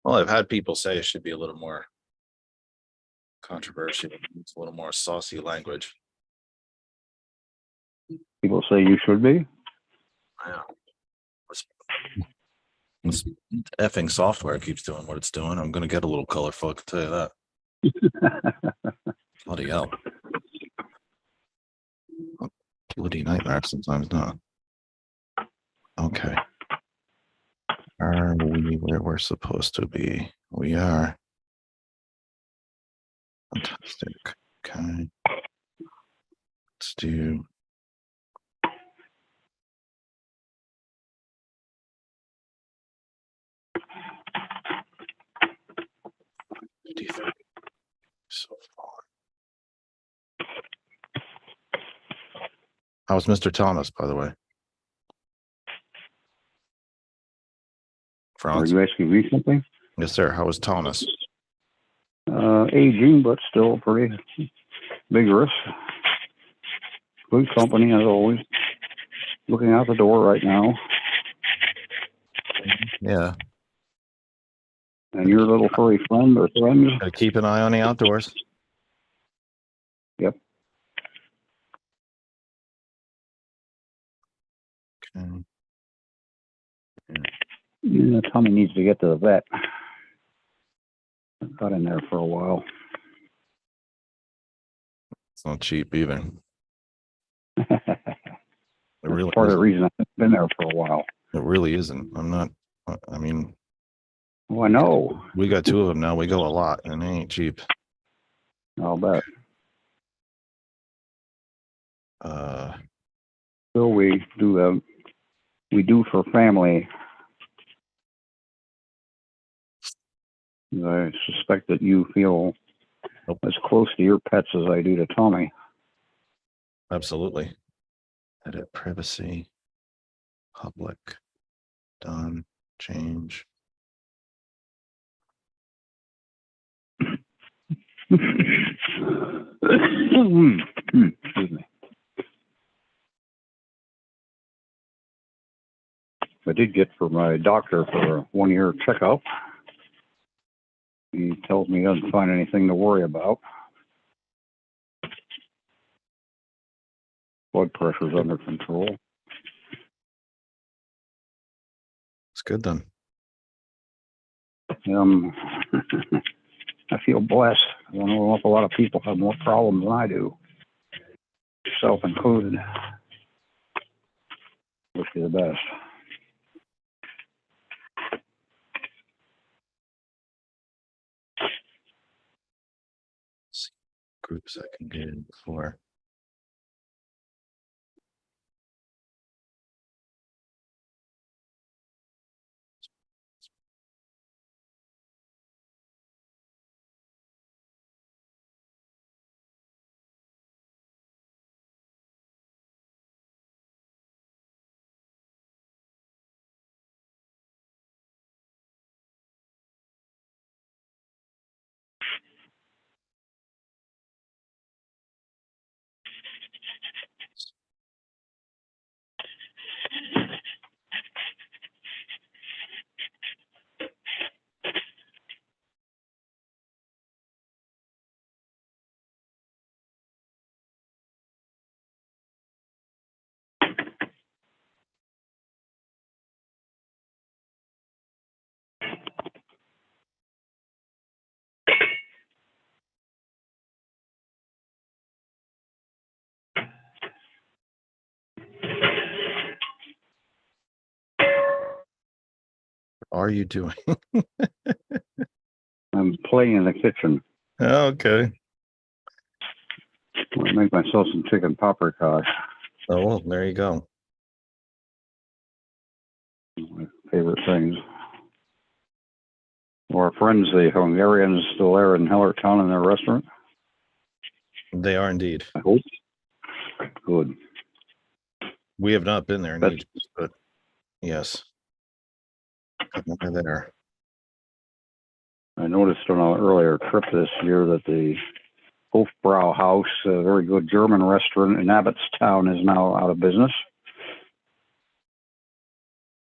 Well, I've had people say it should be a little more controversial, it's a little more saucy language. People say you should be. Yeah. This effing software keeps doing what it's doing. I'm gonna get a little colorful, I can tell you that. Bloody hell. Bloody nightmare sometimes, no. Okay. Are we where we're supposed to be? We are. Fantastic. Okay. Let's do. So far. How's Mr. Thomas, by the way? Are you asking me something? Yes, sir. How was Thomas? Aging, but still pretty vigorous. Good company as always. Looking out the door right now. Yeah. And your little furry friend or friends? Gotta keep an eye on the outdoors. Yep. Okay. Yeah, Tommy needs to get to the vet. Got in there for a while. It's not cheap either. That's It really part of the isn't. reason I've been there for a while. It really isn't. I'm not. I mean. Oh, I know. We got two of them now. We go a lot, and they ain't cheap. I'll bet. So we do for family. I suspect that you feel as close to your pets as I do to Tommy. Absolutely. Edit privacy. Public. Done. Change. Excuse me. I did get for my doctor for a 1-year checkup. He tells me he doesn't find anything to worry about. Blood pressure's under control. It's good then. I feel blessed. I know an awful lot of people have more problems than I do, self included. Wish you the best. Groups I can get in before. What are you doing? I'm playing in the kitchen. Okay. I make myself some chicken paprikash. Oh, well, there you go. My favorite things. Our friends, the Hungarians, still there in Hellertown in their restaurant? They are indeed. I hope. Good. We have not been there in ages, but yes. They're there. I noticed on an earlier trip this year that the Hofbrau House, a very good German restaurant in Abbottstown, is now out of business.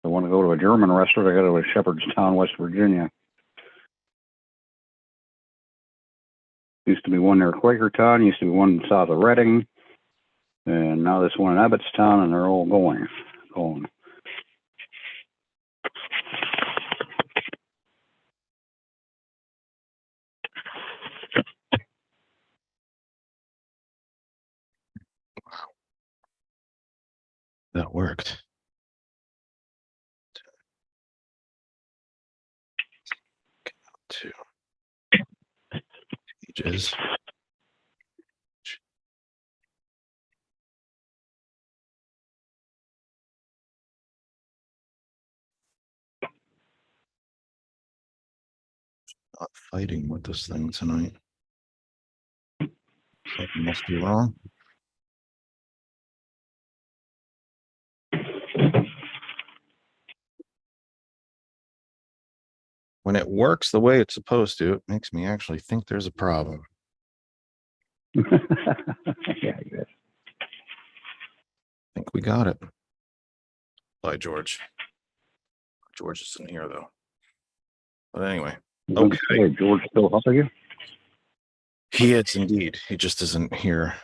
If I want to go to a German restaurant, I got to go to Shepherdstown, West Virginia. Used to be one near Quakertown, used to be one south of Reading, and now this one in Abbottstown, and they're all going. That worked. Two pages. Not fighting with this thing tonight. Something must be wrong. When it works the way it's supposed to, it makes me actually think there's a problem. Yeah, I guess. I think we got it. Bye, George. George isn't here, though. But anyway, okay. Hey, George still helping you? He is indeed. He just isn't here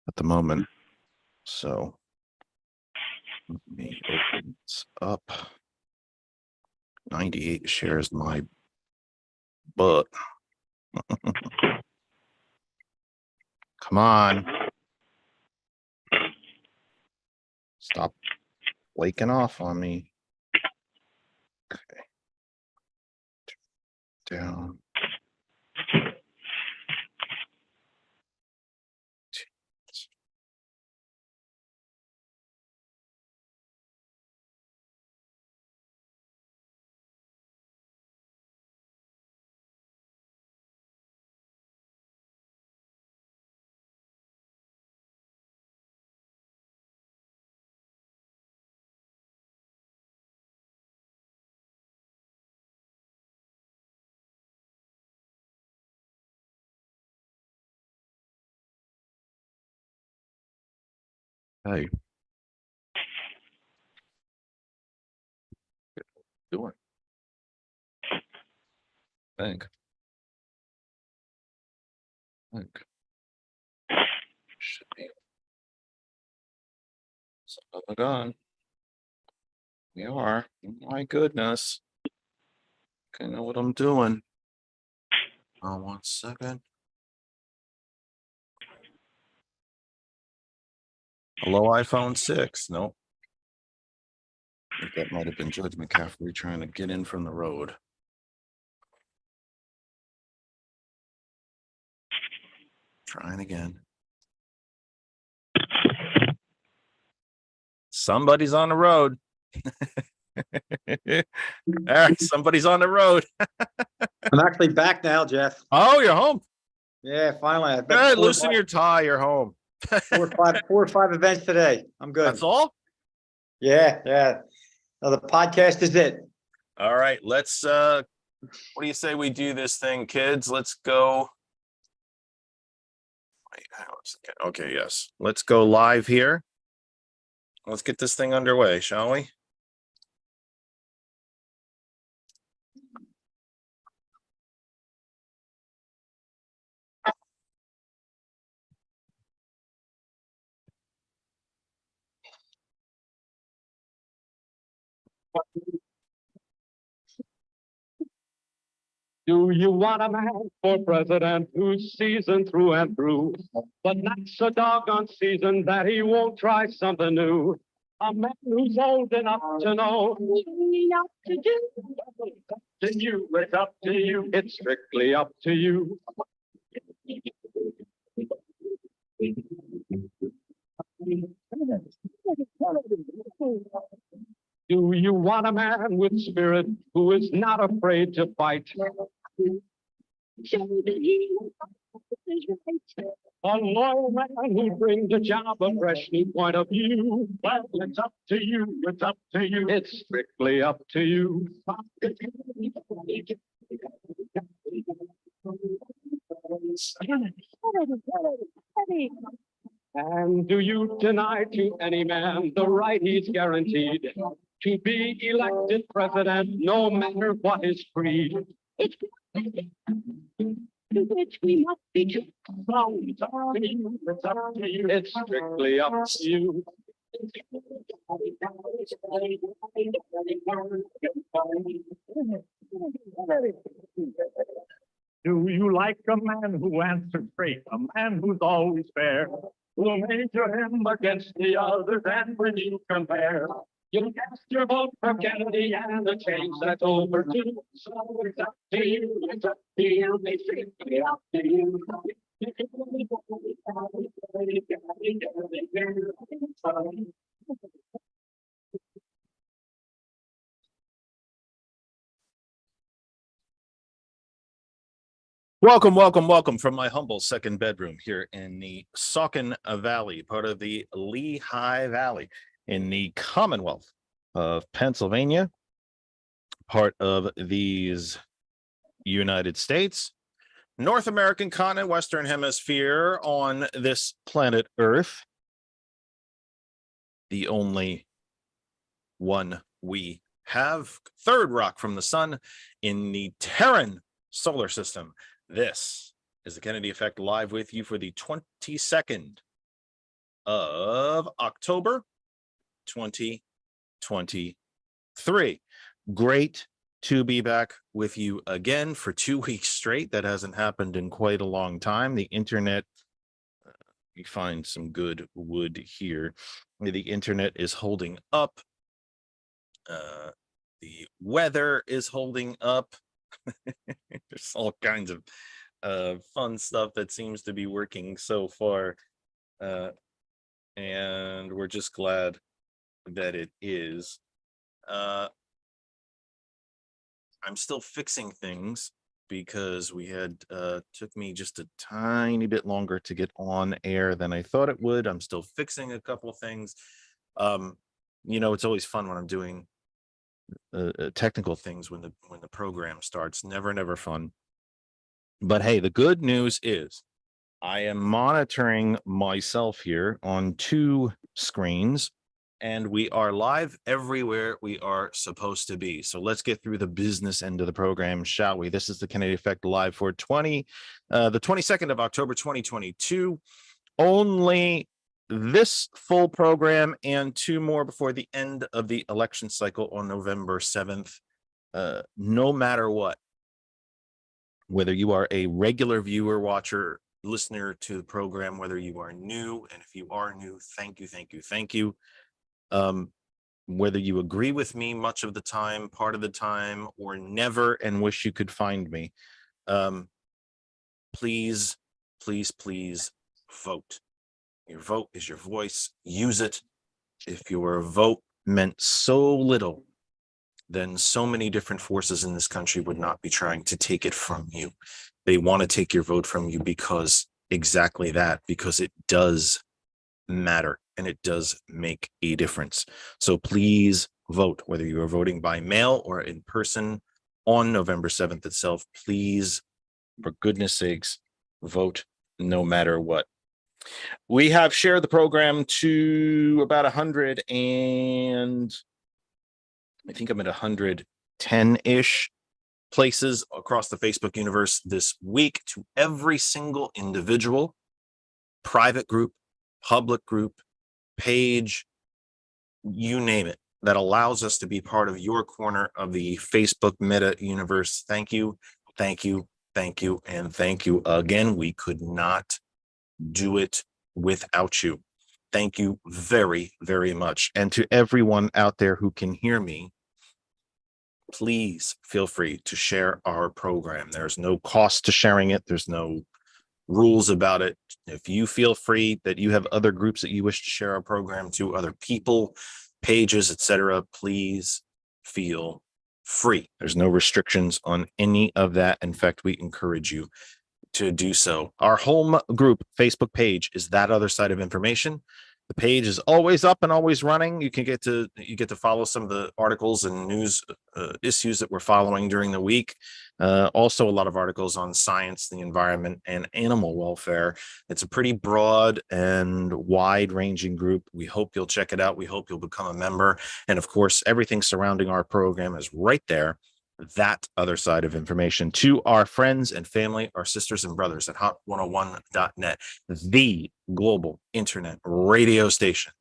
at the moment. So let me open this up. 98 shares my butt. Come on. Stop waking off on me. Okay. Down. Hey. Doing. Think. Should be. Son of a gun. We are. My goodness. Okay, know what I'm doing. 1 second. Hello, iPhone 6. Nope. I think that might have been Judge McCaffery trying to get in from the road. Trying again. Somebody's on the road. All right, somebody's on the road. I'm actually back now, Jeff. Oh, you're home. Yeah, finally. I've been Good. Loosen your tie. You're home. 4 or 5 events today. I'm good. That's all? Yeah. Now the podcast is it. All right. Let's what do you say we do this thing, kids? Let's go. Wait, hang on a second. Okay, yes. Let's go live here. Let's get this thing underway, shall we? Do you want a man for president who's seasoned through and through, but not so doggone seasoned that he won't try something new? A man who's old enough to know. Up to you, it's up to you. It's strictly up to you. Do you want a man with spirit who is not afraid to fight? A loyal man who brings a job a fresh new point of view. Well, it's up to you. It's up to you. It's strictly up to you. And do you deny to any man the right he's guaranteed to be elected president, no matter what his creed? to which we must be true. So it's up to you, it's up to you, it's strictly up to you. Do you like a man who answers straight, a man who's always fair? We'll measure him against the others, and when you compare, you'll cast your vote for Kennedy and the change that's overdue. So it's up to you, it's up to you, it's strictly up to you. Welcome, welcome, welcome from my humble second bedroom here in the Saucon Valley, part of the Lehigh Valley in the Commonwealth of Pennsylvania, part of these United States, North American continent, Western Hemisphere on this planet Earth, the only one we have, third rock from the sun in the Terran solar system. This is the Kennedy Effect live with you for the 22nd of October, 2023. Great to be back with you again for 2 weeks straight. That hasn't happened in quite a long time. The internet, you find some good wood here. The internet is holding up. The weather is holding up. There's all kinds of fun stuff that seems to be working so far, and we're just glad that it is. I'm still fixing things because we had took me just a tiny bit longer to get on air than I thought it would. I'm still fixing a couple of things. It's always fun when I'm doing technical things when the program starts. Never fun. But hey, the good news is I am monitoring myself here on 2 screens, and we are live everywhere we are supposed to be. So let's get through the business end of the program, shall we? This is the Kennedy Effect live for the 22nd of October 2022. Only this full program and 2 more before the end of the election cycle on November 7th. No matter what, whether you are a regular viewer, watcher, listener to the program, whether you are new, and if you are new, thank you. Whether you agree with me much of the time, part of the time, or never and wish you could find me, please vote. Your vote is your voice. Use it. If your vote meant so little, then so many different forces in this country would not be trying to take it from you. They want to take your vote from you because exactly that, because it does matter and it does make a difference. So please vote, whether you are voting by mail or in person on November 7th itself. Please, for goodness sakes, vote no matter what. We have shared the program to about 100 and I think I'm at 110-ish places across the Facebook universe this week, to every single individual, private group, public group, page, you name it, that allows us to be part of your corner of the Facebook meta universe. Thank you, and thank you again. We could not do it without you. Thank you very much. And to everyone out there who can hear me, please feel free to share our program. There's no cost to sharing it. There's no rules about it. If you feel free that you have other groups that you wish to share our program to, other people, pages, etc., please feel free. There's no restrictions on any of that. In fact, we encourage you to do so. Our home group Facebook page is That Other Side of Information. The page is always up and always running. You get to follow some of the articles and news issues that we're following during the week. Also, a lot of articles on science, the environment, and animal welfare. It's a pretty broad and wide-ranging group. We hope you'll check it out. We hope you'll become a member. And of course, everything surrounding our program is right there that other side of information to our friends and family, our sisters and brothers at hot101.net, the global internet radio station,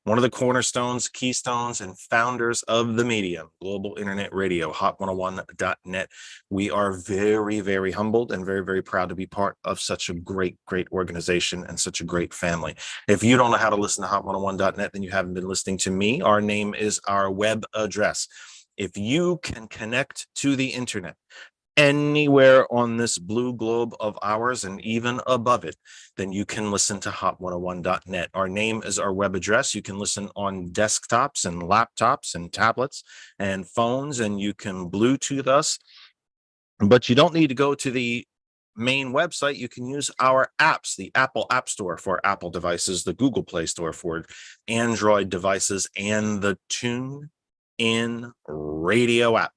one of the cornerstones, keystones, and founders of the medium, global internet radio, hot101.net. We are very, very humbled and very, very proud to be part of such a great, great organization and such a great family. If you don't know how to listen to hot101.net, then you haven't been listening to me. Our name is our web address. If you can connect to the internet anywhere on this blue globe of ours and even above it, then you can listen to hot101.net. Our name is our web address. You can listen on desktops and laptops and tablets and phones, and you can Bluetooth us. But you don't need to go to the main website. You can use our apps, the Apple App Store for Apple devices, the Google Play Store for Android devices, and the TuneIn Radio app.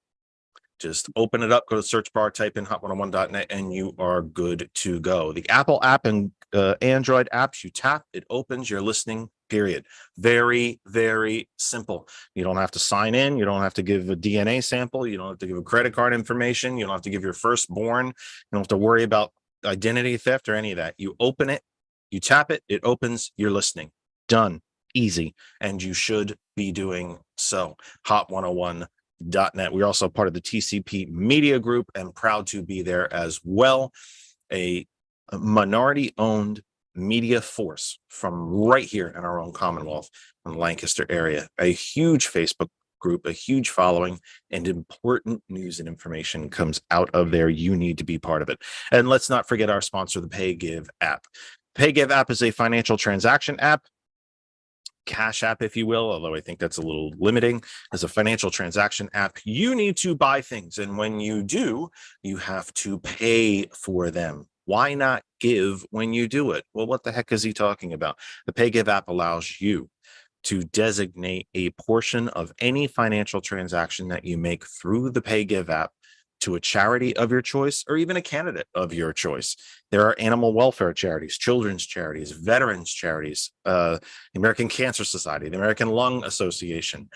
Just open it up, go to the search bar, type in hot101.net, and you are good to go. The Apple app and Android apps, you tap, it opens, you're listening, period. Very, very simple. You don't have to sign in. You don't have to give a DNA sample. You don't have to give a credit card information. You don't have to give your firstborn. You don't have to worry about identity theft or any of that. You open it, you tap it, it opens, you're listening. Done. Easy. And you should be doing so. Hot101.net. We're also part of the TCP Media Group and proud to be there as well. A minority-owned media force from right here in our own Commonwealth in the Lancaster area. A huge Facebook group, a huge following, and important news and information comes out of there. You need to be part of it. And let's not forget our sponsor, the PayGive app. PayGive app is a financial transaction app. Cash app, if you will, although I think that's a little limiting. As a financial transaction app, you need to buy things, and when you do, you have to pay for them. Why not give when you do it? Well, what the heck is he talking about? The PayGive app allows you to designate a portion of any financial transaction that you make through the PayGive app to a charity of your choice or even a candidate of your choice. There are animal welfare charities, children's charities, veterans charities, the American Cancer Society, the American Lung Association,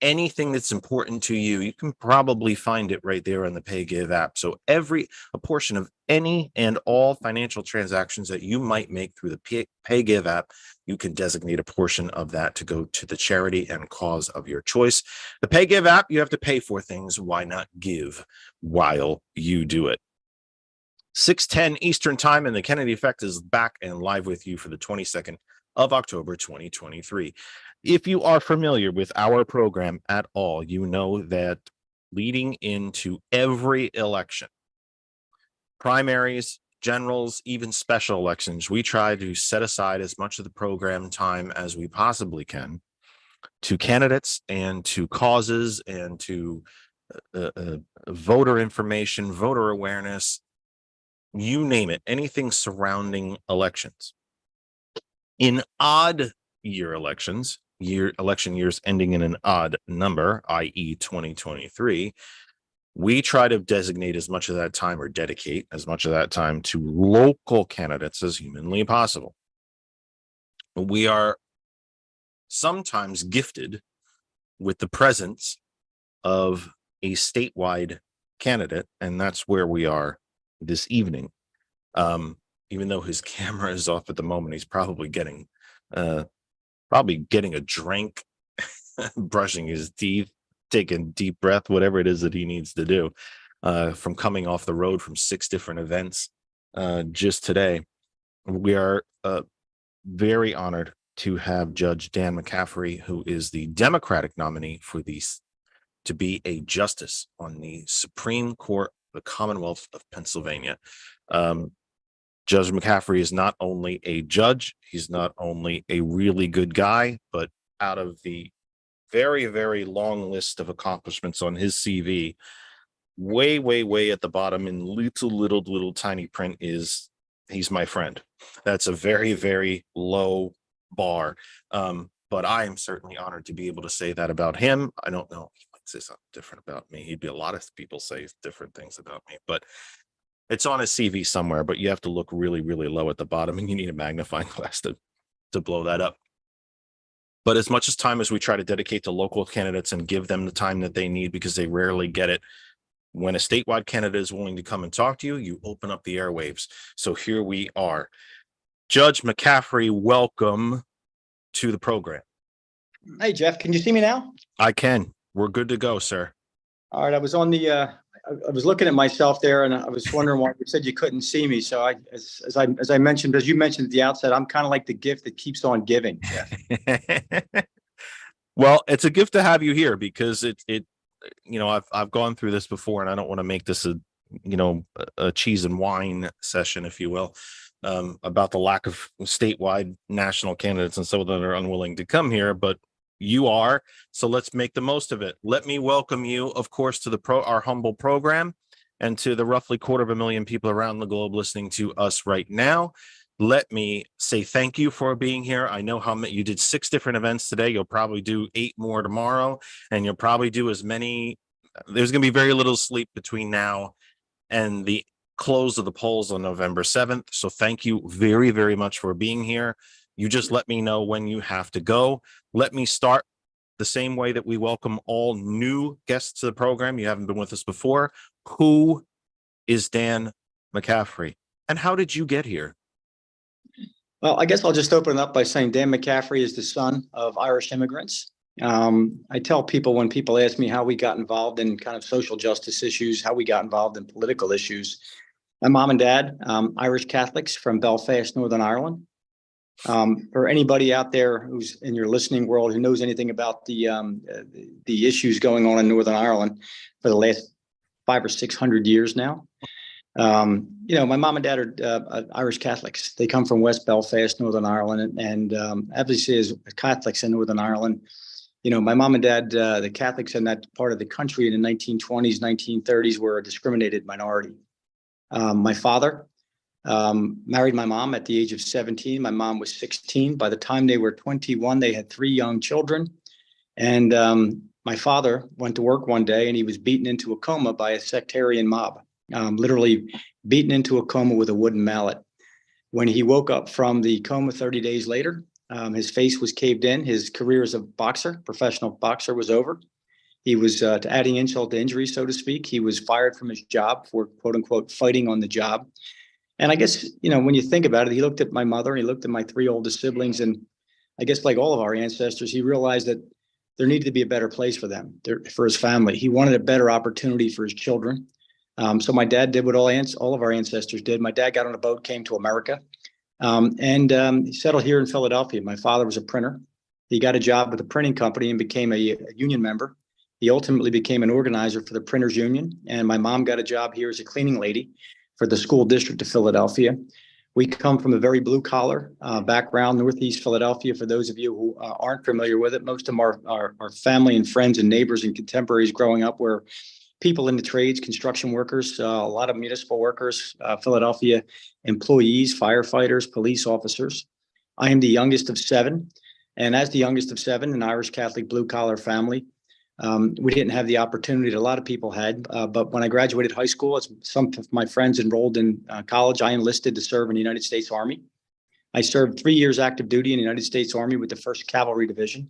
anything that's important to you, you can probably find it right there on the PayGive app. So a portion of any and all financial transactions that you might make through the PayGive app, you can designate a portion of that to go to the charity and cause of your choice. The PayGive app, you have to pay for things. Why not give while you do it? 6:10 Eastern Time, and the Kennedy Effect is back and live with you for the 22nd of October, 2023. If you are familiar with our program at all, you know that leading into every election, primaries, generals, even special elections, we try to set aside as much of the program time as we possibly can to candidates and to causes and to voter information, voter awareness, you name it, anything surrounding elections. In odd year elections, election years ending in an odd number, i.e. 2023, we try to designate as much of that time or dedicate as much of that time to local candidates as humanly possible. We are sometimes gifted with the presence of a statewide candidate, and that's where we are this evening. Even though his camera is off at the moment, he's probably getting a drink, brushing his teeth, taking a deep breath, whatever it is that he needs to do, from coming off the road from 6 different events just today. We are very honored to have Judge Dan McCaffery, who is the Democratic nominee for to be a justice on the Supreme Court of the Commonwealth of Pennsylvania. Judge McCaffery is not only a judge, he's not only a really good guy, but out of the very, very long list of accomplishments on his CV, way, way, way at the bottom in little tiny print is he's my friend. That's a very, very low bar. But I am certainly honored to be able to say that about him. I don't know. He might say something different about me. He'd be a lot of people say different things about me, but it's on his CV somewhere, but you have to look really, really low at the bottom and you need a magnifying glass to blow that up. But as much as time as we try to dedicate to local candidates and give them the time that they need, because they rarely get it, when a statewide candidate is willing to come and talk to you, you open up the airwaves. So here we are. Judge McCaffery, welcome to the program. Hey, Jeff, can you see me now? I can. We're good to go, sir. All right. I was on the, I was looking at myself there and I was wondering why you said you couldn't see me. So as I mentioned, as you mentioned at the outset, I'm kind of like the gift that keeps on giving, Jeff. Well, it's a gift to have you here because I've gone through this before, and I don't want to make this a cheese and wine session, if you will, about the lack of statewide national candidates and so that are unwilling to come here, but you are. So let's make the most of it. Let me welcome you, of course, to our humble program and to the roughly 250,000 people around the globe listening to us right now. Let me say thank you for being here. I know how many you did 6 different events today. You'll probably do 8 more tomorrow, and you'll probably do as many. There's going to be very little sleep between now and the close of the polls on November 7th. So thank you very, very much for being here. You just let me know when you have to go. Let me start the same way that we welcome all new guests to the program. You haven't been with us before. Who is Dan McCaffery, and how did you get here? Well, I guess I'll just open it up by saying Dan McCaffery is the son of Irish immigrants. I tell people when people ask me how we got involved in kind of social justice issues, how we got involved in political issues. My mom and dad, Irish Catholics from Belfast, Northern Ireland. For anybody out there who's in your listening world who knows anything about the issues going on in Northern Ireland for the last 500 or 600 years now. My mom and dad are Irish Catholics. They come from West Belfast, Northern Ireland, and obviously as Catholics in Northern Ireland, my mom and dad, the Catholics in that part of the country in the 1920s, 1930s were a discriminated minority. My father married my mom at the age of 17. My mom was 16. By the time they were 21, they had 3 young children. And my father went to work one day and he was beaten into a coma by a sectarian mob, literally beaten into a coma with a wooden mallet. When he woke up from the coma 30 days later, his face was caved in. His career as a boxer, professional boxer, was over. He was adding insult to injury, so to speak. He was fired from his job for, quote unquote, fighting on the job. And I guess, when you think about it, he looked at my mother, he looked at my 3 oldest siblings, and I guess like all of our ancestors, he realized that there needed to be a better place for them, for his family. He wanted a better opportunity for his children. So my dad did what all of our ancestors did. My dad got on a boat, came to America, and he settled here in Philadelphia. My father was a printer. He got a job with a printing company and became a union member. He ultimately became an organizer for the Printers Union. And my mom got a job here as a cleaning lady for the school district of Philadelphia. We come from a very blue collar background, Northeast Philadelphia. For those of you who aren't familiar with it, most of our family and friends and neighbors and contemporaries growing up were people in the trades, construction workers, a lot of municipal workers, Philadelphia employees, firefighters, police officers. I am the youngest of 7. And as the youngest of 7, an Irish Catholic blue collar family, we didn't have the opportunity that a lot of people had. But when I graduated high school, as some of my friends enrolled in college, I enlisted to serve in the United States Army. I served 3 years active duty in the United States Army with the 1st Cavalry Division.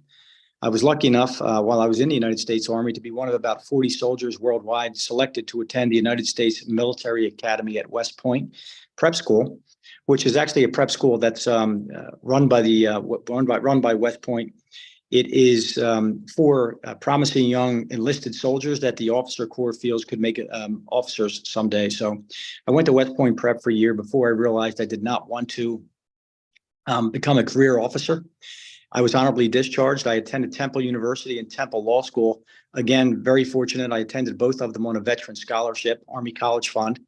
I was lucky enough while I was in the United States Army to be one of about 40 soldiers worldwide selected to attend the United States Military Academy at West Point Prep School, which is actually a prep school that's run by West Point. It is for promising young enlisted soldiers that the officer corps feels could make officers someday. So I went to West Point Prep for a year before I realized I did not want to become a career officer. I was honorably discharged. I attended Temple University and Temple Law School. Again, very fortunate. I attended both of them on a veteran scholarship, Army College Fund.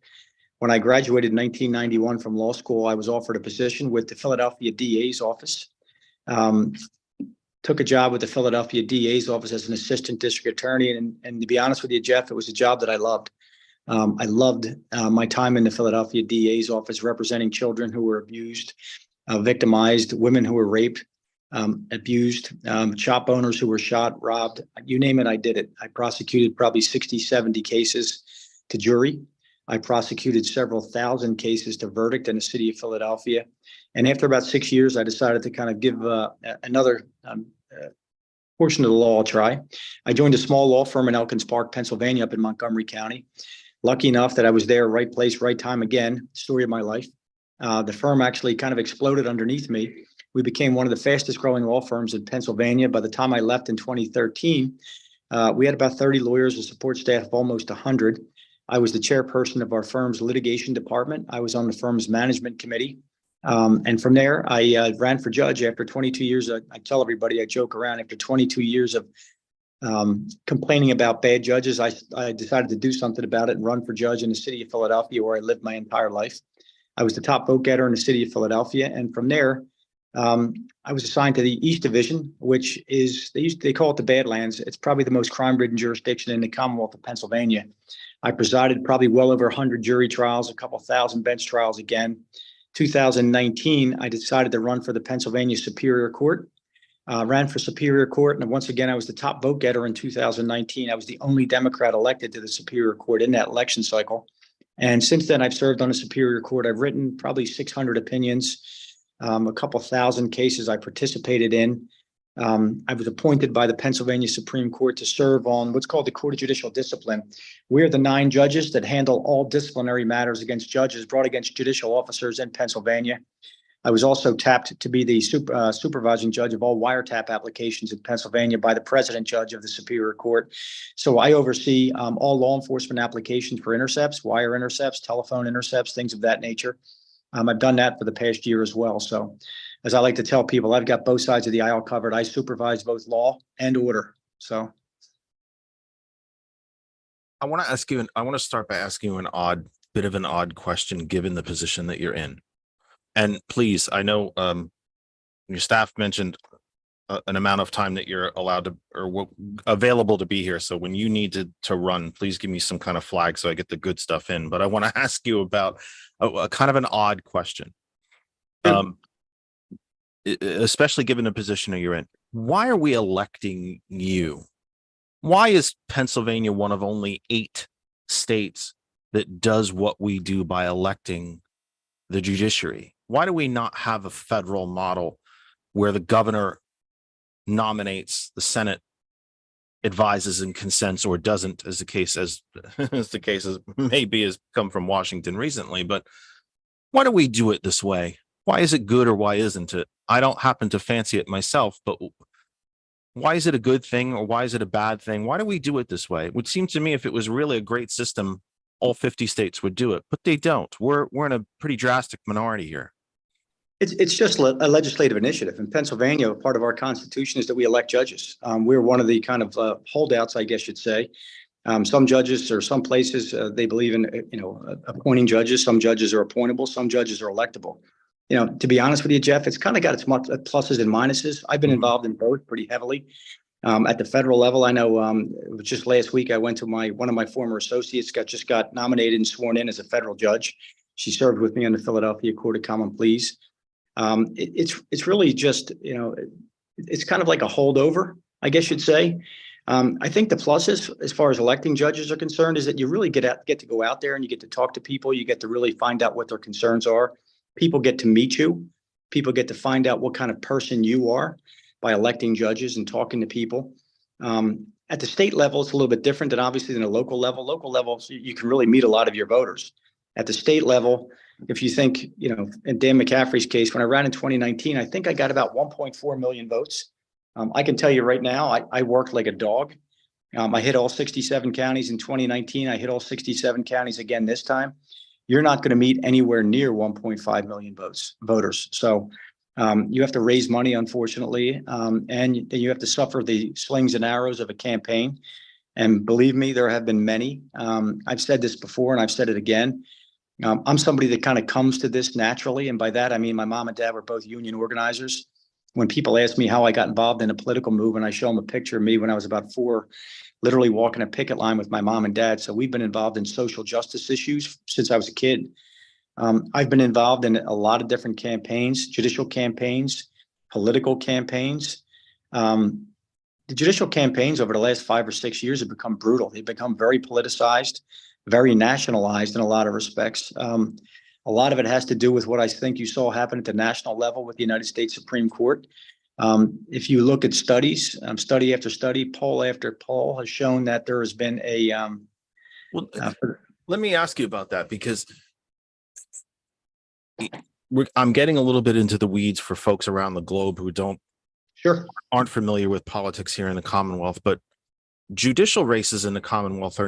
When I graduated in 1991 from law school, I was offered a position with the Philadelphia DA's office. Took a job with the Philadelphia DA's office as an assistant district attorney. And to be honest with you, Jeff, it was a job that I loved. I loved my time in the Philadelphia DA's office representing children who were abused, victimized, women who were raped, abused, shop owners who were shot, robbed, you name it, I did it. I prosecuted probably 60, 70 cases to jury. I prosecuted several thousand cases to verdict in the city of Philadelphia. And after about 6 years, I decided to kind of give another portion of the law I'll try. I joined a small law firm in Elkins Park, Pennsylvania, up in Montgomery County. Lucky enough that I was there, right place, right time again, story of my life. The firm actually kind of exploded underneath me. We became one of the fastest growing law firms in Pennsylvania. By the time I left in 2013, we had about 30 lawyers, a support staff of almost 100. I was the chairperson of our firm's litigation department. I was on the firm's management committee. And from there, I ran for judge after 22 years. I tell everybody, I joke around, after 22 years of complaining about bad judges, I decided to do something about it and run for judge in the city of Philadelphia, where I lived my entire life. I was the top vote getter in the city of Philadelphia. And from there, I was assigned to the East Division, which is, they call it the Badlands. It's probably the most crime-ridden jurisdiction in the Commonwealth of Pennsylvania. I presided probably well over 100 jury trials, a couple thousand bench trials again. 2019, I decided to run for the Pennsylvania Superior Court. Ran for Superior Court, and once again, I was the top vote getter in 2019. I was the only Democrat elected to the Superior Court in that election cycle. And since then, I've served on the Superior Court. I've written probably 600 opinions, a couple thousand cases I participated in. I was appointed by the Pennsylvania Supreme Court to serve on what's called the Court of Judicial Discipline. We're the 9 judges that handle all disciplinary matters against judges brought against judicial officers in Pennsylvania. I was also tapped to be the supervising judge of all wiretap applications in Pennsylvania by the president judge of the Superior Court. So I oversee all law enforcement applications for intercepts, wire intercepts, telephone intercepts, things of that nature. I've done that for the past year as well. So as I like to tell people, I've got both sides of the aisle covered. I supervise both law and order. So I want to start by asking you an odd question, given the position that you're in. And please, I know your staff mentioned an amount of time that you're allowed to or available to be here. So when you need to run, please give me some kind of flag so I get the good stuff in. But I want to ask you about a kind of an odd question, especially given the position that you're in. Why are we electing you? Why is Pennsylvania one of only 8 states that does what we do by electing the judiciary? Why do we not have a federal model where the governor nominates, the Senate advises and consents, or doesn't, as the case as maybe has come from Washington recently? But why do we do it this way? Why is it good or why isn't it? I don't happen to fancy it myself, but why is it a good thing or why is it a bad thing? Why do we do it this way? It would seem to me if it was really a great system, all 50 states would do it, but they don't. We're in a pretty drastic minority here. it's just a legislative initiative. In Pennsylvania, part of our Constitution is that we elect judges. We're one of the kind of holdouts, I guess you'd say. Some judges or some places, they believe in, appointing judges. Some judges are appointable. Some judges are electable. To be honest with you, Jeff, it's kind of got its pluses and minuses. I've been involved in both pretty heavily. At the federal level, I know it was just last week I went to one of my former associates just got nominated and sworn in as a federal judge. She served with me on the Philadelphia Court of Common Pleas. It's really just, it's kind of like a holdover, I guess you'd say. I think the pluses as far as electing judges are concerned is that you really get to go out there and you get to talk to people. You get to really find out what their concerns are. People get to meet you. People get to find out what kind of person you are by electing judges and talking to people. At the state level, it's a little bit different than obviously than a local level. Local level, you can really meet a lot of your voters. At the state level, if you think, in Dan McCaffery's case, when I ran in 2019, I think I got about 1.4 million votes. I can tell you right now, I worked like a dog. I hit all 67 counties in 2019. I hit all 67 counties again this time. You're not going to meet anywhere near 1.5 million voters. So you have to raise money, unfortunately, and you have to suffer the slings and arrows of a campaign. And believe me, there have been many. I've said this before and I've said it again. I'm somebody that kind of comes to this naturally. And by that, I mean, my mom and dad were both union organizers. When people ask me how I got involved in a political movement, I show them a picture of me when I was about 4, literally walking a picket line with my mom and dad. So we've been involved in social justice issues since I was a kid. I've been involved in a lot of different campaigns, judicial campaigns, political campaigns. The judicial campaigns over the last 5 or 6 years have become brutal. They've become very politicized, very nationalized in a lot of respects. A lot of it has to do with what I think you saw happen at the national level with the United States Supreme Court. If you look at studies, study after study, poll after poll has shown that there has been a, Well, let me ask you about that, because I'm getting a little bit into the weeds for folks around the globe who sure, aren't familiar with politics here in the Commonwealth, but judicial races in the Commonwealth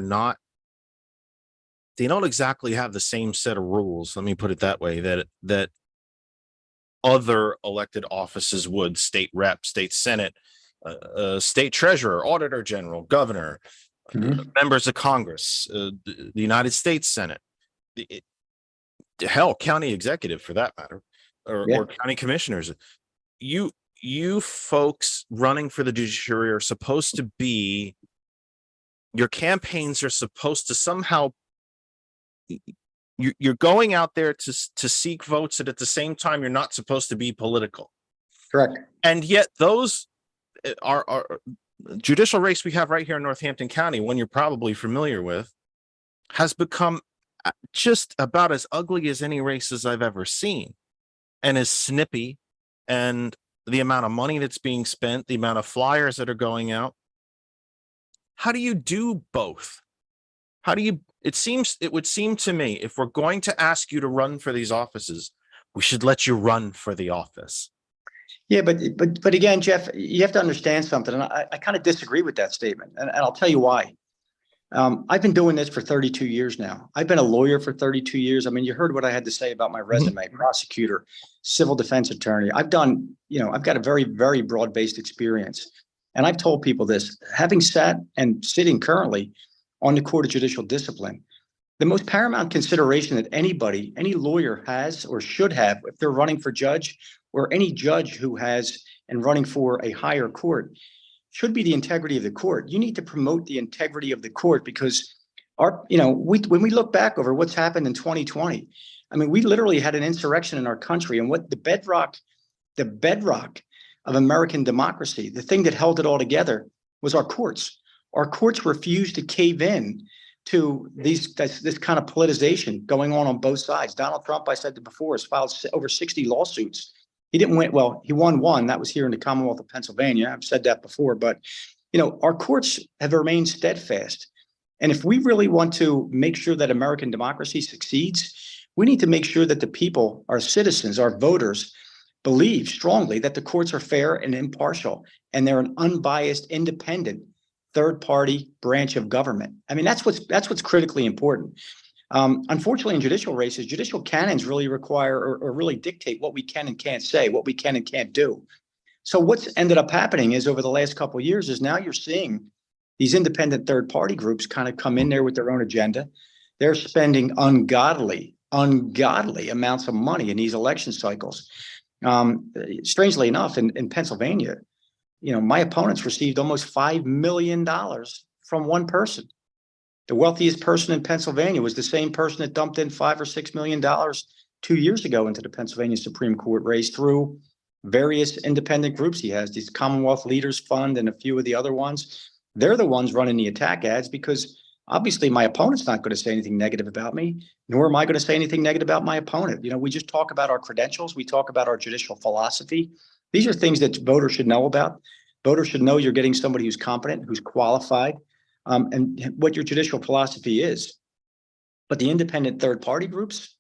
they don't exactly have the same set of rules. Let me put it that way, that other elected offices would: state rep, state senate, state treasurer, auditor general, governor, members of Congress, the United States Senate, hell, county executive for that matter, or county commissioners. You folks running for the judiciary are supposed to be, your campaigns are supposed to somehow, you're going out there to seek votes, and at the same time you're not supposed to be political. correct. And yet those are judicial race we have right here in Northampton County, one you're probably familiar with, has become just about as ugly as any races I've ever seen, and is snippy. And the amount of money that's being spent, the amount of flyers that are going out. How do you do both? It would seem to me, if we're going to ask you to run for these offices, we should let you run for the office. Yeah, but again, Jeff, you have to understand something, and I kind of disagree with that statement, and I'll tell you why. I've been doing this for 32 years now. I've been a lawyer for 32 years. I mean, you heard what I had to say about my resume: prosecutor, civil defense attorney. I've got a very, very broad-based experience. And I've told people this, having sat and sitting currently on the Court of Judicial Discipline, the most paramount consideration that any lawyer has or should have if they're running for judge, or any judge who has and running for a higher court, should be the integrity of the court. You need to promote the integrity of the court, because when we look back over what's happened in 2020, I mean, we literally had an insurrection in our country, and what the bedrock of American democracy, the thing that held it all together, was our courts. Our courts refused to cave in to this kind of politicization going on both sides. Donald Trump, I said before, has filed over 60 lawsuits. He didn't win. Well, he won one. That was here in the Commonwealth of Pennsylvania. I've said that before, but our courts have remained steadfast. And if we really want to make sure that American democracy succeeds, we need to make sure that the people, our citizens, our voters, believe strongly that the courts are fair and impartial, and they're an unbiased, independent, third-party branch of government. I mean, that's what's critically important. Unfortunately, in judicial races, judicial canons really require or really dictate what we can and can't say, what we can and can't do. So what's ended up happening is, over the last couple of years, is now you're seeing these independent third-party groups kind of come in there with their own agenda. They're spending ungodly amounts of money in these election cycles. Strangely enough, in Pennsylvania, my opponents received almost $5 million from one person. The wealthiest person in Pennsylvania was the same person that dumped in $5 or $6 million 2 years ago into the Pennsylvania Supreme Court race through various independent groups he has, these Commonwealth Leaders Fund and a few of the other ones. They're the ones running the attack ads, because obviously my opponent's not going to say anything negative about me, nor am I going to say anything negative about my opponent. We just talk about our credentials. We talk about our judicial philosophy. These are things that voters should know about. Voters should know you're getting somebody who's competent, who's qualified, and what your judicial philosophy is. But the independent third-party groups,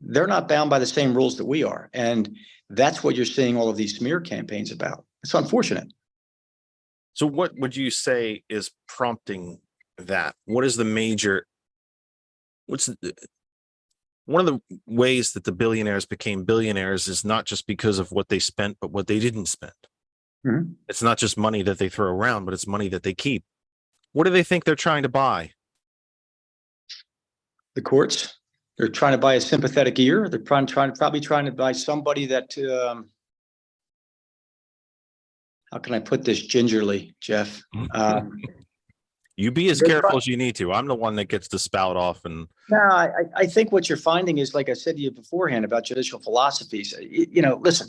they're not bound by the same rules that we are. And that's what you're seeing all of these smear campaigns about. It's unfortunate. So what would you say is prompting that? What is one of the ways that the billionaires became billionaires is not just because of what they spent, but what they didn't spend. Mm-hmm. It's not just money that they throw around, but it's money that they keep. What do they think they're trying to buy? The courts. They're trying to buy a sympathetic ear. They're probably trying to buy somebody that, how can I put this gingerly, Jeff? You be as careful as you need to. I'm the one that gets to spout off. And no, I think what you're finding is, like I said to you beforehand about judicial philosophies, listen,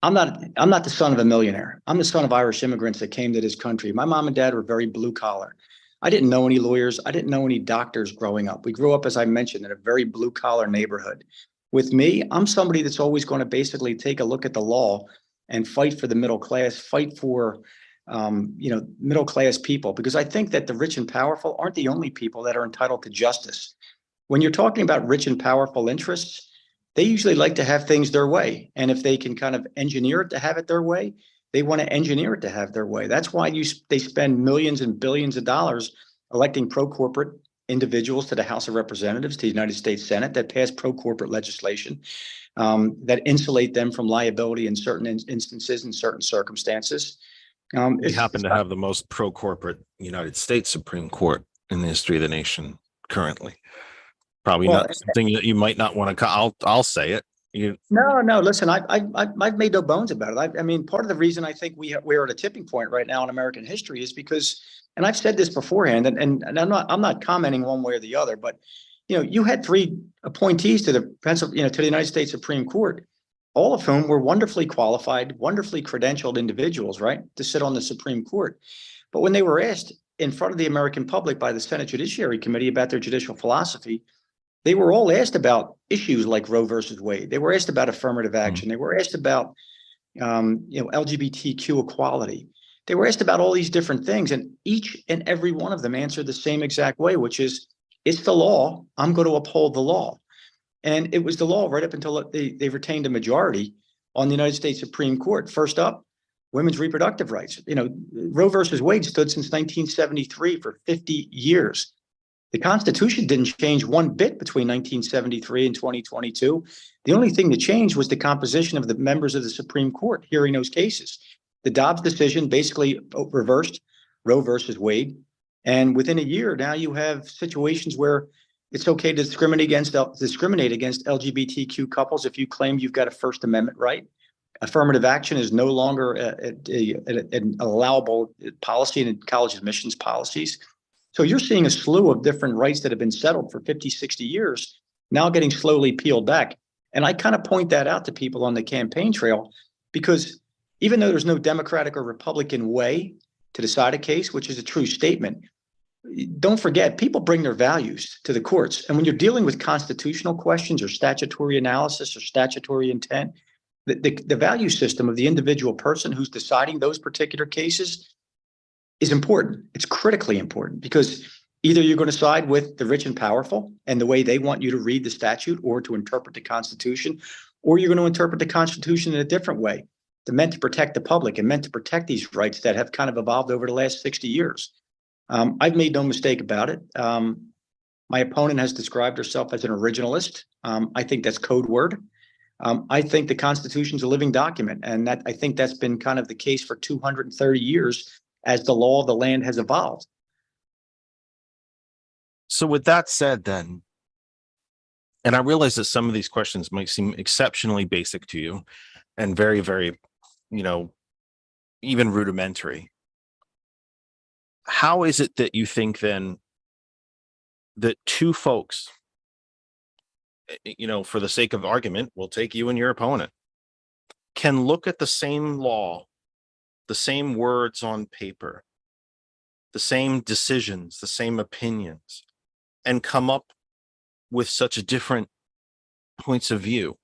I'm not the son of a millionaire. I'm the son of Irish immigrants that came to this country. My mom and dad were very blue collar. I didn't know any lawyers. I didn't know any doctors growing up. We grew up, as I mentioned, in a very blue collar neighborhood. With me, I'm somebody that's always going to basically take a look at the law and fight for the middle class, fight for, middle class people, because I think that the rich and powerful aren't the only people that are entitled to justice. When you're talking about rich and powerful interests, they usually like to have things their way. And if they can kind of engineer it to have it their way, they want to engineer it to have their way. That's why they spend millions and billions of dollars electing pro-corporate individuals to the House of Representatives, to the United States Senate, that pass pro-corporate legislation that insulate them from liability in certain instances, in certain circumstances. We happen to have the most pro-corporate United States Supreme Court in the history of the nation currently. Probably not something that you might not want to. I'll say it. No. Listen, I've made no bones about it. I mean, part of the reason I think we're at a tipping point right now in American history is because, and I've said this beforehand, and I'm not commenting one way or the other, but you had 3 appointees to the United States Supreme Court, all of whom were wonderfully qualified, wonderfully credentialed individuals, right, to sit on the Supreme Court. But when they were asked in front of the American public by the Senate Judiciary Committee about their judicial philosophy, they were all asked about issues like Roe versus Wade. They were asked about affirmative action. They were asked about, LGBTQ equality. They were asked about all these different things, and each and every one of them answered the same exact way, which is, it's the law. I'm going to uphold the law. And it was the law right up until they retained a majority on the United States Supreme Court. First up, women's reproductive rights. Roe versus Wade stood since 1973 for 50 years. The Constitution didn't change one bit between 1973 and 2022. The only thing that changed was the composition of the members of the Supreme Court hearing those cases. The Dobbs decision basically reversed Roe versus Wade. And within a year, now you have situations where it's okay to discriminate against LGBTQ couples if you claim you've got a First Amendment right. Affirmative action is no longer an allowable policy in college admissions policies. So you're seeing a slew of different rights that have been settled for 50, 60 years, now getting slowly peeled back. And I kind of point that out to people on the campaign trail, because even though there's no Democratic or Republican way to decide a case, which is a true statement, don't forget, people bring their values to the courts. And when you're dealing with constitutional questions or statutory analysis or statutory intent, the value system of the individual person who's deciding those particular cases is important. It's critically important, because either you're going to side with the rich and powerful and the way they want you to read the statute or to interpret the Constitution, or you're going to interpret the Constitution in a different way, meant to protect the public and meant to protect these rights that have kind of evolved over the last 60 years. I've made no mistake about it. My opponent has described herself as an originalist. I think that's code word. I think the Constitution is a living document, and that I think that's been kind of the case for 230 years as the law of the land has evolved. So with that said, then, and I realize that some of these questions might seem exceptionally basic to you and very, very, even rudimentary. How is it that you think then that 2 folks, for the sake of argument, we'll take you and your opponent, can look at the same law, the same words on paper, the same decisions, the same opinions, and come up with such different points of view?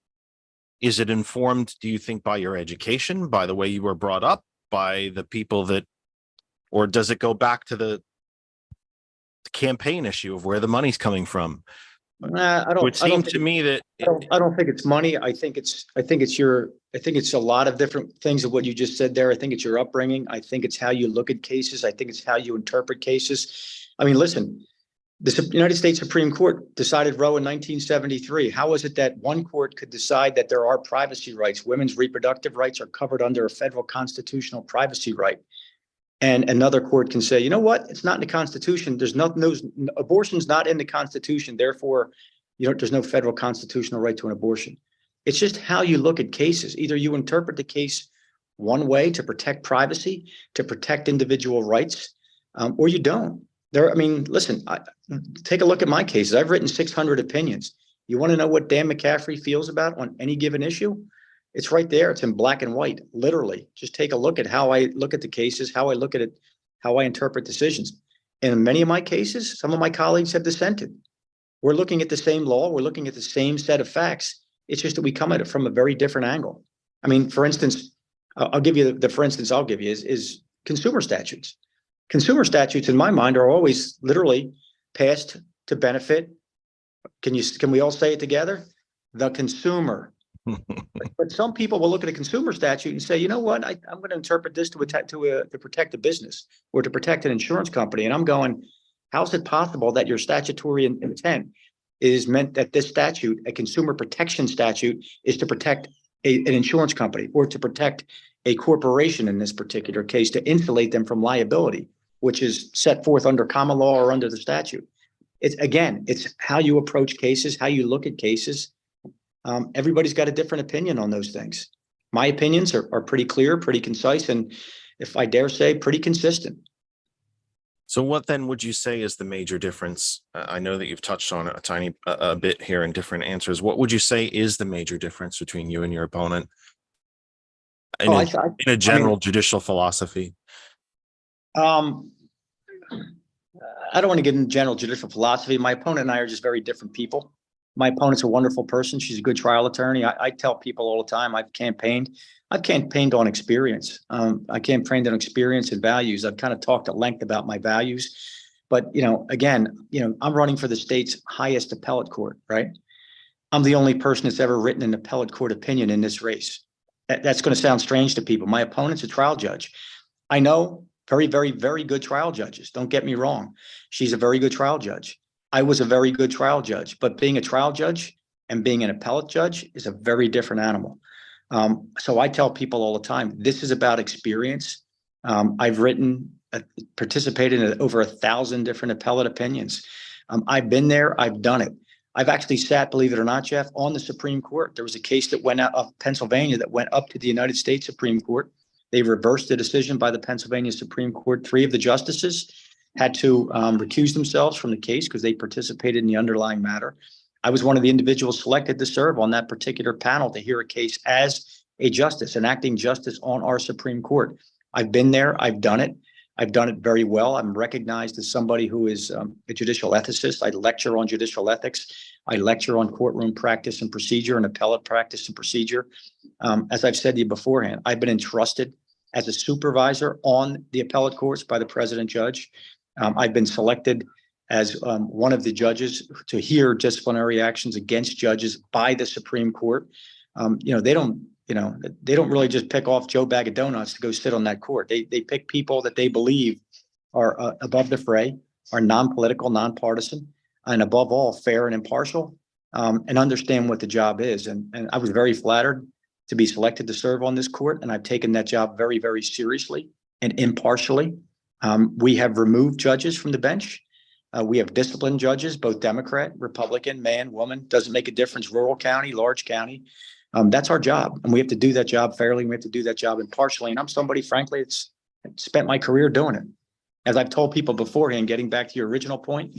Is it informed, do you think, by your education, by the way you were brought up, by the people that, or does it go back to the campaign issue of where the money's coming from? I don't think it's money. I think it's a lot of different things of what you just said there. I think it's your upbringing. I think it's how you look at cases. I think it's how you interpret cases. I mean, listen, the United States Supreme Court decided Roe in 1973. How is it that one court could decide that there are privacy rights? Women's reproductive rights are covered under a federal constitutional privacy right. And another court can say, you know what? It's not in the Constitution. There's nothing, abortion's not in the Constitution. Therefore, there's no federal constitutional right to an abortion. It's just how you look at cases. Either you interpret the case one way to protect privacy, to protect individual rights, or you don't. Listen, take a look at my cases. I've written 600 opinions. You want to know what Dan McCaffery feels about on any given issue? It's right there. It's in black and white, literally. Just take a look at how I look at the cases, how I look at it, how I interpret decisions. And in many of my cases, some of my colleagues have dissented. We're looking at the same law. We're looking at the same set of facts. It's just that we come at it from a very different angle. I mean, for instance, I'll give you the for instance I'll give you is consumer statutes. Consumer statutes, in my mind, are always literally passed to benefit. Can we all say it together? The consumer. But some people will look at a consumer statute and say, you know what, I'm going to interpret this to protect a business or to protect an insurance company. And I'm going, how's it possible that your statutory intent is meant that this statute, a consumer protection statute, is to protect an insurance company or to protect a corporation in this particular case, to insulate them from liability, which is set forth under common law or under the statute. It's how you approach cases, how you look at cases. Everybody's got a different opinion on those things. My opinions are pretty clear, pretty concise, and if I dare say, pretty consistent. So what then would you say is the major difference? I know that you've touched on it a bit here in different answers. What would you say is the major difference between you and your opponent in a general judicial philosophy? I don't want to get into general judicial philosophy. My opponent and I are just very different people. My opponent's a wonderful person. She's a good trial attorney. I tell people all the time, I've campaigned on experience. I campaigned on experience and values. I've kind of talked at length about my values, but I'm running for the state's highest appellate court, right? I'm the only person that's ever written an appellate court opinion in this race. That's going to sound strange to people. My opponent's a trial judge. I know very, very, very good trial judges. Don't get me wrong. She's a very good trial judge. I was a very good trial judge, but being a trial judge and being an appellate judge is a very different animal. So I tell people all the time, this is about experience. I've participated in over 1,000 different appellate opinions. I've been there. I've done it. I've actually sat, believe it or not, Jeff, on the Supreme Court. There was a case that went out of Pennsylvania that went up to the United States Supreme Court. They reversed the decision by the Pennsylvania Supreme Court. 3 of the justices had to recuse themselves from the case because they participated in the underlying matter. I was one of the individuals selected to serve on that particular panel to hear a case as a justice, an acting justice on our Supreme Court. I've been there. I've done it. I've done it very well. I'm recognized as somebody who is a judicial ethicist. I lecture on judicial ethics. I lecture on courtroom practice and procedure and appellate practice and procedure. As I've said to you beforehand, I've been entrusted as a supervisor on the appellate courts by the president judge. I've been selected as one of the judges to hear disciplinary actions against judges by the Supreme Court. They don't really just pick off Joe Bag of Donuts to go sit on that court. They pick people that they believe are above the fray, are non-political, non-partisan, and above all, fair and impartial, and understand what the job is. And I was very flattered to be selected to serve on this court, and I've taken that job very, very seriously and impartially. We have removed judges from the bench. We have disciplined judges, both Democrat, Republican, man, woman, doesn't make a difference, rural county, large county. That's our job. And we have to do that job fairly. We have to do that job impartially. And I'm somebody, frankly, that's spent my career doing it. As I've told people beforehand, getting back to your original point,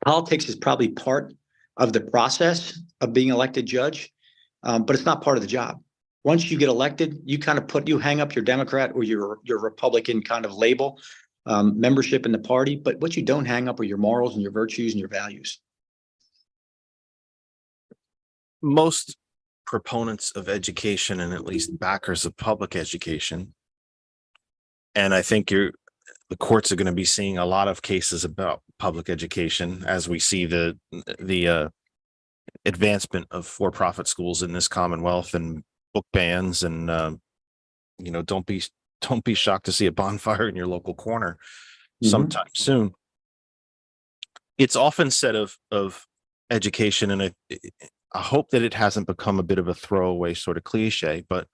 politics is probably part of the process of being elected judge, but it's not part of the job. Once you get elected, you kind of you hang up your Democrat or your Republican kind of label, membership in the party, but what you don't hang up are your morals and your virtues and your values. Most proponents of education, and at least backers of public education, and I think the courts are going to be seeing a lot of cases about public education as we see the advancement of for-profit schools in this Commonwealth and book bans, and don't be shocked to see a bonfire in your local corner sometime soon. It's often said of education, and I hope that it hasn't become a bit of a throwaway sort of cliche, but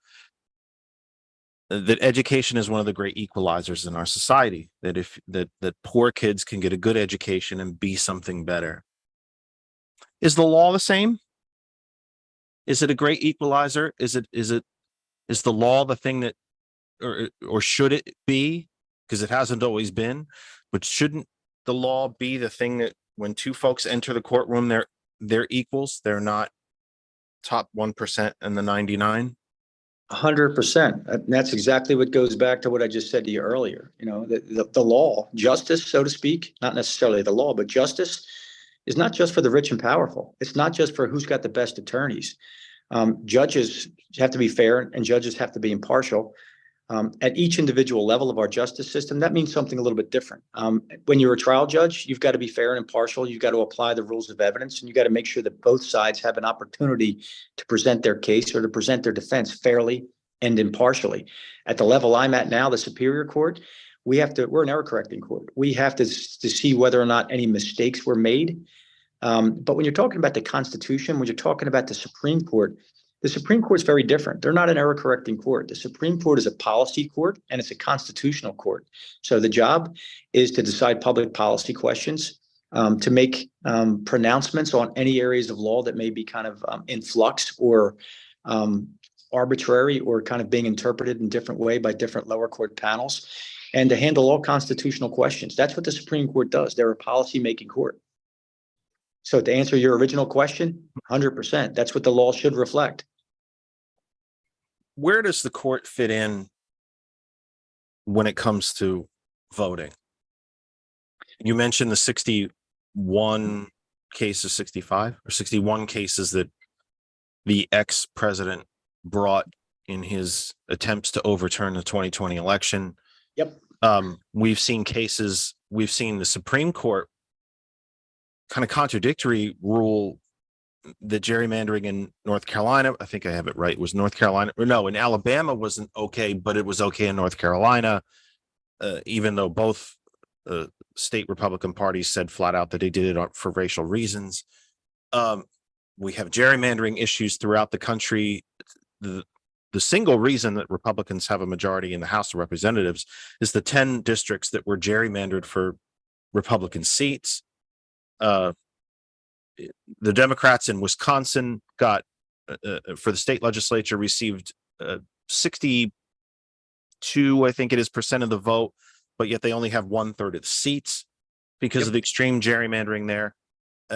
that education is one of the great equalizers in our society, that poor kids can get a good education and be something better. Is the law the same? Is it a great equalizer? Is the law the thing that, or should it be? Because it hasn't always been, but shouldn't the law be the thing that when two folks enter the courtroom, they're equals? They're not top 1% and the 99? 100%. That's exactly what goes back to what I just said to you earlier. The law, justice, so to speak, not necessarily the law, but justice is not just for the rich and powerful. It's not just for who's got the best attorneys. Judges have to be fair and judges have to be impartial. At each individual level of our justice system, that means something a little bit different. When you're a trial judge, you've got to be fair and impartial. You've got to apply the rules of evidence, and you've got to make sure that both sides have an opportunity to present their case or to present their defense fairly and impartially. At the level I'm at now, the Superior Court, we're an error correcting court. We have to see whether or not any mistakes were made. But when you're talking about the Constitution, when you're talking about the Supreme Court is very different. They're not an error correcting court. The Supreme Court is a policy court and it's a constitutional court. So the job is to decide public policy questions, to make pronouncements on any areas of law that may be kind of in flux or arbitrary or kind of being interpreted in different way by different lower court panels, and to handle all constitutional questions. That's what the Supreme Court does. They're a policy making court. So to answer your original question, 100%, that's what the law should reflect. Where does the court fit in when it comes to voting? You mentioned the 61 cases, 65 or 61 cases that the ex-president brought in his attempts to overturn the 2020 election. Yep. We've seen cases, we've seen the Supreme Court kind of contradictory rule that gerrymandering in North Carolina, I think I have it right, was North Carolina, or no, in Alabama wasn't okay, but it was okay in North Carolina, even though both state Republican parties said flat out that they did it for racial reasons. We have gerrymandering issues throughout the country. The single reason that Republicans have a majority in the House of Representatives is the 10 districts that were gerrymandered for Republican seats. The Democrats in Wisconsin got, for the state legislature, received 62, I think it is, % of the vote, but yet they only have 1/3 of the seats because of the extreme gerrymandering there.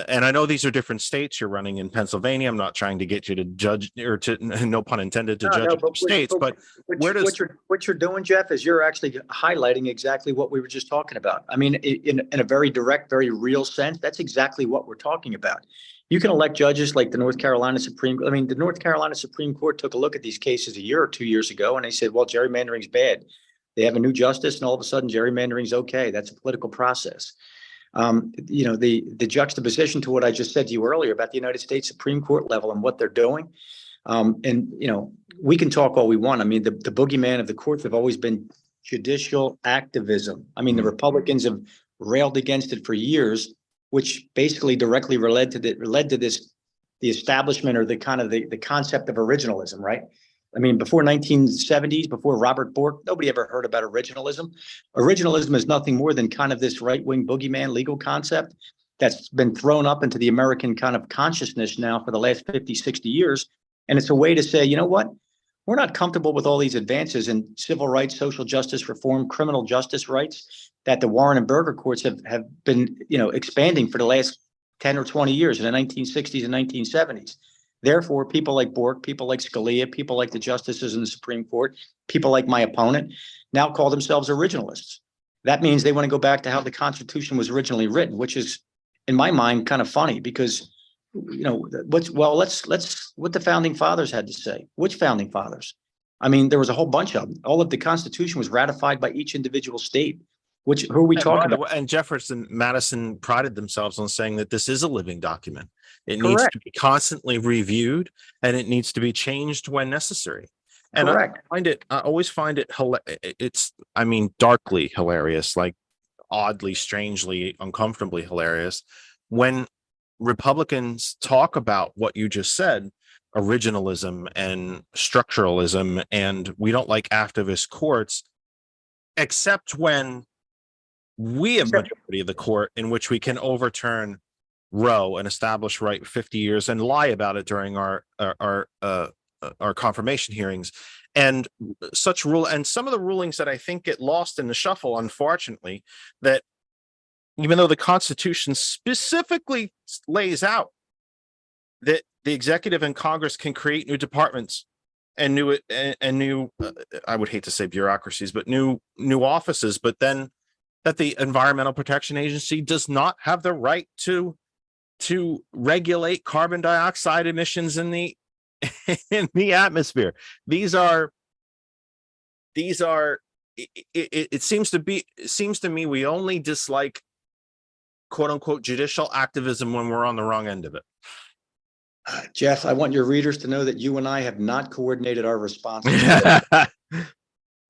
And I know these are different states. You're running in Pennsylvania. I'm not trying to get you to judge, or to, no pun intended, to judge states. But what you're doing, Jeff, is you're actually highlighting exactly what we were just talking about. I mean, in a very direct, very real sense, that's exactly what we're talking about. You can elect judges like the North Carolina Supreme. I mean, the North Carolina Supreme Court took a look at these cases a year or 2 years ago, and they said, well, gerrymandering's bad. They have a new justice, and all of a sudden, gerrymandering's okay. That's a political process. The juxtaposition to what I just said to you earlier about the United States Supreme Court level and what they're doing. We can talk all we want. I mean, the boogeyman of the courts have always been judicial activism. I mean, the Republicans have railed against it for years, which basically directly led to the establishment, or the concept of originalism, right? I mean, before 1970s, before Robert Bork, nobody ever heard about originalism. Originalism is nothing more than kind of this right-wing boogeyman legal concept that's been thrown up into the American kind of consciousness now for the last 50, 60 years. And it's a way to say, you know what? We're not comfortable with all these advances in civil rights, social justice reform, criminal justice rights that the Warren and Burger courts have been, expanding for the last 10 or 20 years in the 1960s and 1970s. Therefore, people like Bork, people like Scalia, people like the justices in the Supreme Court, people like my opponent now call themselves originalists. That means they want to go back to how the Constitution was originally written, which is, in my mind, kind of funny because, let's what the founding fathers had to say. Which founding fathers? I mean, there was a whole bunch of them. All of the Constitution was ratified by each individual state. Who are we talking about? And Jefferson, Madison prided themselves on saying that this is a living document. It Correct. needs to be constantly reviewed, and it needs to be changed when necessary. And Correct. I always find it darkly hilarious, like oddly, strangely, uncomfortably hilarious when Republicans talk about what you just said, originalism and structuralism, and we don't like activist courts, except when we have majority of the court in which we can overturn Roe and establish right 50 years and lie about it during our confirmation hearings. And such rule, and some of the rulings that I think get lost in the shuffle, unfortunately, that even though the Constitution specifically lays out that the executive and Congress can create new departments and new I would hate to say bureaucracies, but new offices, but then that the Environmental Protection Agency does not have the right to regulate carbon dioxide emissions in the in the atmosphere. It seems to me we only dislike quote unquote judicial activism when we're on the wrong end of it. Jeff, I want your readers to know that you and I have not coordinated our responses.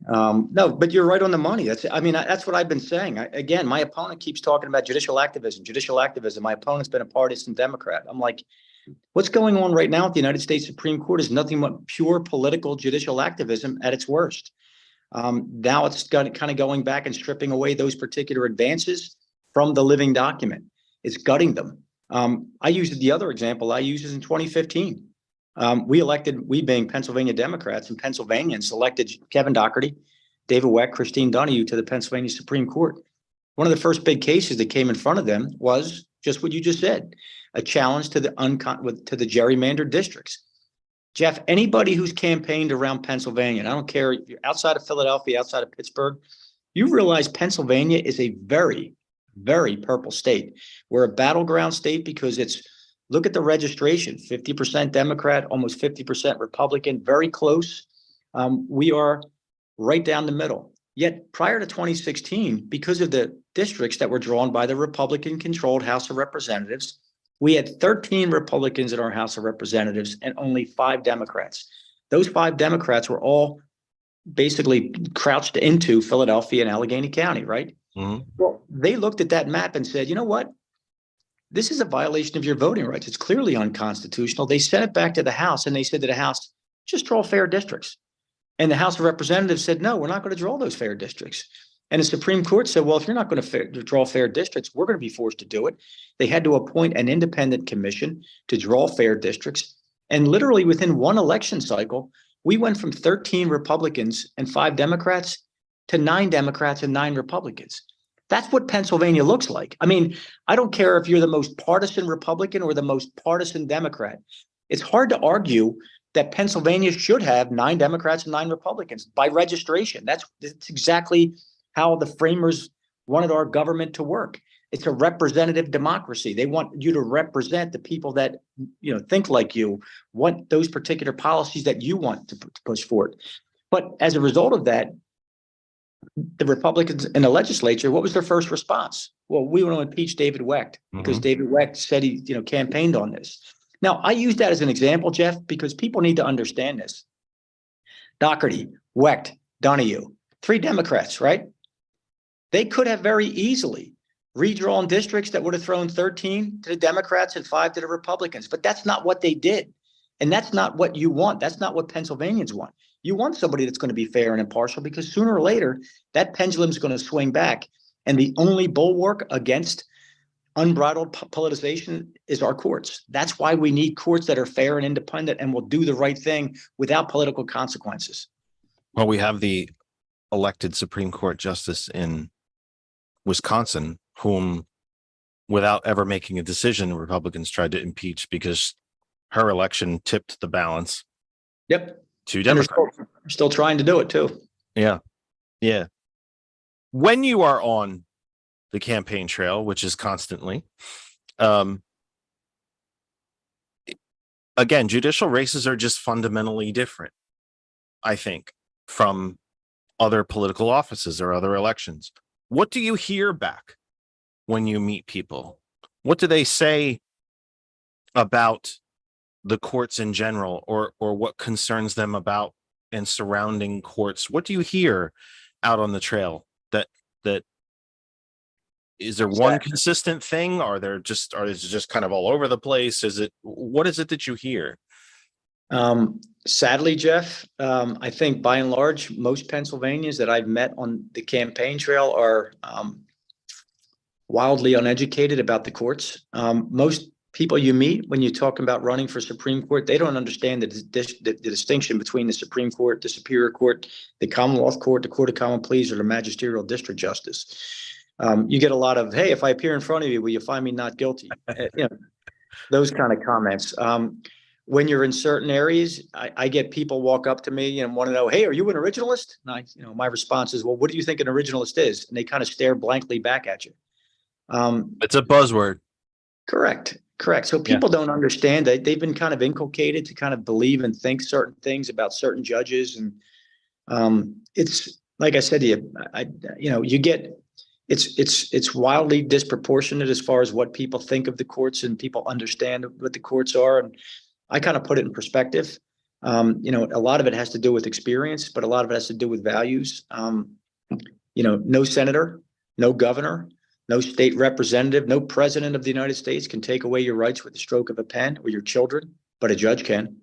No, but you're right on the money. That's what I've been saying. Again, my opponent keeps talking about judicial activism. My opponent's been a partisan Democrat. I'm like, what's going on right now at the United States Supreme Court is nothing but pure political judicial activism at its worst. Now it's kind of going back and stripping away those particular advances from the living document. It's gutting them. I used the other example I used is in 2015. We being Pennsylvania Democrats and Pennsylvanians elected Kevin Doherty, David Weck, Christine Donahue to the Pennsylvania Supreme Court. One of the first big cases that came in front of them was just what you just said, a challenge to the gerrymandered districts. Jeff, anybody who's campaigned around Pennsylvania, and I don't care if you're outside of Philadelphia, outside of Pittsburgh, you realize Pennsylvania is a very, very purple state. We're a battleground state because look at the registration, 50% Democrat, almost 50% Republican, very close. We are right down the middle. Yet prior to 2016, because of the districts that were drawn by the Republican-controlled House of Representatives, we had 13 Republicans in our House of Representatives and only 5 Democrats. Those 5 Democrats were all basically crouched into Philadelphia and Allegheny County, right? Mm-hmm. Well, they looked at that map and said, you know what? This is a violation of your voting rights. It's clearly unconstitutional. They sent it back to the House and they said to the House, just draw fair districts. And the House of Representatives said, no, we're not going to draw those fair districts. And the Supreme Court said, well, if you're not going to draw fair districts, we're going to be forced to do it. They had to appoint an independent commission to draw fair districts. And literally within one election cycle, we went from 13 Republicans and 5 Democrats to 9 Democrats and 9 Republicans. That's what Pennsylvania looks like. I mean, I don't care if you're the most partisan Republican or the most partisan Democrat. It's hard to argue that Pennsylvania should have 9 Democrats and 9 Republicans by registration. That's exactly how the framers wanted our government to work. It's a representative democracy. They want you to represent the people that think like you, want those particular policies that you want to push forward. But as a result of that, the Republicans in the legislature, what was their first response? Well, we want to impeach David Wecht because David Wecht said he campaigned on this. Now, I use that as an example, Jeff, because people need to understand this. Doherty, Wecht, Donahue, 3 Democrats, right? They could have very easily redrawn districts that would have thrown 13 to the Democrats and 5 to the Republicans, but that's not what they did. And that's not what you want. That's not what Pennsylvanians want. You want somebody that's going to be fair and impartial because sooner or later, that pendulum is going to swing back. And the only bulwark against unbridled politicization is our courts. That's why we need courts that are fair and independent and will do the right thing without political consequences. Well, we have the elected Supreme Court justice in Wisconsin, whom, without ever making a decision, Republicans tried to impeach because her election tipped the balance. Yep. To Democrats. They're still trying to do it too. Yeah. Yeah. When you are on the campaign trail, which is constantly, again, judicial races are just fundamentally different, I think, from other political offices or other elections. What do you hear back when you meet people? What do they say about the courts in general, or what concerns them about and surrounding courts? What do you hear out on the trail? That is there one consistent thing? Or is it just kind of all over the place? What is it that you hear? Sadly, Jeff, I think by and large, most Pennsylvanians that I've met on the campaign trail are wildly uneducated about the courts. Most people you meet when you talk about running for Supreme Court, they don't understand the distinction between the Supreme Court, the Superior Court, the Commonwealth Court, the Court of Common Pleas, or the Magisterial District Justice. You get a lot of, hey, if I appear in front of you, will you find me not guilty? Those kind of comments. When you're in certain areas, I get people walk up to me and want to know, hey, are you an originalist? And my response is, well, what do you think an originalist is? And they kind of stare blankly back at you. It's a buzzword. Correct. Correct. So Yeah. people don't understand that they've been kind of inculcated to kind of believe and think certain things about certain judges. And it's like I said to you, you get it's wildly disproportionate as far as what people think of the courts and people understand what the courts are. And I kind of put it in perspective. A lot of it has to do with experience, but a lot of it has to do with values. No senator, no governor, no state representative, no president of the United States can take away your rights with the stroke of a pen, or your children, but a judge can.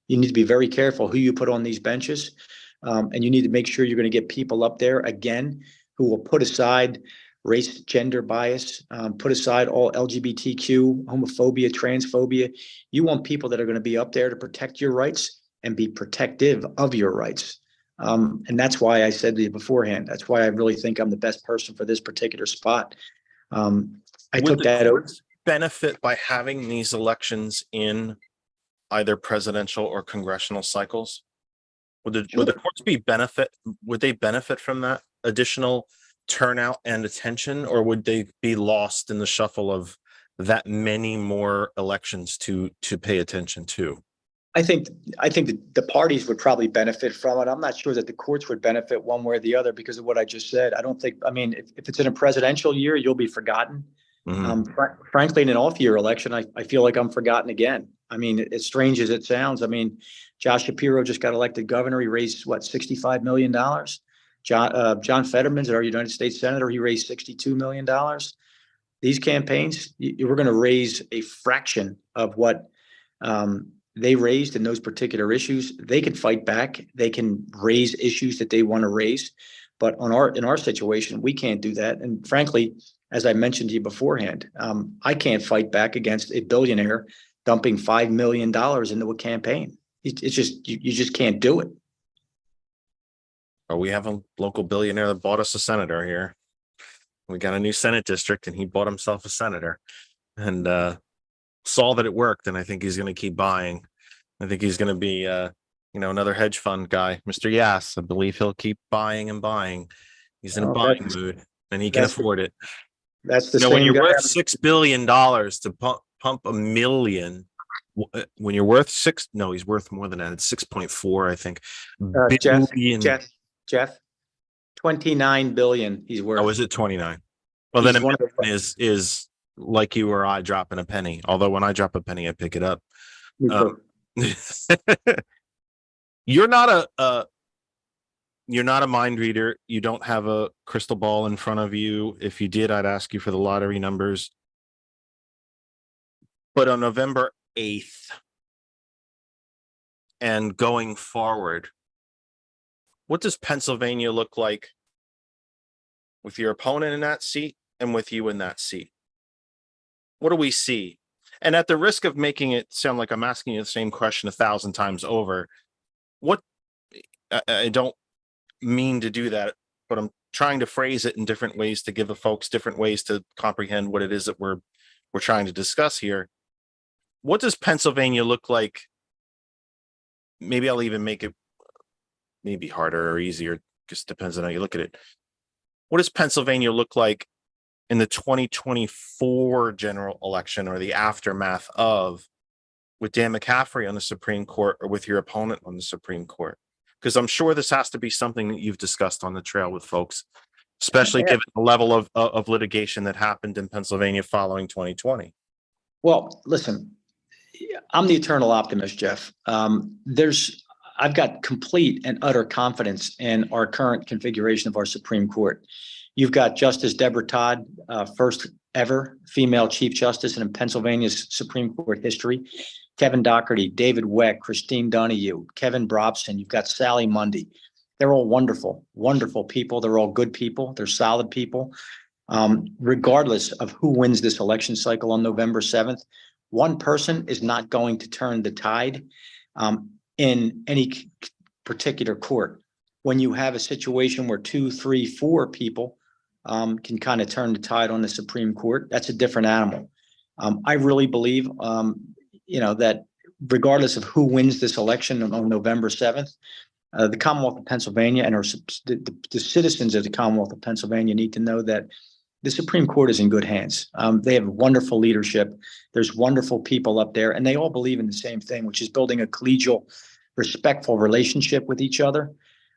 You need to be very careful who you put on these benches. And you need to make sure you're going to get people up there, again, who will put aside race, gender bias, put aside all LGBTQ, homophobia, transphobia. You want people that are going to be up there to protect your rights and be protective of your rights. And that's why I said to you beforehand, that's why I really think I'm the best person for this particular spot. I took that out. Benefit by having these elections in either presidential or congressional cycles? Would the courts would they benefit from that additional turnout and attention, or would they be lost in the shuffle of that many more elections to pay attention to? I think the parties would probably benefit from it. I'm not sure that the courts would benefit one way or the other because of what I just said. If it's in a presidential year, you'll be forgotten. Mhm. Frankly, in an off-year election, I feel like I'm forgotten again. As strange as it sounds, Josh Shapiro just got elected governor. He raised $65 million. John Fetterman's our United States Senator. He raised $62 million. These campaigns, we're going to raise a fraction of what they raised in those particular issues. They can fight back. They can raise issues that they want to raise. But in our situation, we can't do that. And frankly, as I mentioned to you beforehand, I can't fight back against a billionaire dumping $5 million into a campaign. It's just, you just can't do it. Or we have a local billionaire that bought us a senator here. We got a new Senate district and he bought himself a senator and saw that it worked. And I think he's going to keep buying. I think he's going to be, another hedge fund guy, Mr. Yass. I believe he'll keep buying and buying. He's in a buying mood and he can afford it. That's the same when you're guy. worth $6 billion to pump $1 million, when you're worth he's worth more than that. It's 6.4, I think. Jeff, 29 billion he's worth. Oh, is it 29? Well, He's then one is like you or I dropping a penny. Although when I drop a penny, I pick it up. You're not a mind reader. You don't have a crystal ball in front of you. If you did, I'd ask you for the lottery numbers. But on November 8th and going forward, what does Pennsylvania look like with your opponent in that seat and with you in that seat? What do we see? And at the risk of making it sound like I'm asking you the same question 1,000 times over, I don't mean to do that, but I'm trying to phrase it in different ways to give the folks different ways to comprehend what it is that we're trying to discuss here. What does Pennsylvania look like? Maybe I'll even make it maybe harder or easier. Just depends on how you look at it. What does Pennsylvania look like in the 2024 general election or the aftermath of, with Dan McCaffery on the Supreme Court or with your opponent on the Supreme Court? Because I'm sure this has to be something that you've discussed on the trail with folks, especially given the level of litigation that happened in Pennsylvania following 2020. Well, listen, I'm the eternal optimist, Jeff. I've got complete and utter confidence in our current configuration of our Supreme Court. You've got Justice Deborah Todd, first ever female Chief Justice in Pennsylvania's Supreme Court history. Kevin Doherty, David Weck, Christine Donahue, Kevin Brobson. You've got Sally Mundy. They're all wonderful, wonderful people. They're all good people. They're solid people. Regardless of who wins this election cycle on November 7th, one person is not going to turn the tide in any particular court. When you have a situation where 2, 3, 4 people can kind of turn the tide on the Supreme Court, that's a different animal. I really believe, that regardless of who wins this election on November 7th, the Commonwealth of Pennsylvania and the citizens of the Commonwealth of Pennsylvania need to know that the Supreme Court is in good hands. They have wonderful leadership. There's wonderful people up there, and they all believe in the same thing, which is building a collegial, respectful relationship with each other.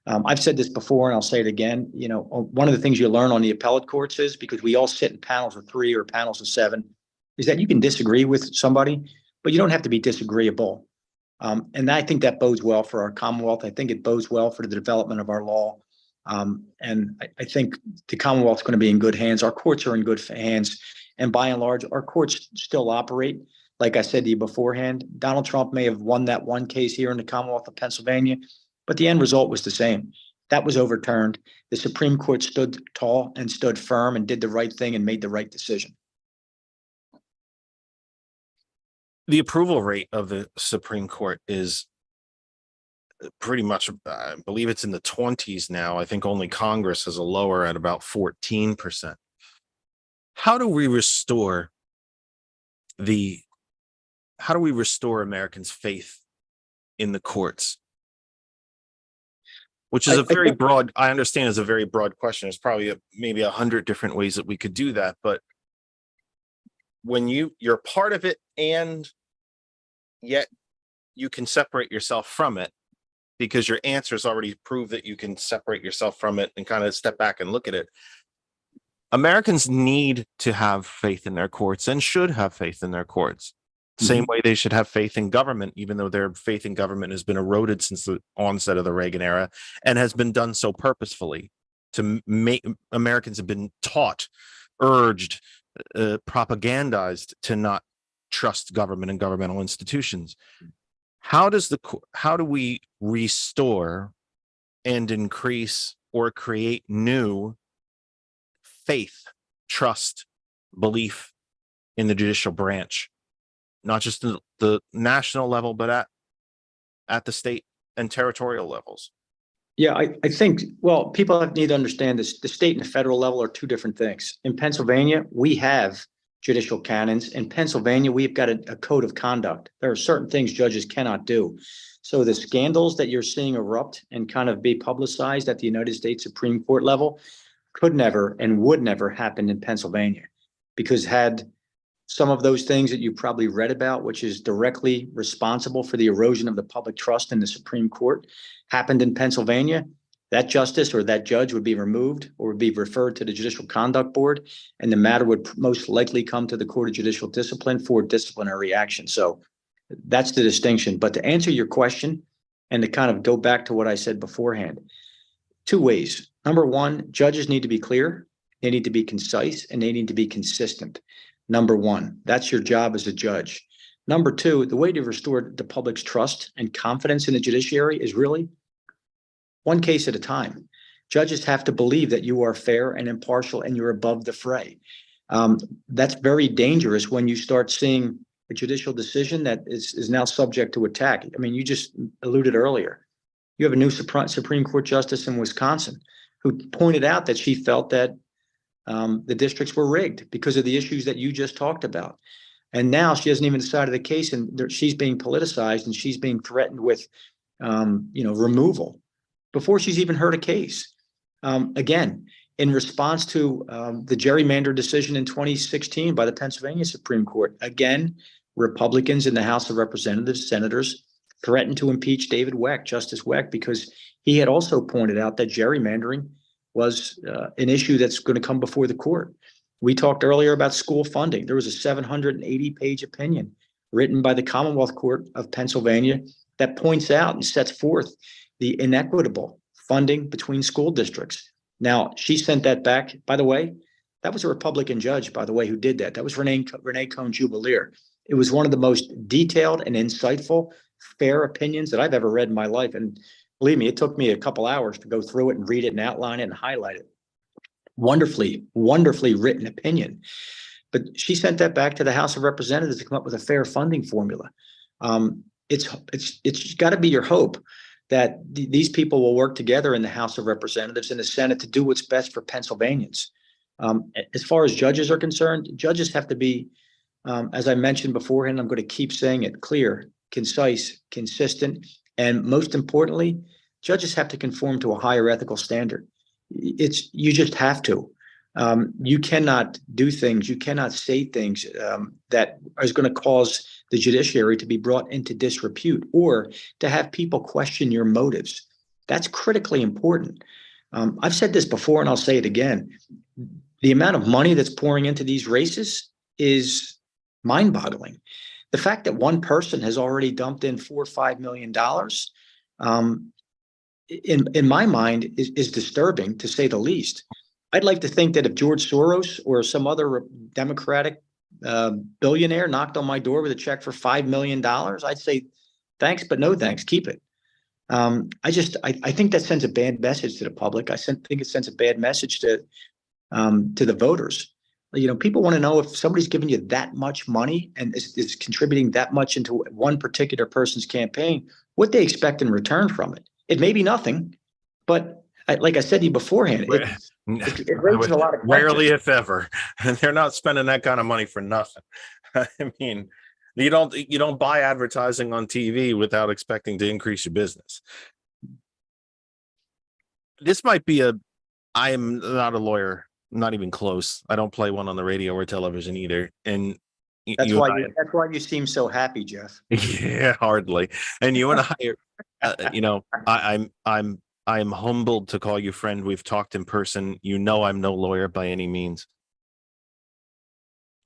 I've said this before, and I'll say it again. You know, one of the things you learn on the appellate courts is, because we all sit in panels of 3 or panels of 7, is that you can disagree with somebody, but you don't have to be disagreeable. And I think that bodes well for our Commonwealth. I think it bodes well for the development of our law. And I think the Commonwealth's going to be in good hands. Our courts are in good hands. And by and large, our courts still operate. Like I said to you beforehand, Donald Trump may have won that one case here in the Commonwealth of Pennsylvania, but the end result was the same. That was overturned. The Supreme Court stood tall and stood firm and did the right thing and made the right decision. The approval rate of the Supreme Court is pretty much, I believe it's in the 20s now. I think only Congress has a lower at about 14%. How do we restore Americans' faith in the courts? Which is a very broad, I understand is a very broad question. There's probably maybe 100 different ways that we could do that. But when you're part of it, and yet you can separate yourself from it, because your answers already prove that you can separate yourself from it and kind of step back and look at it. Americans need to have faith in their courts and should have faith in their courts. Same way they should have faith in government, even though their faith in government has been eroded since the onset of the Reagan era, and has been done so purposefully to make Americans have been taught, urged, propagandized to not trust government and governmental institutions. How do we restore and increase or create new faith, trust, belief in the judicial branch, not just the national level, but at the state and territorial levels? Yeah, I think, well, people need to understand this. The state and the federal level are two different things. In Pennsylvania, we have judicial canons. In Pennsylvania, we've got a code of conduct. There are certain things judges cannot do. So the scandals that you're seeing erupt and kind of be publicized at the United States Supreme Court level could never and would never happen in Pennsylvania, because had some of those things that you probably read about, which is directly responsible for the erosion of the public trust in the Supreme Court, happened in Pennsylvania, that justice or that judge would be removed or would be referred to the Judicial Conduct Board, and the matter would most likely come to the Court of Judicial Discipline for disciplinary action. So that's the distinction. But to answer your question and to kind of go back to what I said beforehand, 2 ways. Number one, judges need to be clear, they need to be concise, and they need to be consistent. Number one, that's your job as a judge. Number two, the way to restore the public's trust and confidence in the judiciary is really one case at a time. Judges have to believe that you are fair and impartial and you're above the fray. That's very dangerous when you start seeing a judicial decision that is now subject to attack. I mean, you just alluded earlier. You have a new Supreme Court justice in Wisconsin who pointed out that she felt that the districts were rigged because of the issues that you just talked about. And now she hasn't even decided the case, and she's being politicized and she's being threatened with, removal before she's even heard a case. Again, in response to the gerrymander decision in 2016 by the Pennsylvania Supreme Court, again, Republicans in the House of Representatives, senators, threatened to impeach David Weck, Justice Weck, because he had also pointed out that gerrymandering was an issue that's going to come before the court. We talked earlier about school funding. There was a 780-page opinion written by the Commonwealth Court of Pennsylvania that points out and sets forth the inequitable funding between school districts. Now, she sent that back. By the way, that was a Republican judge, by the way, who did that. That was Renee Cohn-Jubileer. It was one of the most detailed and insightful, fair opinions that I've ever read in my life. And believe me, it took me a couple hours to go through it and read it and outline it and highlight it. Wonderfully, wonderfully written opinion. But she sent that back to the House of Representatives to come up with a fair funding formula. It's got to be your hope that these people will work together in the House of Representatives and the Senate to do what's best for Pennsylvanians. As far as judges are concerned, judges have to be, as I mentioned beforehand, I'm going to keep saying it, clear, concise, consistent, and most importantly, judges have to conform to a higher ethical standard. You just have to. You cannot do things, you cannot say things that is going to cause the judiciary to be brought into disrepute or to have people question your motives. That's critically important. I've said this before and I'll say it again. The amount of money that's pouring into these races is mind-boggling. The fact that one person has already dumped in $4 or $5 million, in my mind, is disturbing, to say the least. I'd like to think that if George Soros or some other Democratic billionaire knocked on my door with a check for $5 million, I'd say thanks, but no thanks. Keep it. I think that sends a bad message to the public. I think it sends a bad message to the voters. You know, people want to know if somebody's giving you that much money and is contributing that much into one particular person's campaign, what they expect in return from it. It may be nothing, but like I said to you beforehand, it raises a lot of questions. Rarely, if ever. They're not spending that kind of money for nothing. I mean, you don't buy advertising on TV without expecting to increase your business. This might be I am not a lawyer, not even close. I don't play one on the radio or television either. And that's why you seem so happy, Jeff. Yeah, hardly. And you and I, I am humbled to call you friend. We've talked in person. You know, I'm no lawyer by any means.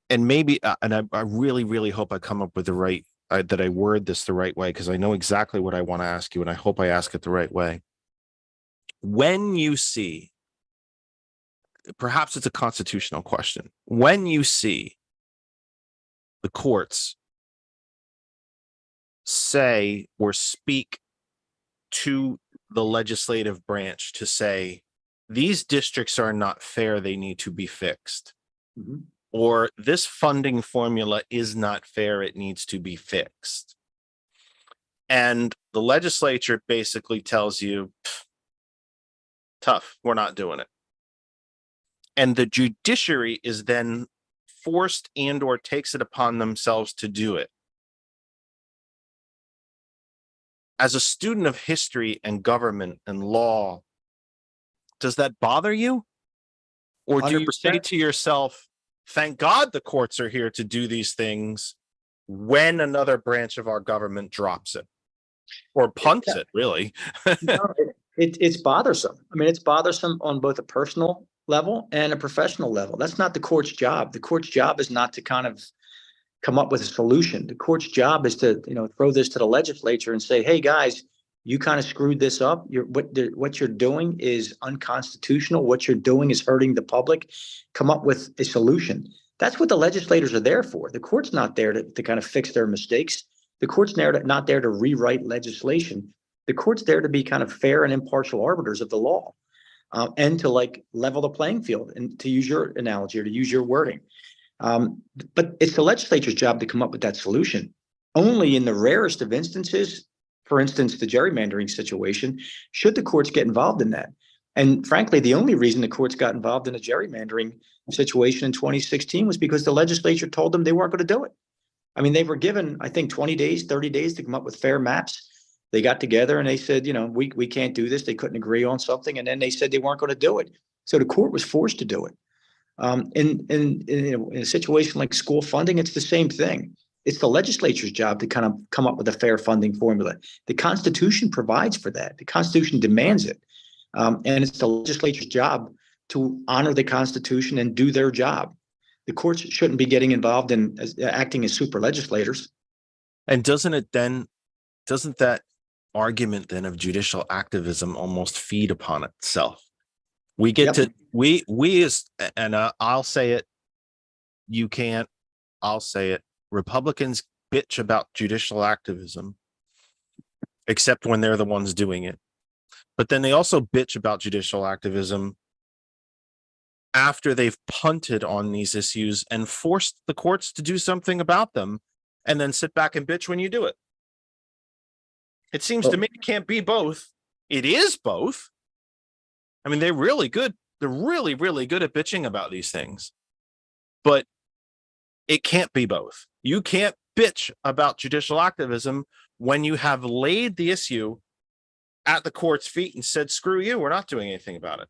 And maybe, and I really, really hope I come up with that I word this the right way, because I know exactly what I want to ask you, and I hope I ask it the right way. When you see, perhaps it's a constitutional question, when you see the courts say or speak to the legislative branch to say, these districts are not fair, they need to be fixed. Mm-hmm. Or this funding formula is not fair, it needs to be fixed. And the legislature basically tells you, tough, we're not doing it. And the judiciary is then forced and or takes it upon themselves to do it. As a student of history and government and law, does that bother you? Or do 100%. You say to yourself, thank God the courts are here to do these things when another branch of our government drops it or punts it, really? No, it's bothersome. I mean, it's bothersome on both a personal level and a professional level. That's not the court's job. The court's job is not to kind of come up with a solution. The court's job is to, throw this to the legislature and say, hey, guys, you kind of screwed this up. What you're doing is unconstitutional. What you're doing is hurting the public. Come up with a solution. That's what the legislators are there for. The court's not there to kind of fix their mistakes. The court's not there to rewrite legislation. The court's there to be kind of fair and impartial arbiters of the law, and to level the playing field, and to use your analogy or to use your wording. But it's the legislature's job to come up with that solution. Only in the rarest of instances, for instance, the gerrymandering situation, should the courts get involved in that. And frankly, the only reason the courts got involved in a gerrymandering situation in 2016 was because the legislature told them they weren't going to do it. I mean, they were given, I think, 20 days, 30 days to come up with fair maps. They got together and they said, we can't do this. They couldn't agree on something. And then they said they weren't going to do it. So the court was forced to do it. In a situation like school funding, it's the same thing. It's the legislature's job to kind of come up with a fair funding formula. The Constitution provides for that. The Constitution demands it. And it's the legislature's job to honor the Constitution and do their job. The courts shouldn't be getting involved in acting as super legislators. And doesn't that argument then of judicial activism almost feed upon itself? We get to, we as, and I'll say it, you can't, I'll say it. Republicans bitch about judicial activism, except when they're the ones doing it. But then they also bitch about judicial activism after they've punted on these issues and forced the courts to do something about them, and then sit back and bitch when you do it. It seems to me it can't be both. It is both. I mean, they're really good. They're really, really good at bitching about these things. But it can't be both. You can't bitch about judicial activism when you have laid the issue at the court's feet and said, screw you, we're not doing anything about it.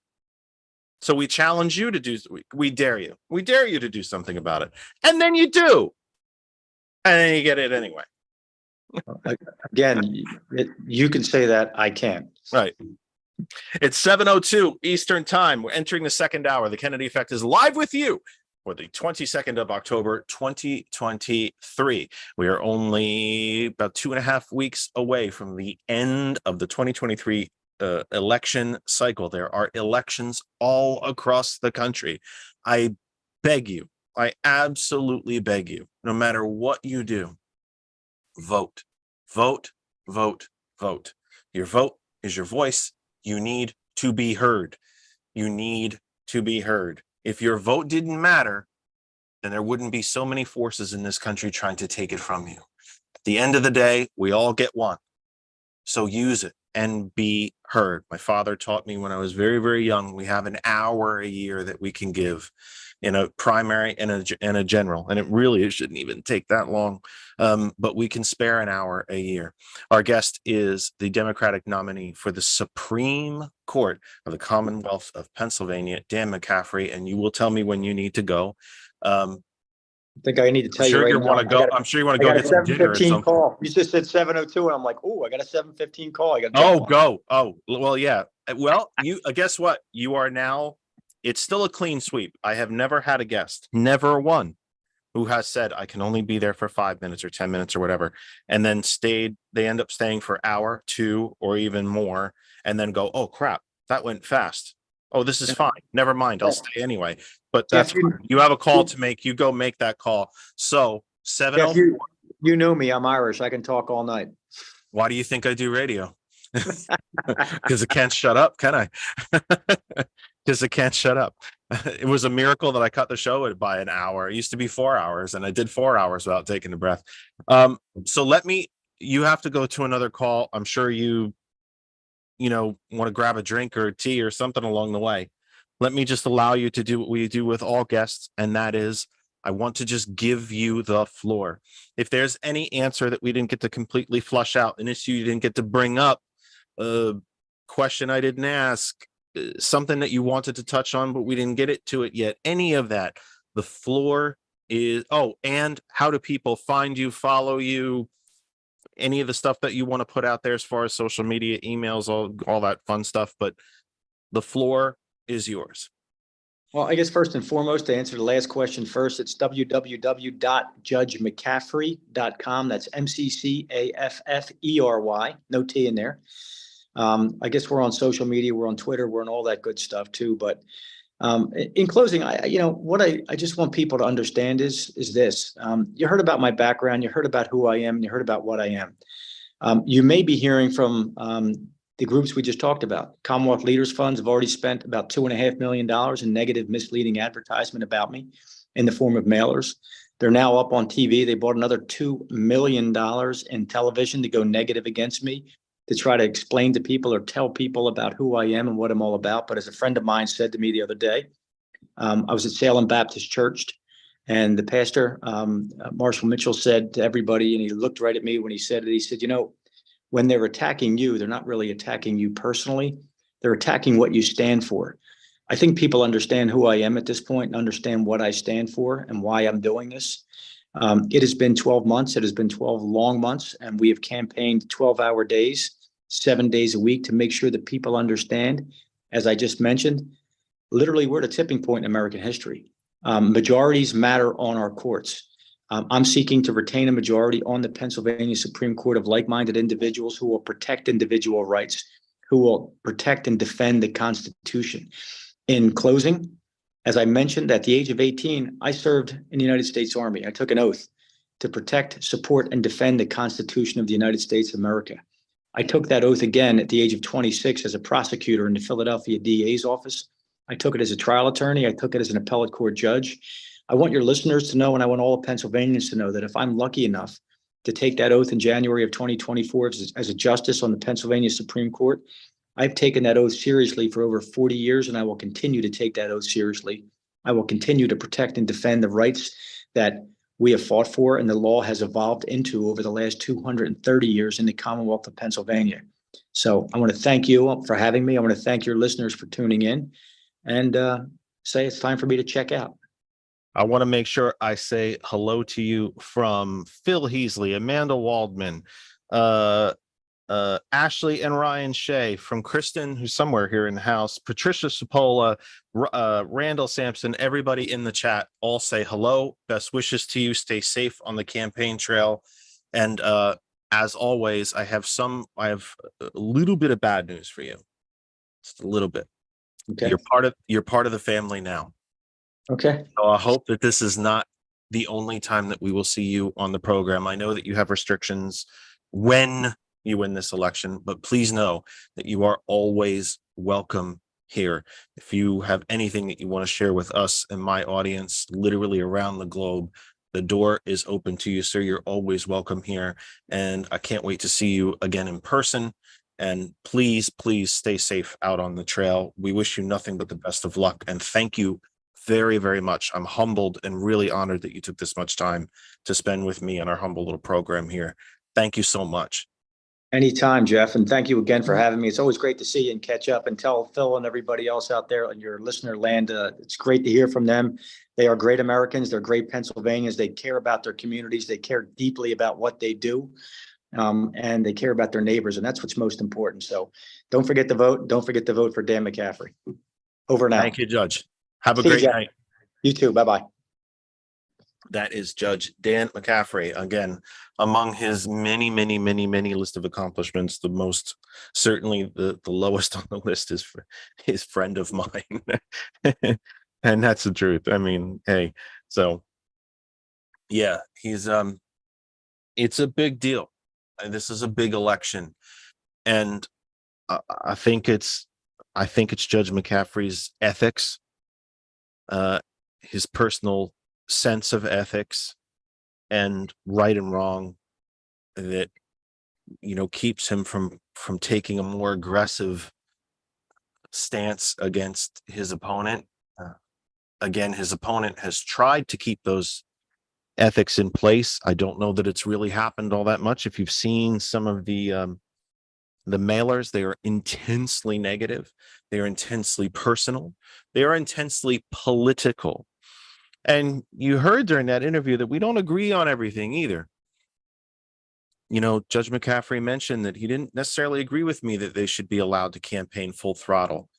So we challenge you to do, we dare you. We dare you to do something about it. And then you do. And then you get it anyway. Again, you can say that, I can't. Right. It's 7:02 Eastern Time. We're entering the second hour. The Kennedy Effect is live with you for the 22nd of October, 2023. We are only about 2.5 weeks away from the end of the 2023 election cycle. There are elections all across the country. I beg you, I absolutely beg you, no matter what you do, vote, vote, vote, vote. Your vote is your voice. You need to be heard. You need to be heard. If your vote didn't matter, then there wouldn't be so many forces in this country trying to take it from you. At the end of the day, we all get one. So use it and be heard. My father taught me when I was very, very young, we have an hour a year that we can give in a primary and a general. And it shouldn't even take that long. But we can spare an hour a year. Our guest is the Democratic nominee for the Supreme Court of the Commonwealth of Pennsylvania, Dan McCaffery. And you will tell me when you need to go. I think I need to tell you right now. I'm sure you want to go I got get a some dinner or 7:15 something. call. You just said 7:02, and I'm like, oh, I got a 7:15 call. I got to Oh, jump on. go. Oh, well, yeah. Well, you guess what? You are now, it's still a clean sweep. I have never had a guest, never one, who has said, I can only be there for 5 minutes or 10 minutes or whatever, and then they end up staying for an hour, 2, or even more, and then go, oh, crap, that went fast. Oh, this is fine. Never mind. I'll stay anyway. But that's fine. You have a call to make. You go make that call. So 7:04. You know me. I'm Irish. I can talk all night. Why do you think I do radio? Because I can't shut up, can I? Because I can't shut up. It was a miracle that I cut the show by an hour. It used to be 4 hours, and I did 4 hours without taking a breath. So you have to go to another call. I'm sure you want to grab a drink or tea or something along the way. Let me just allow you to do what we do with all guests, and that is I want to just give you the floor. If there's any answer that we didn't get to completely flush out, an issue you didn't get to bring up, a question I didn't ask, something that you wanted to touch on, but we didn't get to it yet, any of that, the floor is, and how do people find you, follow you, any of the stuff that you want to put out there as far as social media, emails, all that fun stuff, but the floor is yours. Well, I guess first and foremost, to answer the last question first, it's www.judgemcaffery.com. That's McCaffery, no T in there. I guess we're on social media, we're on Twitter, we're on all that good stuff too. But in closing, what I just want people to understand is this. You heard about my background, you heard about who I am, and you heard about what I am. You may be hearing from the groups we just talked about. Commonwealth Leaders Funds have already spent about $2.5 million in negative, misleading advertisement about me in the form of mailers. They're now up on TV. They bought another $2 million in television to go negative against me, to try to explain to people or tell people about who I am and what I'm all about. But as a friend of mine said to me the other day, I was at Salem Baptist Church, and the pastor, Marshall Mitchell, said to everybody, and he looked right at me when he said it, he said, when they're attacking you, they're not really attacking you personally. They're attacking what you stand for. I think people understand who I am at this point and understand what I stand for and why I'm doing this. It has been 12 months. It has been 12 long months, and we have campaigned 12-hour days, 7 days a week, to make sure that people understand, as I just mentioned, literally we're at a tipping point in American history. Majorities matter on our courts. I'm seeking to retain a majority on the Pennsylvania Supreme Court of like-minded individuals who will protect individual rights, who will protect and defend the Constitution. In closing, as I mentioned, at the age of 18, I served in the United States Army. I took an oath to protect, support, and defend the Constitution of the United States of America. I took that oath again at the age of 26 as a prosecutor in the Philadelphia DA's office. I took it as a trial attorney. I took it as an appellate court judge. I want your listeners to know, and I want all of Pennsylvanians to know, that if I'm lucky enough to take that oath in January of 2024 as a justice on the Pennsylvania Supreme Court, I've taken that oath seriously for over 40 years, and I will continue to take that oath seriously. I will continue to protect and defend the rights that we have fought for and the law has evolved into over the last 230 years in the Commonwealth of Pennsylvania. So I want to thank you for having me. I want to thank your listeners for tuning in. and say it's time for me to check out. I want to make sure I say hello to you from Phil Heasley, Amanda Waldman, Ashley and Ryan Shea, from Kristen, who's somewhere here in the house, Patricia Sapola, Randall Sampson, everybody in the chat, all say hello. Best wishes to you. Stay safe on the campaign trail. And as always, I have a little bit of bad news for you. Just a little bit. Okay. You're part of the family now. Okay. So I hope that this is not the only time that we will see you on the program. I know that you have restrictions when you win this election, but please know that you are always welcome here. If you have anything that you want to share with us and my audience, literally around the globe, the door is open to you, sir. You're always welcome here. And I can't wait to see you again in person. And please, please stay safe out on the trail. We wish you nothing but the best of luck. And thank you very, very much. I'm humbled and really honored that you took this much time to spend with me on our humble little program here. Thank you so much. Anytime, Jeff. And thank you again for having me. It's always great to see you and catch up, and tell Phil and everybody else out there on your listener land. It's great to hear from them. They are great Americans. They're great Pennsylvanians. They care about their communities. They care deeply about what they do. And they care about their neighbors. And that's what's most important. So don't forget to vote. Don't forget to vote for Dan McCaffery. Over now. Thank you, Judge. Have a See you, great Jeff. night. You too. Bye-bye. That is Judge Dan McCaffery. Again, among his many, many, many, many list of accomplishments, certainly the lowest on the list is for his friend of mine. And that's the truth. I mean, hey, so yeah, it's a big deal. This is a big election. And I think it's Judge McCaffery's ethics, his personal sense of ethics and right and wrong that keeps him from taking a more aggressive stance against his opponent. Again, his opponent has tried to keep those ethics in place. I don't know that it's really happened all that much. If you've seen some of the mailers, they are intensely negative. They are intensely personal. They are intensely political. And you heard during that interview that we don't agree on everything either. Judge McCaffery mentioned that he didn't necessarily agree with me that they should be allowed to campaign full throttle.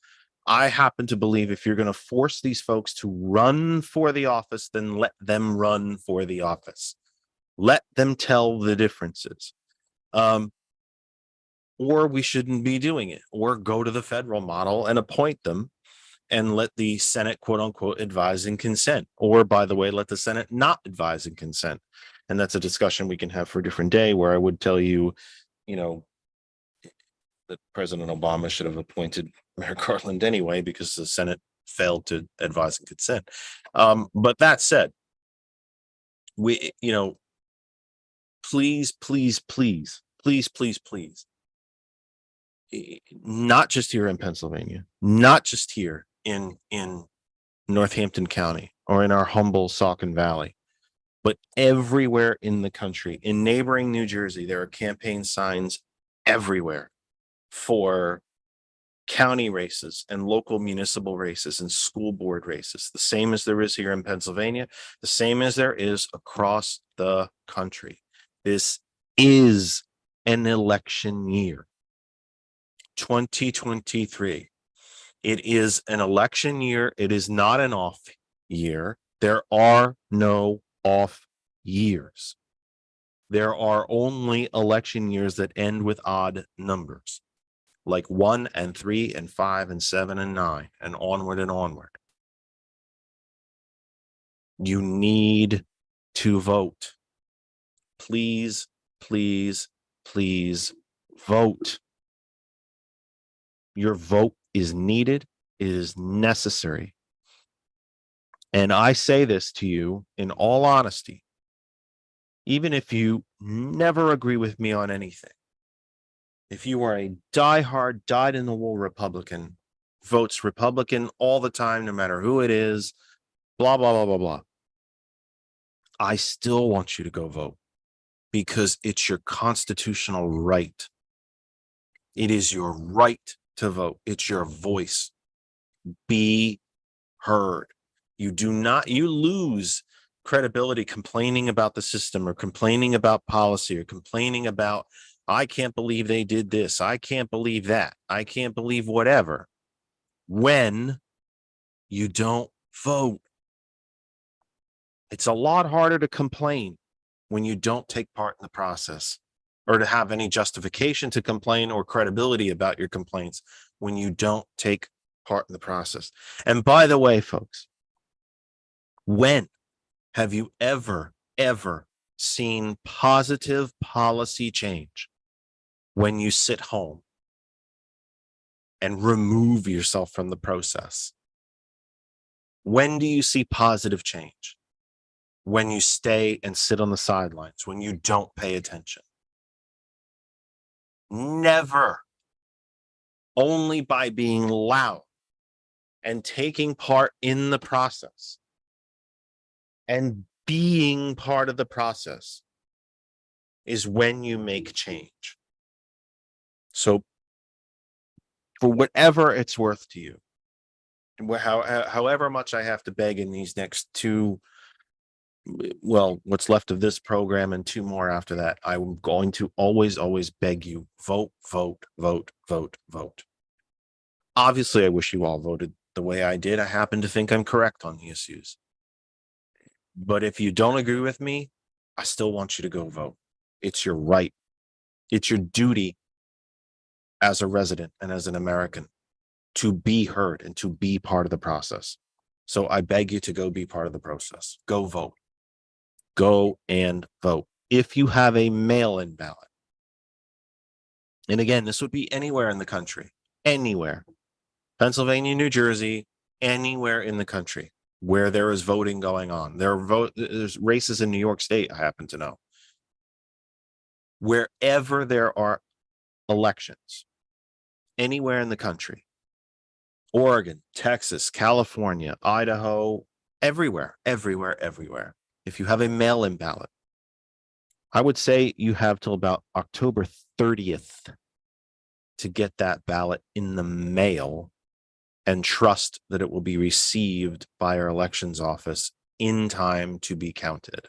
I happen to believe if you're going to force these folks to run for the office, then let them run for the office. Let them tell the differences. Or we shouldn't be doing it, or go to the federal model and appoint them and let the Senate, quote unquote, advise and consent. Or, by the way, let the Senate not advise and consent. And that's a discussion we can have for a different day, where I would tell you, that President Obama should have appointed Mayor Garland anyway, because the Senate failed to advise and consent. But that said, please, please, please, please, please, please, not just here in Pennsylvania, not just here in Northampton County or in our humble Saucon Valley, but everywhere in the country. In neighboring New Jersey, there are campaign signs everywhere for county races and local municipal races and school board races, the same as there is here in Pennsylvania, the same as there is across the country. This is an election year. 2023. It is an election year. It is not an off year. There are no off years. There are only election years that end with odd numbers, like 1 and 3 and 5 and 7 and 9 and onward and onward. You need to vote. Please, please, please vote. Your vote is needed. It is necessary. And I say this to you in all honesty, even if you never agree with me on anything. If you are a diehard, dyed-in-the-wool Republican, votes Republican all the time, no matter who it is, blah, blah, blah, blah, blah, I still want you to go vote, because it's your constitutional right. It is your right to vote. It's your voice. be heard. You lose credibility complaining about the system or complaining about policy or complaining about, I can't believe they did this. I can't believe that. I can't believe whatever. When you don't vote. It's a lot harder to complain when you don't take part in the process, or to have any justification to complain or credibility about your complaints when you don't take part in the process. And by the way, folks, when have you ever seen positive policy change? When you sit home and remove yourself from the process. When do you see positive change? When you stay and sit on the sidelines, when you don't pay attention. Never. Only by being loud and taking part in the process and being part of the process is when you make change. So for whatever it's worth to you, however much I have to beg in these next two, well, what's left of this program and two more after that, I'm going to always beg you, vote, vote, vote, vote, vote. Obviously, I wish you all voted the way I did. I happen to think I'm correct on the issues. But if you don't agree with me, I still want you to go vote. It's your right. It's your duty as a resident and as an American to be heard and to be part of the process. So I beg you to go be part of the process. Go vote. Go and vote. If you have a mail-in ballot, and again, this would be anywhere in the country, anywhere, Pennsylvania, New Jersey, anywhere in the country where there is voting going on. There's races in New York State, I happen to know. Wherever there are elections, anywhere in the country, Oregon, Texas, California, Idaho, everywhere. If you have a mail-in ballot, I would say you have till about October 30th to get that ballot in the mail and trust that it will be received by our elections office in time to be counted.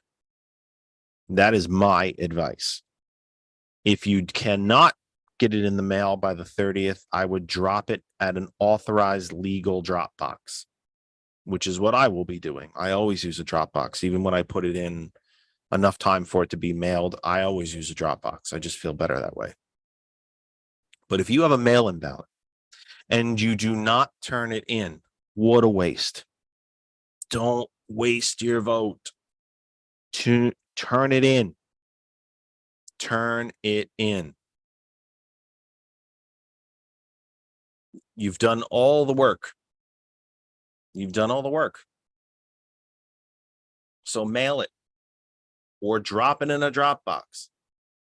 That is my advice. If you cannot get it in the mail by the 30th, I would drop it at an authorized legal drop box, which is what I will be doing. I always use a drop box. Even when I put it in enough time for it to be mailed, I always use a drop box. I just feel better that way. But if you have a mail-in ballot and you do not turn it in, what a waste. Don't waste your vote. To turn it in. Turn it in. You've done all the work. You've done all the work. So mail it or drop it in a drop box.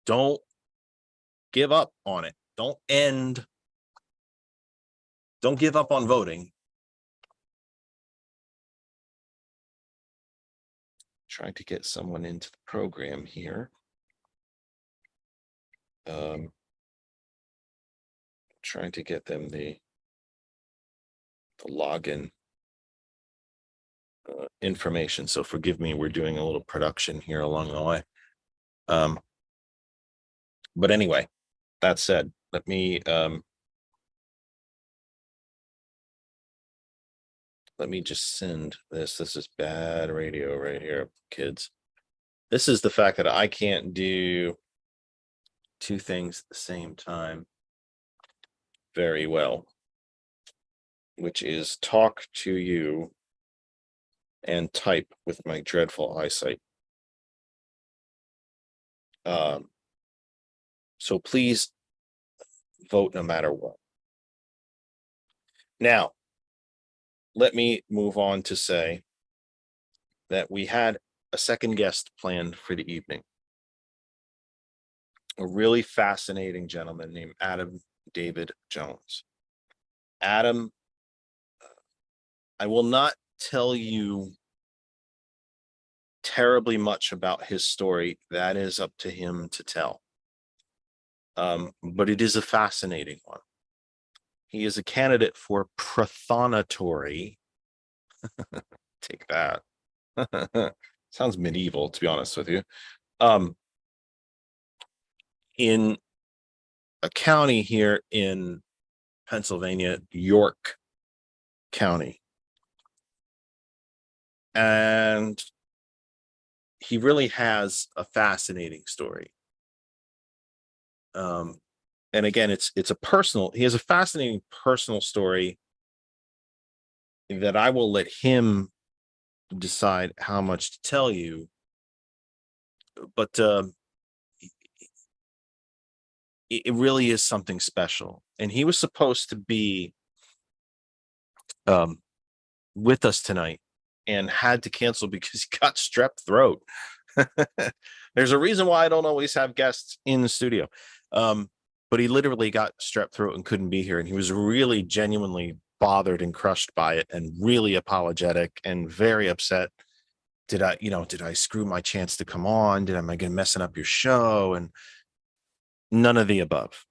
Don't give up on it. Don't give up on voting. Trying to get someone into the program here. Trying to get them the login information. So forgive me, we're doing a little production here along the way. But anyway, that said, let me just send this. This is bad radio right here, kids. This is the fact that I can't do two things at the same time very well, which is talk to you and type with my dreadful eyesight. So please vote no matter what. Now, let me move on to say that we had a second guest planned for the evening. A really fascinating gentleman named Adam David Jones. Adam, I will not tell you terribly much about his story. That is up to him to tell. But it is a fascinating one. He is a candidate for Prothonotary. Take that. Sounds medieval, to be honest with you. In a county here in Pennsylvania, York County. And he really has a fascinating story. And again, he has a fascinating personal story that I will let him decide how much to tell you. But it really is something special. And he was supposed to be with us tonight and had to cancel because he got strep throat. There's a reason why I don't always have guests in the studio. But he literally got strep throat and couldn't be here. And he was really genuinely bothered and crushed by it and really apologetic and very upset. Did I screw my chance to come on? Am I going to messing up your show? And none of the above.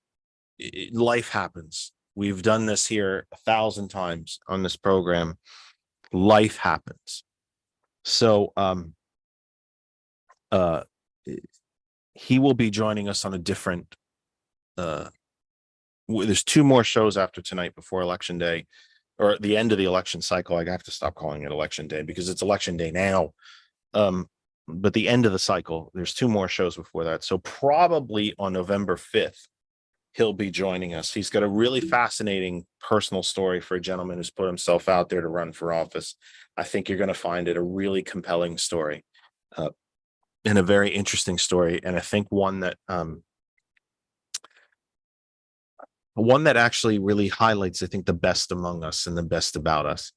Life happens. We've done this here 1,000 times on this program. Life happens. So, he will be joining us on a different, there's 2 more shows after tonight before election day, or at the end of the election cycle. I have to stop calling it election day because it's election day now. But the end of the cycle, there's 2 more shows before that. So probably on November 5th, he'll be joining us. He's got a really fascinating personal story for a gentleman who's put himself out there to run for office. I think you're going to find it a really compelling story, and a very interesting story. And I think one that actually really highlights, I think, the best among us and the best about us.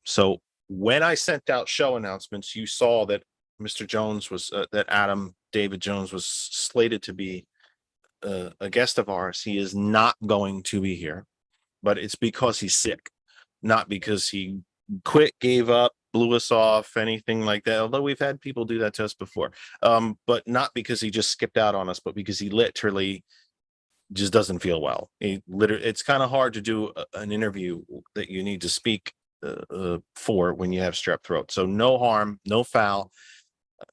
So when I sent out show announcements, you saw that Mr. Jones was, that Adam David Jones was slated to be a guest of ours. He is not going to be here, but it's because he's sick, not because he quit, gave up, blew us off, anything like that. Although we've had people do that to us before, but not because he just skipped out on us, but because he literally just doesn't feel well. It's kind of hard to do an interview that you need to speak for when you have strep throat. So no harm, no foul.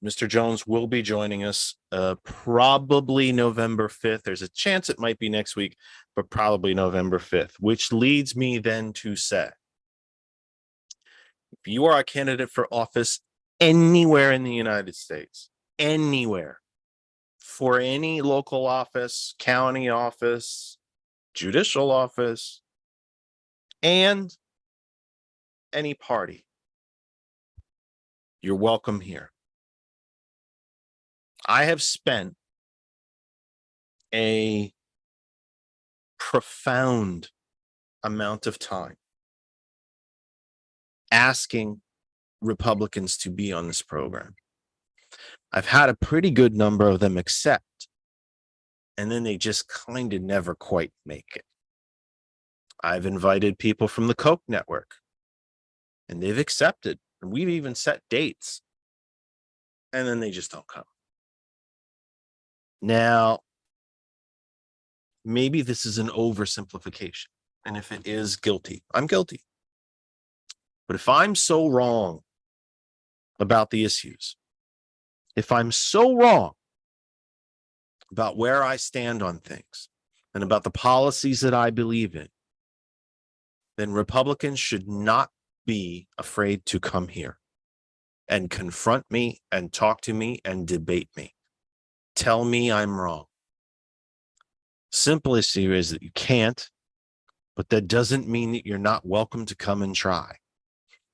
Mr. Jones will be joining us probably November 5th. There's a chance it might be next week, but probably November 5th, which leads me then to say, if you are a candidate for office anywhere in the United States, anywhere, for any local office, county office, judicial office, and any party, you're welcome here. I have spent a profound amount of time asking Republicans to be on this program. I've had a pretty good number of them accept, and then they just kind of never quite make it. I've invited people from the Koch network, and they've accepted, and we've even set dates, and then they just don't come. Now, maybe this is an oversimplification, and if it is, guilty. I'm guilty. But if I'm so wrong about the issues, if I'm so wrong about where I stand on things and about the policies that I believe in, then Republicans should not be afraid to come here and confront me and talk to me and debate me. Tell me I'm wrong. Simple issue is that you can't, but that doesn't mean that you're not welcome to come and try.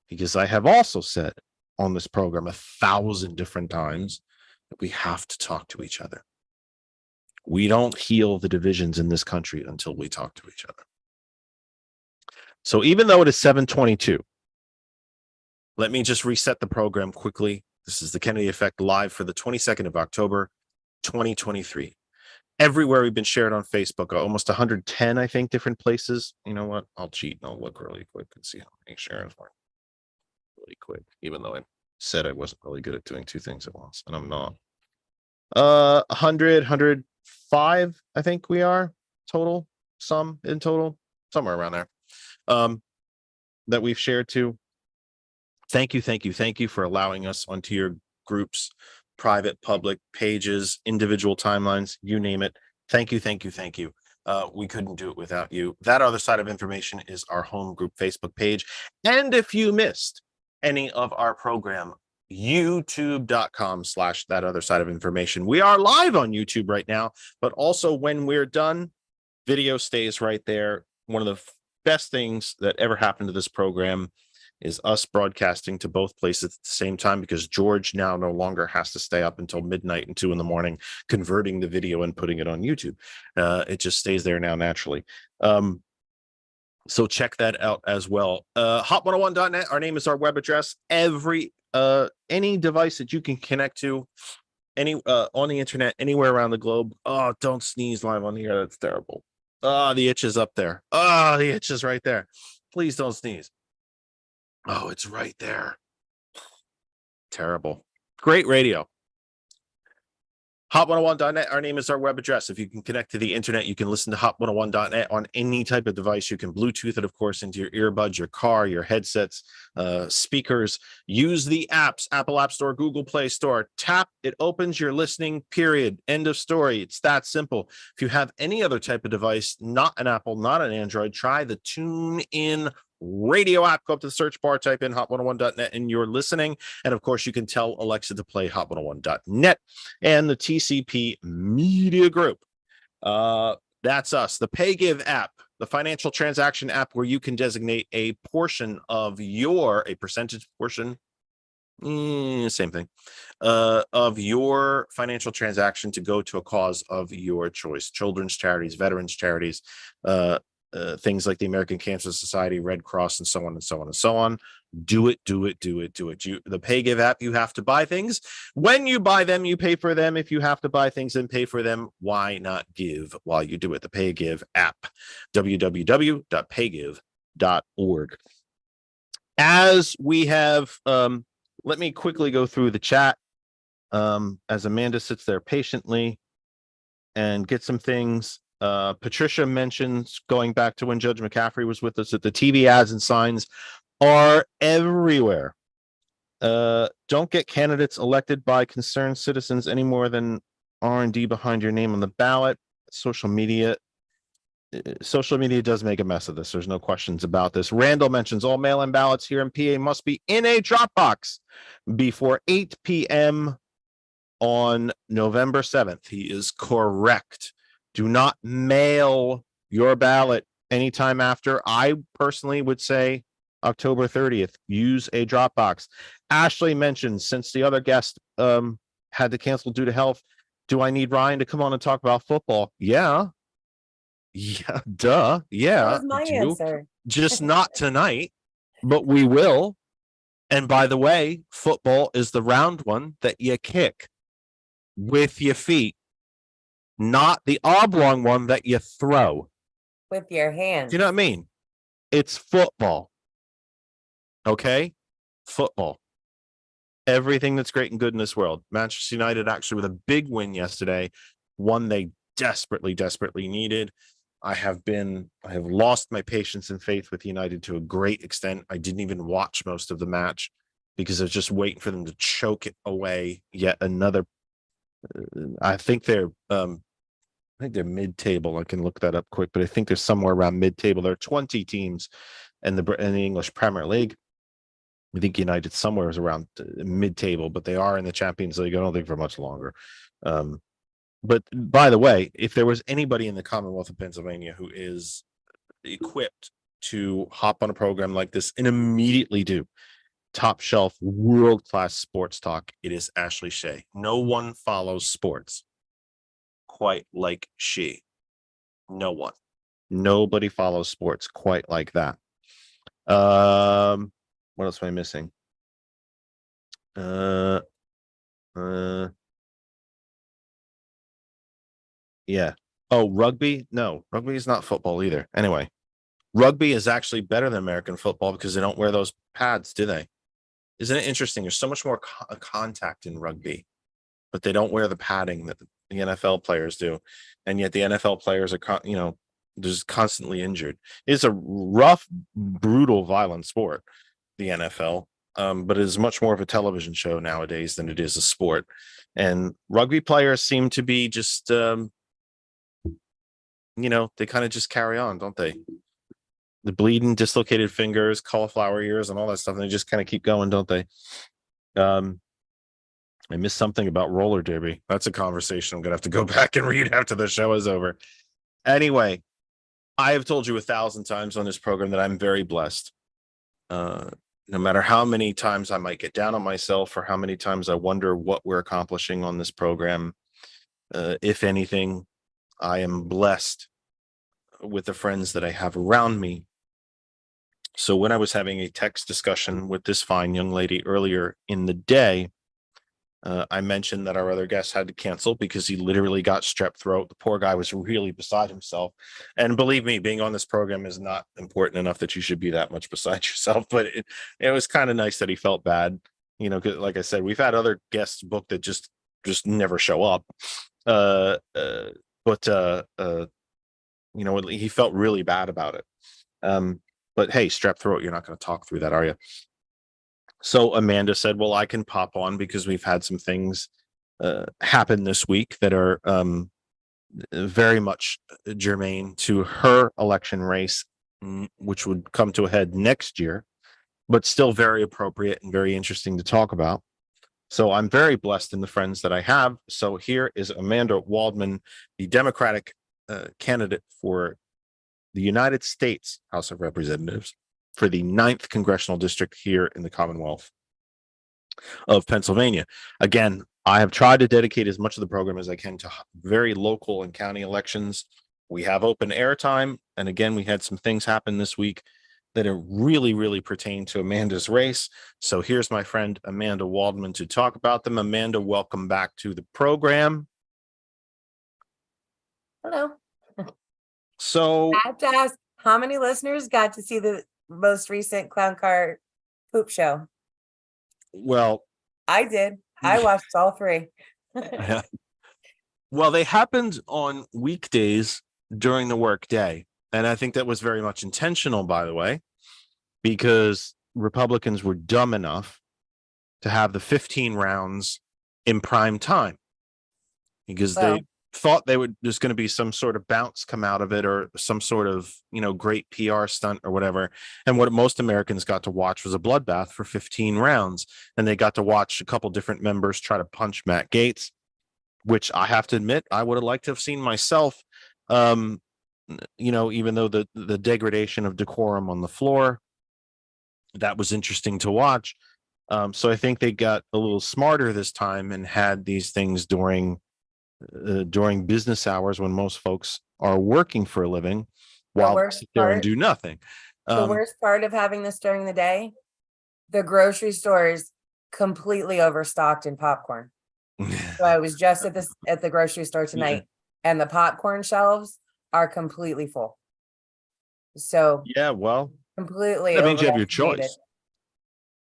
Because I have also said on this program 1,000 different times that we have to talk to each other. We don't heal the divisions in this country until we talk to each other. So even though it is 7:22, let me just reset the program quickly. This is the Kennedy Effect live for the 22nd of October, 2023. Everywhere we've been shared on Facebook, almost 110, I think, different places. You know what? I'll cheat and I'll look really quick and see how many shares were. Really quick, even though I said I wasn't really good at doing 2 things at once, and I'm not. 100, 105, I think we are total, some in total. somewhere around there, that we've shared to. Thank you for allowing us onto your groups, private, public pages, individual timelines, you name it. Thank you. We couldn't do it without you. That Other Side of Information is our home group Facebook page. And if you missed any of our program, youtube.com/That Other Side of Information. We are live on YouTube right now, but also when we're done, video stays right there. One of the best things that ever happened to this program is us broadcasting to both places at the same time, because George now no longer has to stay up until midnight and 2 a.m. converting the video and putting it on YouTube. It just stays there now naturally. So check that out as well. Hot101.net, our name is our web address. Any device that you can connect to any on the internet, anywhere around the globe. Oh, don't sneeze live on here. That's terrible. Oh, the itch is up there. Oh, the itch is right there. Please don't sneeze. Oh, it's right there. Terrible. Great radio. Hot101.net, our name is our web address. If you can connect to the internet, you can listen to Hot101.net on any type of device. You can Bluetooth it, of course, into your earbuds, your car, your headsets, speakers. Use the apps, Apple App Store, Google Play Store. Tap, it opens your listening, period. End of story. It's that simple. If you have any other type of device, not an Apple, not an Android, try the TuneIn radio app. Go up to the search bar, type in hot101.net, and you're listening. And of course, you can tell Alexa to play hot101.net and the TCP Media Group. That's us. The PayGive app, the financial transaction app, where you can designate a portion of a percentage portion, same thing, of your financial transaction to go to a cause of your choice. Children's charities, veterans charities, things like the American Cancer Society, Red Cross, and so on and so on and so on. Do it. The PayGive app, you have to buy things. When you buy them, you pay for them. If you have to buy things and pay for them, why not give while you do it? The PayGive app, www.paygive.org. As we have, let me quickly go through the chat as Amanda sits there patiently and get some things. Patricia mentions, going back to when Judge McCaffery was with us, that the TV ads and signs are everywhere. Don't get candidates elected by concerned citizens any more than R&D behind your name on the ballot. Social media does make a mess of this. There's no questions about this. Randall mentions all mail-in ballots here in PA must be in a drop box before 8 p.m. on November 7th. He is correct. Do not mail your ballot anytime after. I personally would say October 30th. Use a drop box. Ashley mentioned, since the other guest had to cancel due to health, do I need Ryan to come on and talk about football? Yeah, duh. Yeah, that was my answer. Just not tonight, but we will. And by the way, football is the round one that you kick with your feet, not the oblong one that you throw with your hands. Do you know what I mean? It's football. Okay? Football. Everything that's great and good in this world. Manchester United actually with a big win yesterday, one they desperately needed. I have lost my patience and faith with United to a great extent. I didn't even watch most of the match because I was just waiting for them to choke it away. Yet another. I think they're mid-table. I can look that up quick, but I think they're somewhere around mid-table. There are 20 teams in the English Premier League. I think United somewhere is around mid-table, but they are in the Champions League. I don't think for much longer. But by the way, if there was anybody in the Commonwealth of Pennsylvania who is equipped to hop on a program like this and immediately do top shelf world-class sports talk, it is Ashley Shea. No one follows sports quite like she. No one. Nobody follows sports quite like that. What else am I missing? Yeah. Oh, rugby? No, rugby is not football either. Anyway, rugby is actually better than American football because they don't wear those pads, do they? Isn't it interesting? There's so much more contact in rugby, but they don't wear the padding that the NFL players do. And yet the NFL players are, just constantly injured. It's a rough, brutal, violent sport, the NFL. But it is much more of a television show nowadays than it is a sport. And rugby players seem to be just, they kind of just carry on, don't they? The bleeding, dislocated fingers, cauliflower ears, and all that stuff. And they just kind of keep going, don't they? I missed something about roller derby. That's a conversation I'm going to have to go back and read after the show is over. Anyway, I have told you 1,000 times on this program that I'm very blessed. No matter how many times I might get down on myself or how many times I wonder what we're accomplishing on this program, if anything, I am blessed with the friends that I have around me. So when I was having a text discussion with this fine young lady earlier in the day, I mentioned that our other guest had to cancel because he literally got strep throat. The poor guy was really beside himself. And believe me, being on this program is not important enough that you should be that much beside yourself. But it was kind of nice that he felt bad. 'Cause like I said, we've had other guests booked that just never show up. But he felt really bad about it. But hey, strep throat, you're not going to talk through that, are you? So Amanda said, well, I can pop on because we've had some things happen this week that are very much germane to her election race, which would come to a head next year, but still very appropriate and very interesting to talk about. So I'm very blessed in the friends that I have. So here is Amanda Waldman, the Democratic candidate for the United States House of Representatives for the 9th congressional district here in the Commonwealth of Pennsylvania. Again, I have tried to dedicate as much of the program as I can to very local and county elections. We have open air time. And again, we had some things happen this week that are really, really pertain to Amanda's race. So here's my friend Amanda Waldman to talk about them. Amanda, welcome back to the program. Hello. So I have to ask, how many listeners got to see the most recent clown car poop show? Well, I did. I watched all 3. well, they happened on weekdays during the work day. And I think that was very much intentional, by the way, because Republicans were dumb enough to have the 15 rounds in prime time because they thought there's going to be some sort of bounce come out of it or some sort of, great PR stunt or whatever. And what most Americans got to watch was a bloodbath for 15 rounds. And they got to watch a couple different members try to punch Matt Gaetz, which I have to admit, I would have liked to have seen myself. Even though the degradation of decorum on the floor, that was interesting to watch. So I think they got a little smarter this time and had these things during business hours when most folks are working for a living while they sit there and do nothing. The worst part of having this during the day, the grocery stores completely overstocked in popcorn. So I was just at the grocery store tonight, and the popcorn shelves are completely full. So yeah, well, completely. That means you have your choice.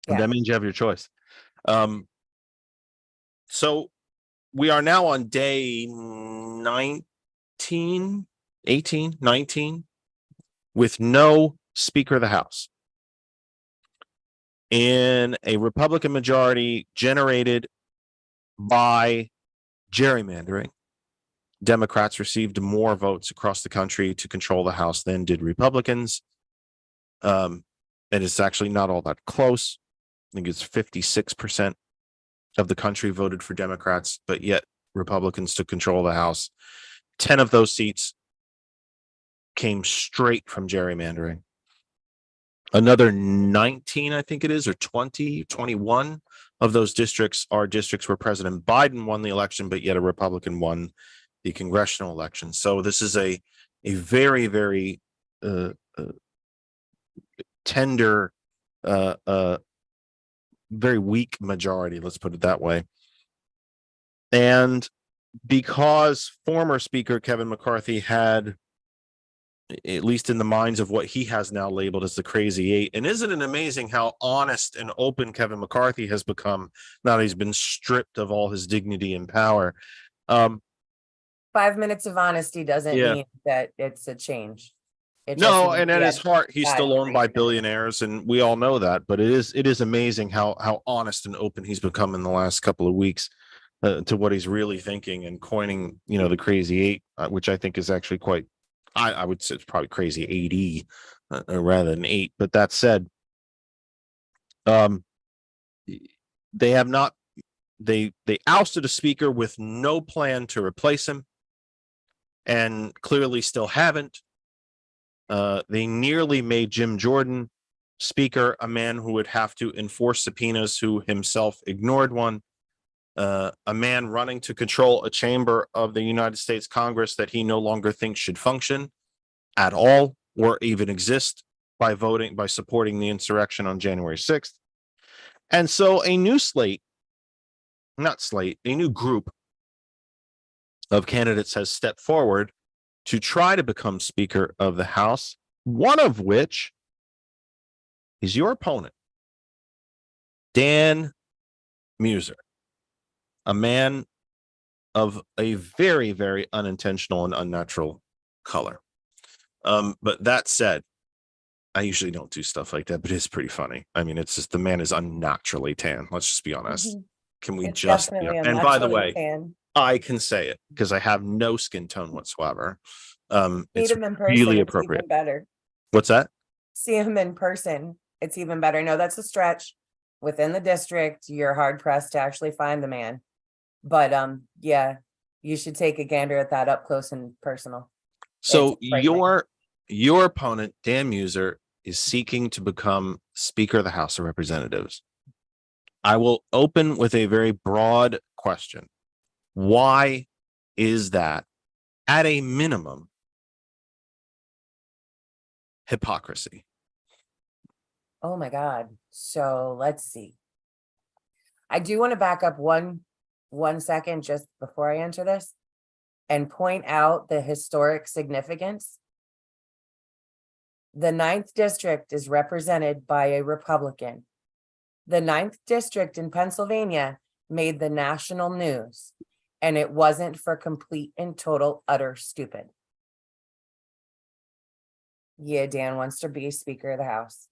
Yeah. That means you have your choice. So we are now on day 19, 18, 19 with no Speaker of the House. In a Republican majority generated by gerrymandering, Democrats received more votes across the country to control the House than did Republicans. And it's actually not all that close. I think it's 56% of the country voted for Democrats, but yet Republicans took control of the House. 10 of those seats came straight from gerrymandering. Another 19, I think it is, or 20, 21 of those districts are districts where President Biden won the election, but yet a Republican won the congressional election. So this is a very, very tender, very weak majority, let's put it that way. And because former Speaker Kevin McCarthy had, at least in the minds of what he has now labeled as the Crazy Eight, and isn't it amazing how honest and open Kevin McCarthy has become now that he's been stripped of all his dignity and power? By 5 minutes of honesty doesn't Yeah. mean that it's a change. It just No, means and at he his had heart, he's bad still owned by treatment. billionaires, and we all know that. But it is amazing how honest and open he's become in the last couple of weeks to what he's really thinking and coining, the crazy eight, which I think is actually quite. I would say it's probably crazy 80 rather than eight. But that said, they have not. They ousted a speaker with no plan to replace him, and clearly still haven't. They nearly made Jim Jordan speaker, a man who would have to enforce subpoenas, who himself ignored one, a man running to control a chamber of the United States Congress that he no longer thinks should function at all or even exist by supporting the insurrection on January 6th. And so a new a new group of candidates has stepped forward to try to become Speaker of the House, one of which is your opponent, Dan Muser, a man of a very, very unintentional and unnatural color. But that said, I usually don't do stuff like that, but it's pretty funny. I mean, it's just the man is unnaturally tan. Let's just be honest. Mhm. Can we It's just definitely and by the unnaturally way, tan. I can say it because I have no skin tone whatsoever. Meet It's him in person, really it's appropriate. even better. What's that? See him in person, it's even better. No, that's a stretch. Within the district, you're hard pressed to actually find the man. But yeah, you should take a gander at that up close and personal. So It's frightening. your opponent, Dan Muser, is seeking to become Speaker of the House of Representatives. I will open with a very broad question. Why is that, at a minimum, hypocrisy? Oh my God. So let's see. I do want to back up one second just before I answer this and point out the historic significance. The 9th district is represented by a Republican. The 9th district in Pennsylvania made the national news, and it wasn't for complete and total utter stupid. Yeah, Dan wants to be Speaker of the House.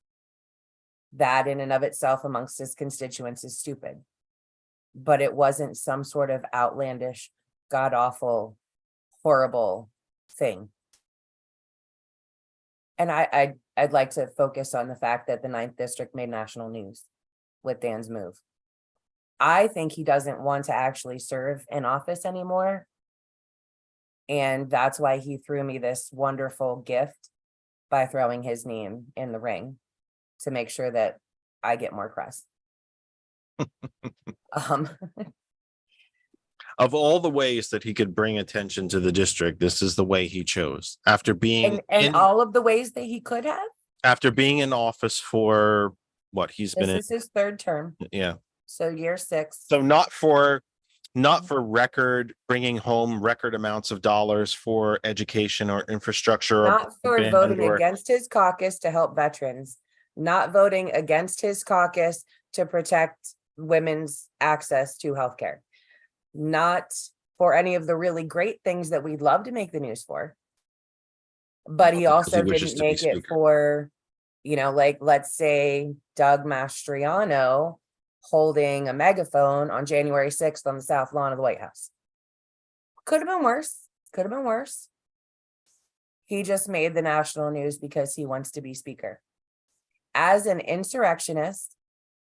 That in and of itself amongst his constituents is stupid. But it wasn't some sort of outlandish, god-awful, horrible thing. And I'd like to focus on the fact that the 9th district made national news with Dan's move. I think he doesn't want to actually serve in office anymore. And that's why he threw me this wonderful gift by throwing his name in the ring to make sure that I get more press. Of all the ways that he could bring attention to the district, this is the way he chose. After being and all of the ways that he could have. After being in office for what he's been in. This is his 3rd term. Yeah. So year 6. So not for bringing home record amounts of dollars for education or infrastructure. Not for broadband voting or- against his caucus to help veterans, not voting against his caucus to protect women's access to healthcare, not for any of the really great things that we'd love to make the news for. But he Because he also wishes didn't to be make it Speaker. for, like, let's say Doug Mastriano holding a megaphone on January 6th on the South Lawn of the White House. Could have been worse. Could have been worse. He just made the national news because he wants to be Speaker. As an insurrectionist,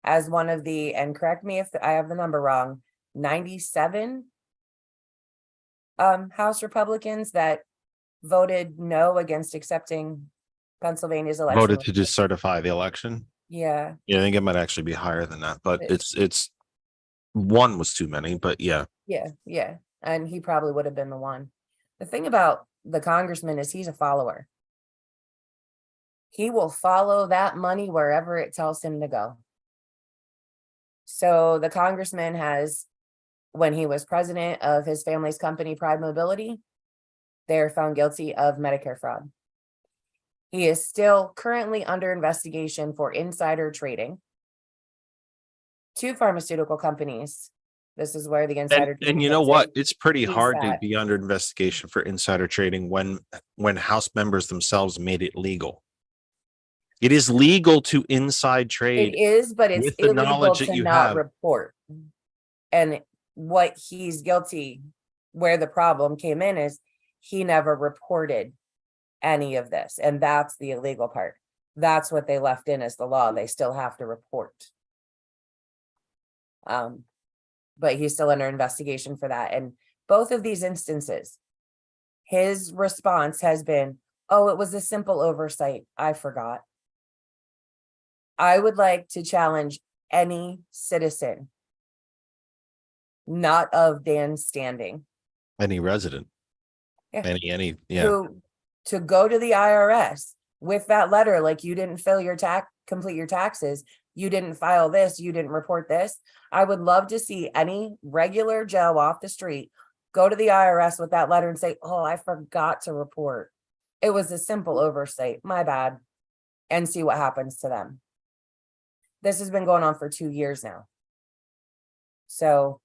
as one of the, and correct me if I have the number wrong, 97 House Republicans that voted no against accepting Pennsylvania's election. Voted to decertify the election. Yeah. Yeah, I think it might actually be higher than that, but It- it's one was too many, but yeah. Yeah. And he probably would have been the one. The thing about the congressman is he's a follower. He will follow that money wherever it tells him to go. So the congressman has, when he was president of his family's company, Pride Mobility, they're found guilty of Medicare fraud. He is still currently under investigation for insider trading. 2 pharmaceutical companies This is where the insider. And trading you know kicks what? in. It's pretty He's hard to that. be under investigation for insider trading when House members themselves made it legal. It is legal to inside It trade is, but it's with the illegal knowledge that to you not have. report. And what he's guilty, where the problem came in is he never reported any of this. And that's the illegal part. That's what they left in as the law. They still have to report. But he's still under investigation for that. And both of these instances, his response has been, oh, it was a simple oversight. I forgot. I would like to challenge any citizen, not of Dan's standing, Any resident. Yeah. Any, yeah. to go to the IRS with that letter, like you didn't fill your complete your taxes, you didn't file this, you didn't report this. I would love to see any regular Joe off the street go to the IRS with that letter and say, oh, I forgot to report. It was a simple oversight, my bad, and see what happens to them. This has been going on for 2 years now. So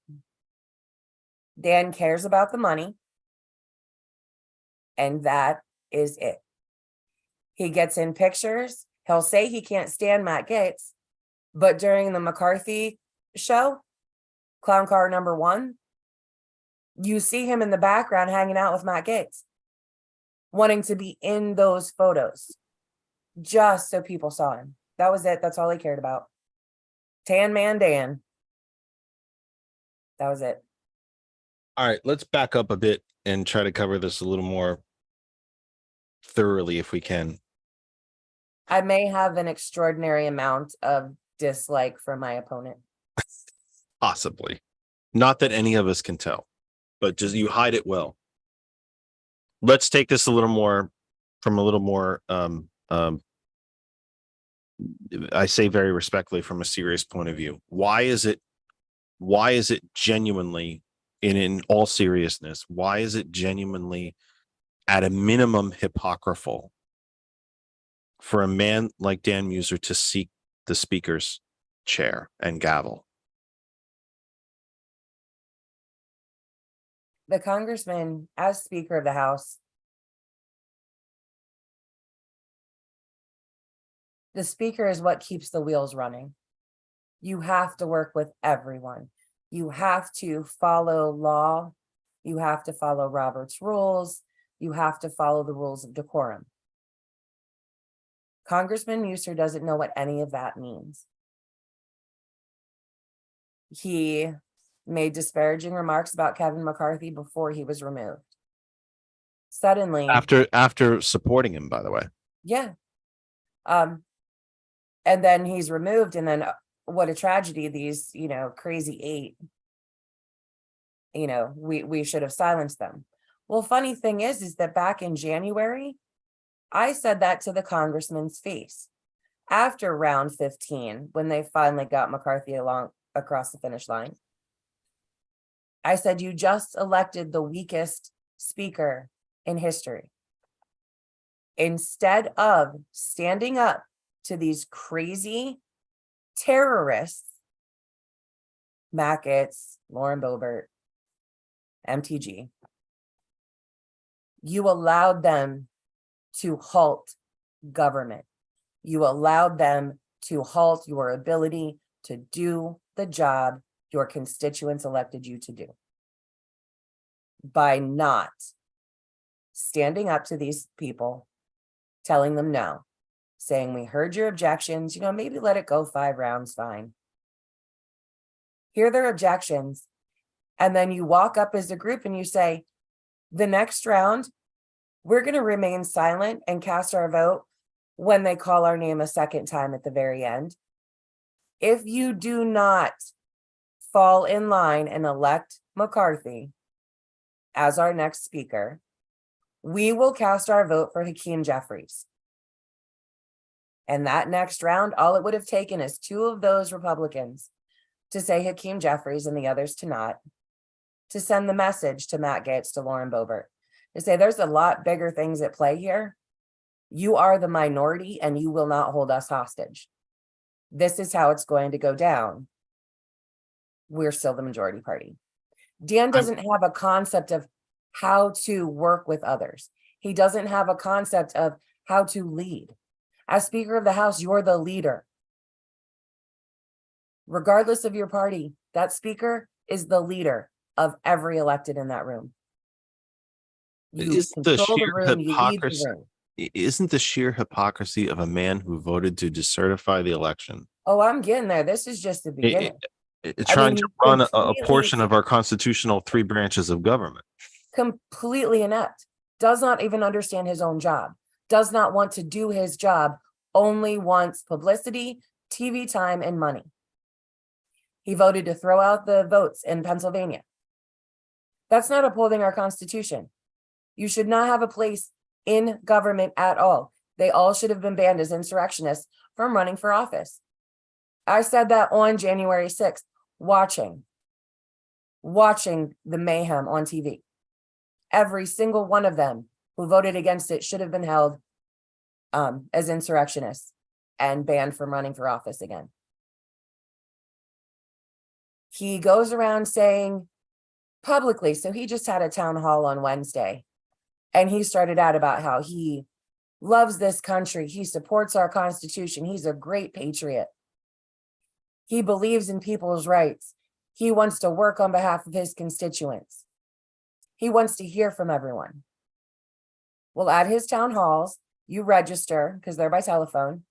Dan cares about the money, and that is it. He gets in pictures. He'll say he can't stand Matt Gaetz, but during the McCarthy show, Clown Car number 1, you see him in the background hanging out with Matt Gaetz, wanting to be in those photos, just so people saw him. That was it. That's all he cared about. Tan Man Dan. That was it. All right, let's back up a bit and try to cover this a little more thoroughly if we can. I may have an extraordinary amount of dislike for my opponent. Possibly. Not that any of us can tell, but just you hide it well. Let's take this a little more I say very respectfully from a serious point of view. Why is it genuinely, in all seriousness, why is it genuinely at a minimum hypocritical for a man like Dan Muser to seek the speaker's chair and gavel? The congressman, as Speaker of the House, the speaker is what keeps the wheels running. You have to work with everyone. You have to follow law. You have to follow Robert's rules. You have to follow the rules of decorum. Congressman Muser doesn't know what any of that means. He made disparaging remarks about Kevin McCarthy before he was removed. Suddenly, After supporting him, by the way. yeah. And then he's removed, and then what a tragedy, these, crazy 8, we should have silenced them. Well, funny thing is that back in January, I said that to the congressman's face. After round 15, when they finally got McCarthy across the finish line, I said, you just elected the weakest speaker in history. Instead of standing up to these crazy terrorists, Matt Gaetz, Lauren Boebert, MTG, you allowed them to halt government. You allowed them to halt your ability to do the job your constituents elected you to do by not standing up to these people, telling them no, saying, we heard your objections, maybe let it go 5 rounds, fine. Hear their objections. And then you walk up as a group and you say, the next round, we're going to remain silent and cast our vote when they call our name a second time at the very end. If you do not fall in line and elect McCarthy as our next speaker, we will cast our vote for Hakeem Jeffries. And that next round, all it would have taken is 2 of those Republicans to say Hakeem Jeffries and the others to not, to send the message to Matt Gaetz, to Lauren Boebert, to say there's a lot bigger things at play here. You are the minority and you will not hold us hostage. This is how it's going to go down. we're still the majority party. Dan doesn't have a concept of how to work with others. He doesn't have a concept of how to lead. As Speaker of the House, you're the leader. Regardless of your party, that speaker is the leader of every elected in that room. You Isn't the control the sheer room, you lead the hypocrisy, room. isn't the sheer hypocrisy of a man who voted to decertify the election, Oh, I'm getting there. This is just the beginning. trying to you run a completely- portion of our constitutional 3 branches of government? Completely inept, does not even understand his own job, does not want to do his job, only wants publicity, TV time, and money. He voted to throw out the votes in Pennsylvania. That's not upholding our Constitution. You should not have a place in government at all. They all should have been banned as insurrectionists from running for office. I said that on January 6th, watching the mayhem on TV. Every single one of them who voted against it should have been held as insurrectionists and banned from running for office again. He goes around saying publicly, so he just had a town hall on Wednesday, and he started out about how he loves this country, he supports our Constitution, he's a great patriot. He believes in people's rights. He wants to work on behalf of his constituents. He wants to hear from everyone. Well, at his town halls, you register, because they're by telephone.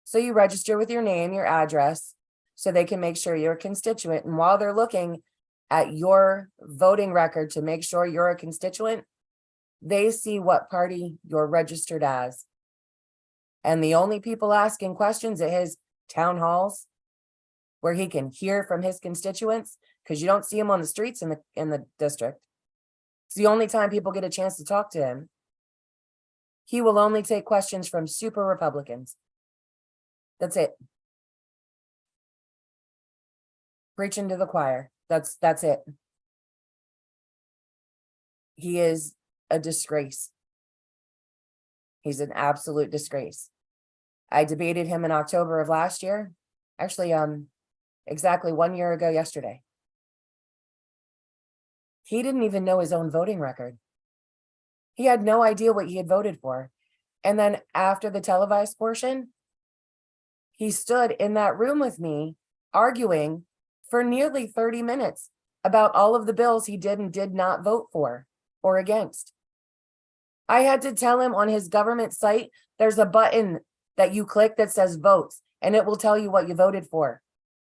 So you register with your name, your address, so they can make sure you're a constituent. And while they're looking at your voting record to make sure you're a constituent, they see what party you're registered as. And the only people asking questions at his town halls, where he can hear from his constituents, because you don't see him on the streets in the district. It's the only time people get a chance to talk to him. He will only take questions from super Republicans. That's it. Preaching to the choir. That's it. He is a disgrace. He's an absolute disgrace. I debated him in October of last year. Actually, exactly 1 year ago yesterday. He didn't even know his own voting record. He had no idea what he had voted for. And then after the televised portion, he stood in that room with me arguing for nearly 30 minutes about all of the bills he did and did not vote for or against. I had to tell him on his government site, there's a button that you click that says votes, and it will tell you what you voted for.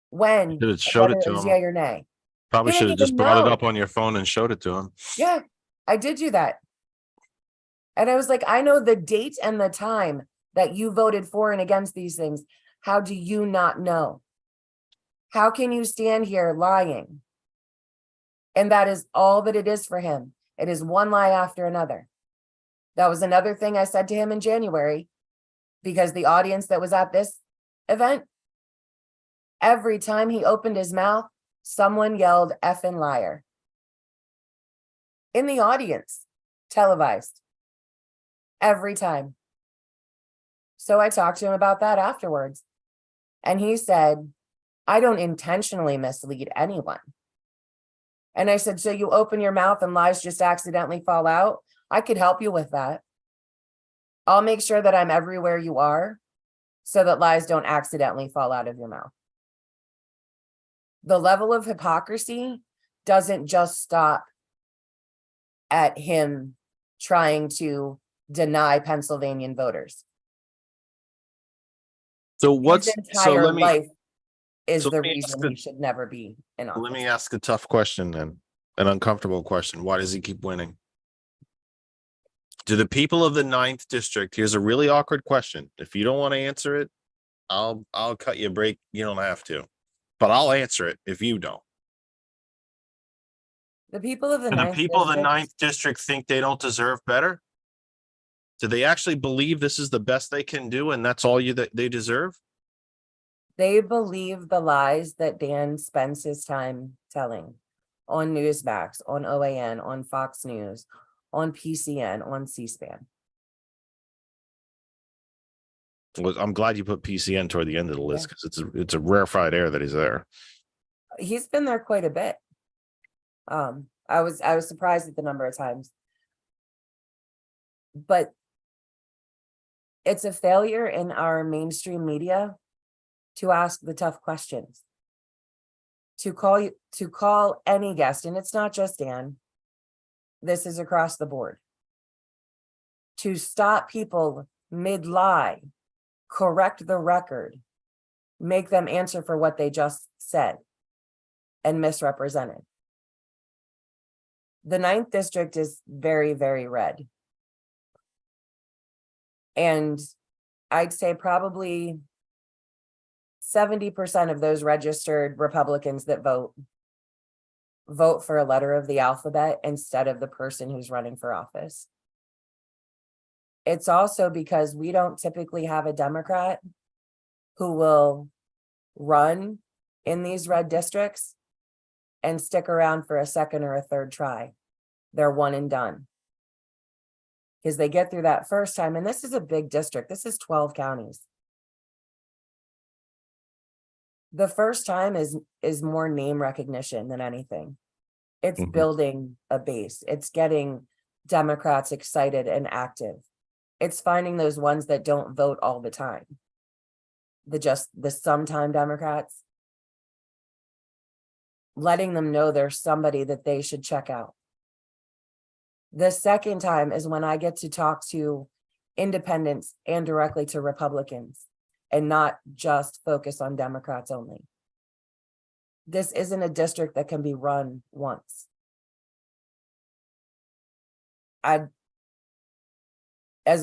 When, Should have showed it whether to it was him. yay or nay. Probably He should didn't have just even brought it know. up on your phone and showed it to him. Yeah, I did do that. And I was like, I know the date and the time that you voted for and against these things. How do you not know? How can you stand here lying? And that is all that it is for him. It is one lie after another. That was another thing I said to him in January, because the audience that was at this event, every time he opened his mouth, someone yelled effing liar. In the audience, televised. Every time. So I talked to him about that afterwards. And he said, I don't intentionally mislead anyone. And I said, so you open your mouth and lies just accidentally fall out? I could help you with that. I'll make sure that I'm everywhere you are so that lies don't accidentally fall out of your mouth. The level of hypocrisy doesn't just stop at him trying to deny Pennsylvanian voters. So what's His entire life is so the let me reason ask he should never be in office. let me ask a tough question then, an uncomfortable question. Why does he keep winning? Do the people of the 9th district, here's a really awkward question. If you don't want to answer it, I'll cut you a break. You don't have to, but I'll answer it if you don't. The people of the Do the 9th people of the district, 9th district think they don't deserve better? Do they actually believe this is the best they can do and that's all that they deserve? they believe the lies that Dan spends his time telling on Newsmax, on OAN, on Fox News, on PCN, on C-SPAN. Well, I'm glad you put PCN toward the end of the list because it's a rarefied air that he's there. He's been there quite a bit. I was surprised at the number of times. But it's a failure in our mainstream media to ask the tough questions. To call any guest, and it's not just Dan. This is across the board. To stop people mid-lie, correct the record, make them answer for what they just said and misrepresented. The 9th district is very, very red. And I'd say probably 70% of those registered Republicans that vote for a letter of the alphabet instead of the person who's running for office. It's also because we don't typically have a Democrat who will run in these red districts and stick around for a second or a third try. They're one and done. Because they get through that first time, and this is a big district. This is 12 counties. The first time is more name recognition than anything. It's building a base. It's getting Democrats excited and active. It's finding those ones that don't vote all the time. The sometime Democrats. Letting them know there's somebody that they should check out. The second time is when I get to talk to independents and directly to Republicans and not just focus on Democrats only. This isn't a district that can be run once. As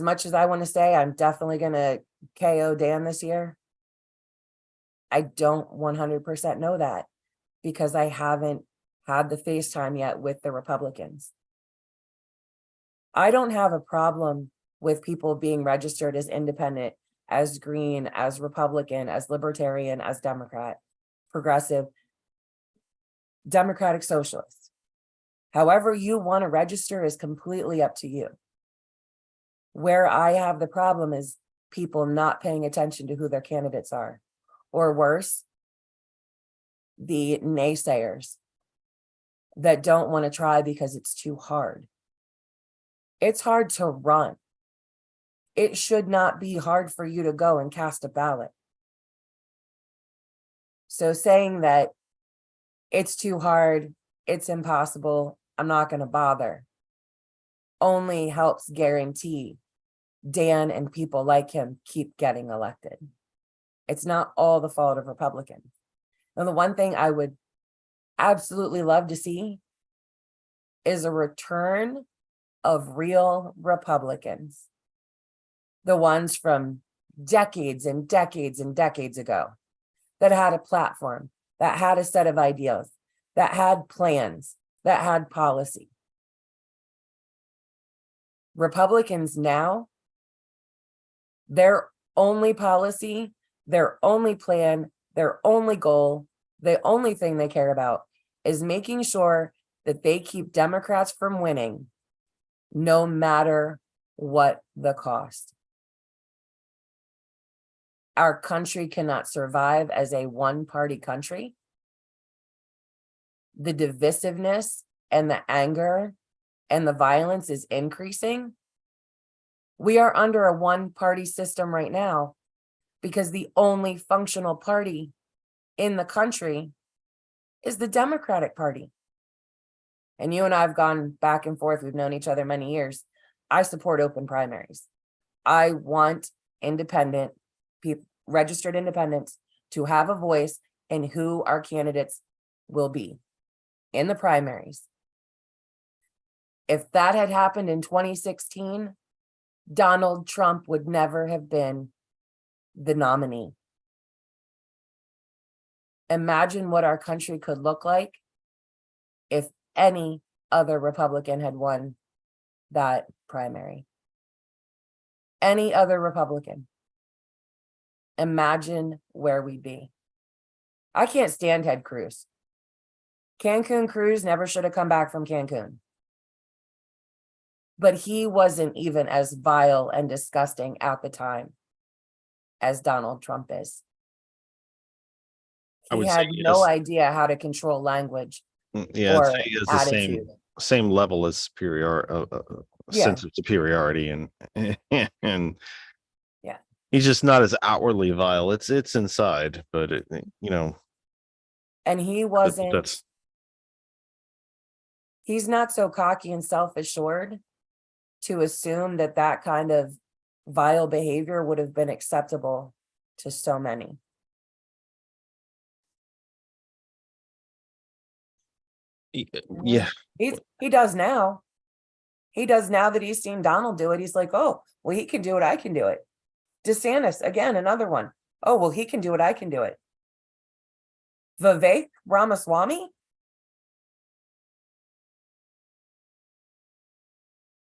much as I want to say I'm definitely going to KO Dan this year, I don't 100% know that because I haven't had the FaceTime yet with the Republicans. I don't have a problem with people being registered as independent, as green, as Republican, as libertarian, as Democrat, progressive, Democratic Socialist. However you want to register is completely up to you. Where I have the problem is people not paying attention to who their candidates are, or worse, the naysayers that don't want to try because it's too hard. It's hard to run. It should not be hard for you to go and cast a ballot. So saying that it's too hard, it's impossible, I'm not going to bother, only helps guarantee Dan and people like him keep getting elected. It's not all the fault of Republicans. And the one thing I would absolutely love to see is a return of real Republicans. The ones from decades and decades and decades ago that had a platform, that had a set of ideas, that had plans, that had policy. Republicans now, their only policy, their only plan, their only goal, the only thing they care about is making sure that they keep Democrats from winning, no matter what the cost. Our country cannot survive as a one-party country. The divisiveness and the anger and the violence is increasing. We are under a one-party system right now because the only functional party in the country is the Democratic Party. And you and I have gone back and forth. We've known each other many years. I support open primaries. I want independent people, registered independents, to have a voice in who our candidates will be in the primaries. If that had happened in 2016, Donald Trump would never have been the nominee. Imagine what our country could look like if any other Republican had won that primary. Any other Republican. Imagine where we'd be. I can't stand Ted Cruz. Cancun Cruz never should have come back from Cancun. But he wasn't even as vile and disgusting at the time as Donald Trump is. I He would say had he no has- idea how to control language Yeah, I'd or say he has the attitude. same level of Yeah. sense of superiority, and and Yeah. he's just not as outwardly vile. It's inside, but And he wasn't, that's he's not so cocky and self-assured to assume that that kind of vile behavior would have been acceptable to so many. yeah. He does now. He does now that he's seen Donald do it. He's like, oh, well, he can do it. I can do it. DeSantis, again, another one. Oh, well, he can do it. I can do it. Vivek Ramaswamy.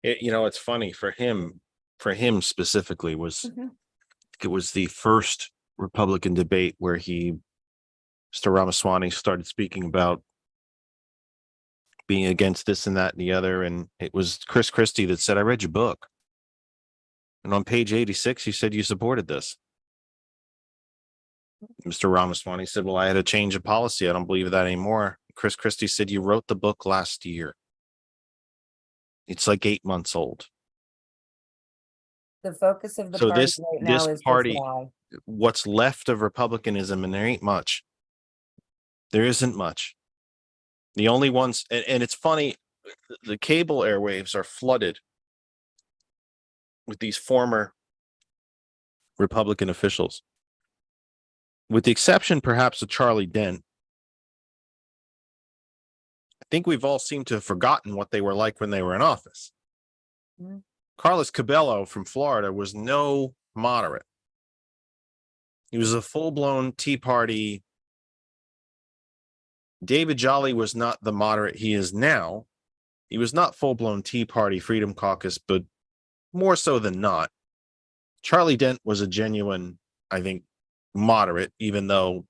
It's funny for him specifically it was the first Republican debate where Mr. Ramaswamy started speaking about being against this and that and the other. And it was Chris Christie that said, I read your book. And on page 86, you said you supported this. Mr. Ramaswamy said, well, I had a change of policy. I don't believe that anymore. Chris Christie said, you wrote the book last year. It's like 8 months old. The focus of the So party this right now is party, this lie. what's left of Republicanism, and there ain't much. There isn't much. The only ones, and it's funny, the cable airwaves are flooded with these former Republican officials, with the exception perhaps of Charlie Dent. I think we've all seemed to have forgotten what they were like when they were in office. Mhm. Carlos Cabello from Florida was no moderate. He was a full-blown Tea Party. David Jolly was not the moderate he is now. He was not full-blown Tea Party Freedom Caucus, but more so than not. Charlie Dent was a genuine, I think, moderate, even though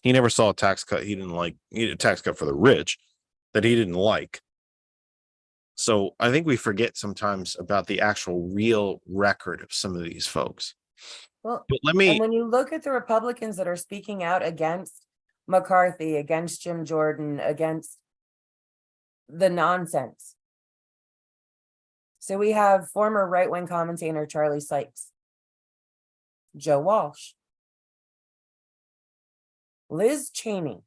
he never saw a tax cut he didn't like. He had a tax cut for the rich that he didn't like. So I think we forget sometimes about the actual real record of some of these folks. Well, But and when you look at the Republicans that are speaking out against McCarthy, against Jim Jordan, against the nonsense. So we have former right-wing commentator Charlie Sykes, Joe Walsh, Liz Cheney.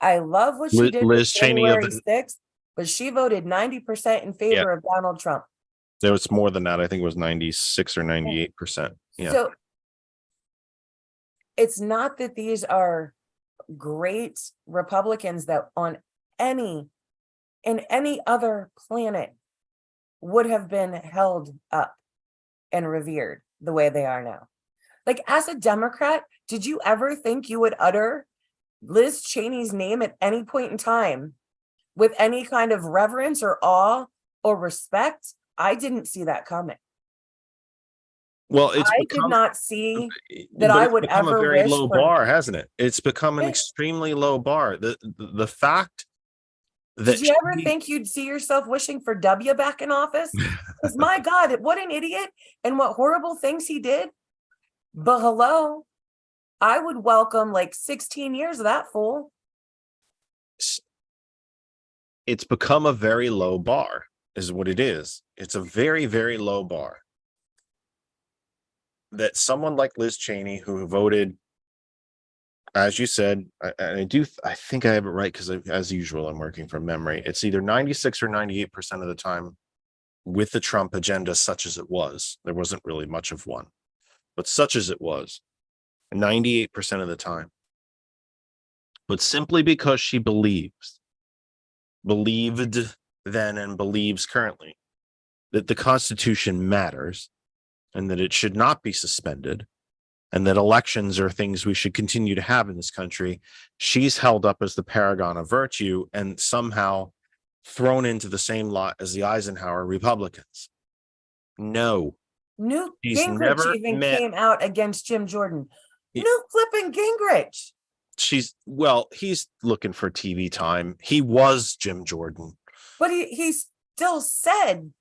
I love what she did with Liz Cheney of January 6th, but she voted 90% in favor of Donald Trump. there was more than that. I think it was 96 or 98%. Yeah. So it's not that these are great Republicans that in any other planet would have been held up and revered the way they are now. Like, as a Democrat, did you ever think you would utter Liz Cheney's name at any point in time with any kind of reverence or awe or respect? I didn't see that coming. Well, I did not see that I would become ever a very wish low for- bar, hasn't it? It's become an It- extremely low bar. The fact that Did you ever think you'd see yourself wishing for W back in office? Because my God, what an idiot and what horrible things he did. But hello, I would welcome like 16 years of that fool. it's become a very low bar, is what it is. It's a very, very low bar. That someone like Liz Cheney, who voted, as you said, I think I have it right because as usual, I'm working from memory. It's either 96 or 98% of the time with the Trump agenda, such as it was. There wasn't really much of one, but such as it was, 98% of the time. But simply because she believed then and believes currently that the Constitution matters and that it should not be suspended and that elections are things we should continue to have in this country, she's held up as the paragon of virtue and somehow thrown into the same lot as the Eisenhower Republicans. No. Newt He's Gingrich never even met- came out against Jim Jordan. He- Newt flipping Gingrich. He's looking for TV time. He was Jim Jordan. But he still said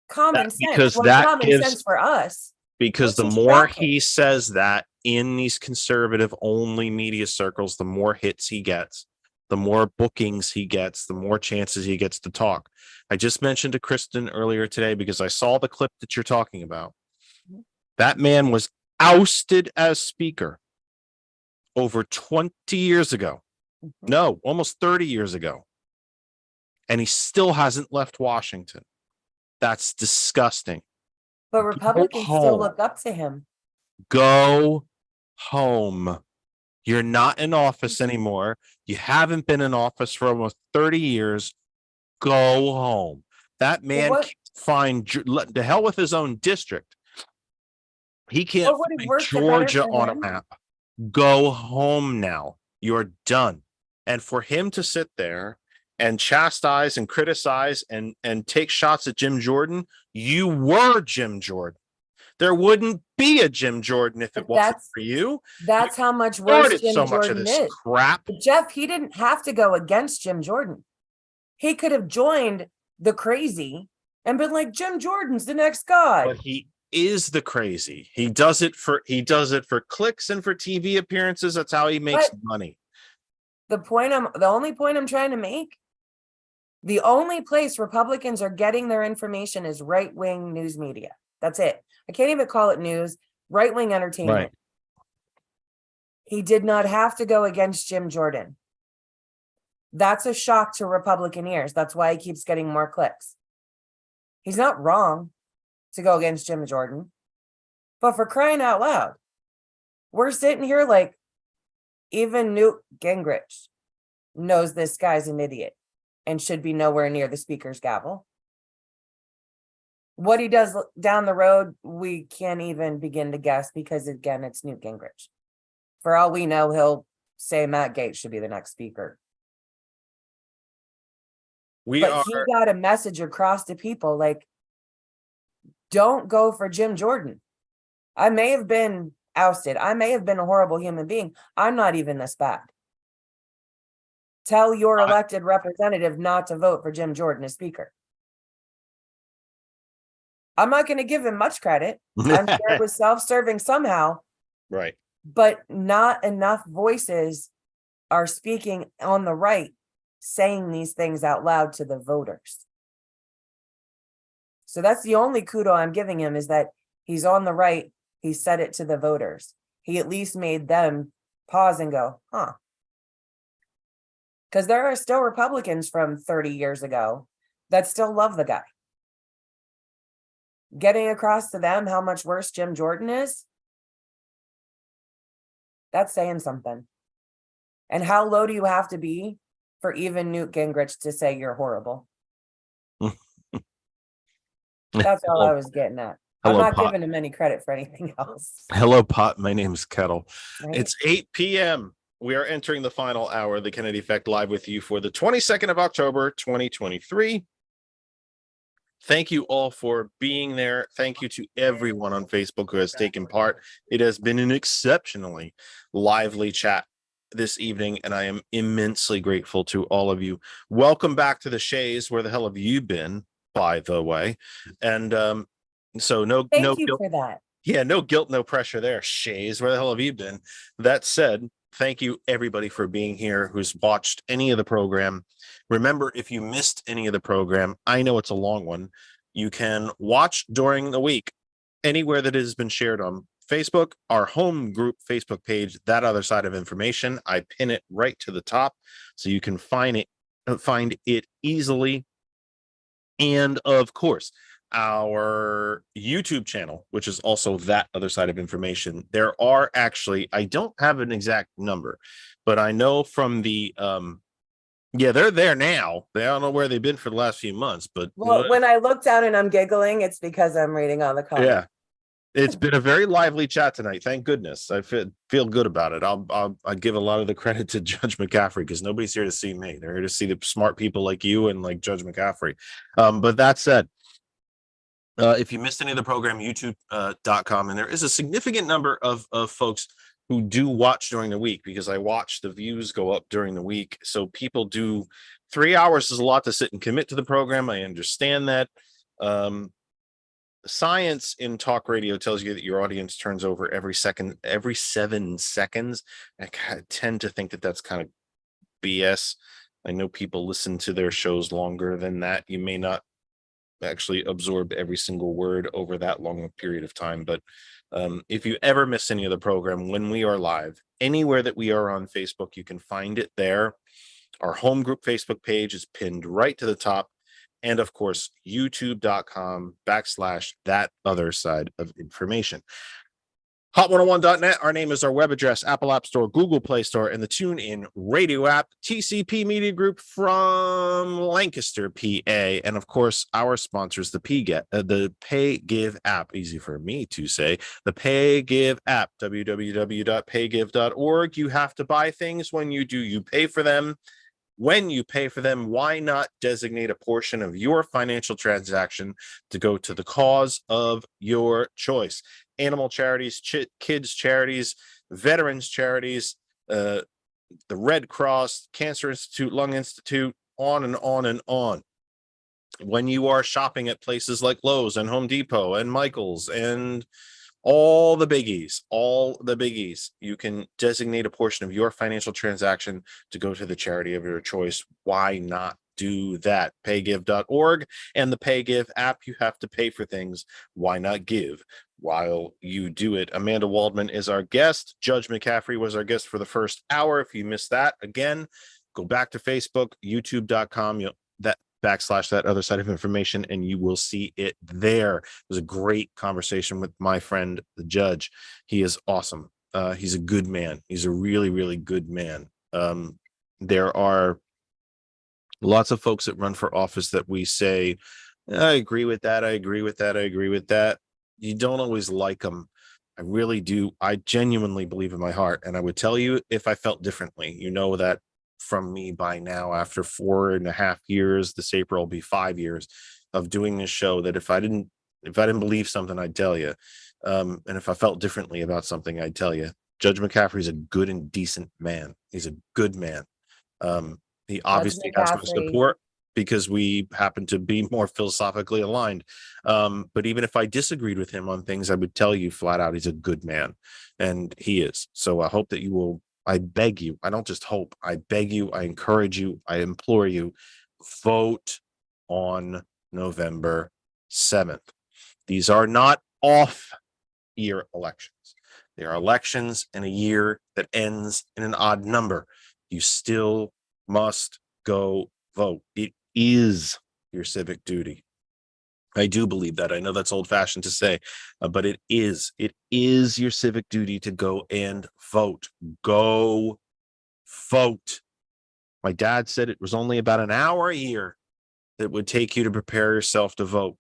common sense. because Well, that common gives- sense for us. Because Which the is more shocking. he says that, in these conservative only media circles, the more hits he gets, the more bookings he gets, the more chances he gets to talk. I just mentioned to Kristen earlier today, because I saw the clip that you're talking about. That man was ousted as speaker over 20 years ago. No, almost 30 years ago. And he still hasn't left Washington. That's disgusting. But Republicans still home. look up to him. Go home. You're not in office anymore. You haven't been in office for almost 30 years. Go home. That man what- can't find the hell with his own district. He can't What would have find worked better Georgia for on a him? map. Go home now. You're done. And for him to sit there and chastise and criticize and take shots at Jim Jordan, you were Jim Jordan. There wouldn't be a Jim Jordan if it But wasn't for you. That's how much worse Started Jim so much of Jordan this is. crap. But Jeff, he didn't have to go against Jim Jordan. He could have joined the crazy and been like, Jim Jordan's the next guy. But he is the crazy. He does it for clicks and for TV appearances. That's how he makes money. The only point I'm trying to make, the only place Republicans are getting their information is right-wing news media. That's it. I can't even call it news, right-wing entertainment. Right. He did not have to go against Jim Jordan. That's a shock to Republican ears. That's why he keeps getting more clicks. He's not wrong to go against Jim Jordan, but for crying out loud, we're sitting here like even Newt Gingrich knows this guy's an idiot and should be nowhere near the speaker's gavel. What he does down the road, we can't even begin to guess, because again, it's Newt Gingrich. For all we know, he'll say Matt Gaetz should be the next speaker. He got a message across to people like, don't go for Jim Jordan. I may have been ousted. I may have been a horrible human being. I'm not even this bad. Tell your elected representative not to vote for Jim Jordan as speaker. I'm not going to give him much credit. I'm sure it was self-serving somehow. Right. But not enough voices are speaking on the right, saying these things out loud to the voters. So that's the only kudo I'm giving him, is that he's on the right. He said it to the voters. He at least made them pause and go, huh? Because there are still Republicans from 30 years ago that still love the guy. Getting across to them how much worse Jim Jordan is, that's saying something. And how low do you have to be for even Newt Gingrich to say you're horrible? That's all I was getting at. I'm not giving him any credit for anything else. Hello, Pot. My name's Kettle. Right? It's 8 p.m. We are entering the final hour of the Kennedy Effect live with you for the 22nd of October, 2023. Thank you all for being there. Thank you to everyone on Facebook who has taken part. It has been an exceptionally lively chat this evening, and I am immensely grateful to all of you. Welcome back to the Shays. Where the hell have you been, by the way? And so Thank you guilt. for that. Yeah, no guilt, no pressure there. Shays, where the hell have you been? That said, thank you everybody for being here who's watched any of the program. Remember, if you missed any of the program, I know it's a long one. You can watch during the week anywhere that it has been shared on Facebook, our home group Facebook page, That Other Side of Information. I pin it right to the top so you can find it easily. And of course, our YouTube channel, which is also That Other Side of Information. There are actually, I don't have an exact number, but I know from the they're there now. They don't know where they've been for the last few months, but Well, when I look down and I'm giggling, it's because I'm reading all the comments. yeah, it's been a very lively chat tonight. Thank goodness. I feel good about it. I'll give a lot of the credit to Judge McCaffery, because nobody's here to see me. They're here to see the smart people like you and like Judge McCaffery. But that said, if you missed any of the program, youtube.com, and there is a significant number of folks who do watch during the week, because I watch the views go up during the week. So people do 3 hours is a lot to sit and commit to the program. I understand that. science in talk radio tells you that your audience turns over every 7 seconds. I tend to think that that's kind of BS. I know people listen to their shows longer than that. You may not actually absorb every single word over that long a period of time, but if you ever miss any of the program when we are live, anywhere that we are on Facebook, you can find it there. Our home group Facebook page is pinned right to the top. And of course, youtube.com/that other side of information. Hot101.net, our name is our web address, Apple App Store, Google Play Store, and the TuneIn radio app, TCP Media Group from Lancaster, PA. And of course, our sponsors, the Pay Give app, easy for me to say, the Pay Give app, www.paygive.org. You have to buy things. When you do, you pay for them. When you pay for them, why not designate a portion of your financial transaction to go to the cause of your choice? Animal charities, kids charities, veterans charities, the Red Cross, Cancer Institute, Lung Institute, on and on and on. When you are shopping at places like Lowe's and Home Depot and Michael's and all the biggies, you can designate a portion of your financial transaction to go to the charity of your choice. Why not do that? Paygive.org and the Paygive app. You have to pay for things. Why not give while you do it? Amanda Waldman is our guest. Judge McCaffery was our guest for the first hour. If you missed that, again, go back to Facebook, youtube.com, /that other side of information, and you will see it there. It was a great conversation with my friend, the judge. He is awesome. He's a good man. He's a really, really good man. There are lots of folks that run for office that we say, I agree with that. I agree with that. I agree with that. You don't always like them. I really do. I genuinely believe in my heart. And I would tell you if I felt differently. You know that from me by now, after 4.5 years, this April will be 5 years of doing this show, that if I didn't believe something, I'd tell you. And if I felt differently about something, I'd tell you. Judge McCaffery is a good and decent man. He's a good man. He obviously has my McCaffery. support because we happen to be more philosophically aligned. But even if I disagreed with him on things, I would tell you flat out, he's a good man, and he is. So I hope that you will. I beg you, I don't just hope, I beg you, I encourage you, I implore you, vote on November 7th. These are not off-year elections. They are elections in a year that ends in an odd number. You still must go vote. It is your civic duty. I do believe that. I know that's old-fashioned to say, but it is your civic duty to go and vote. Go vote. My dad said it was only about an hour a year that would take you to prepare yourself to vote.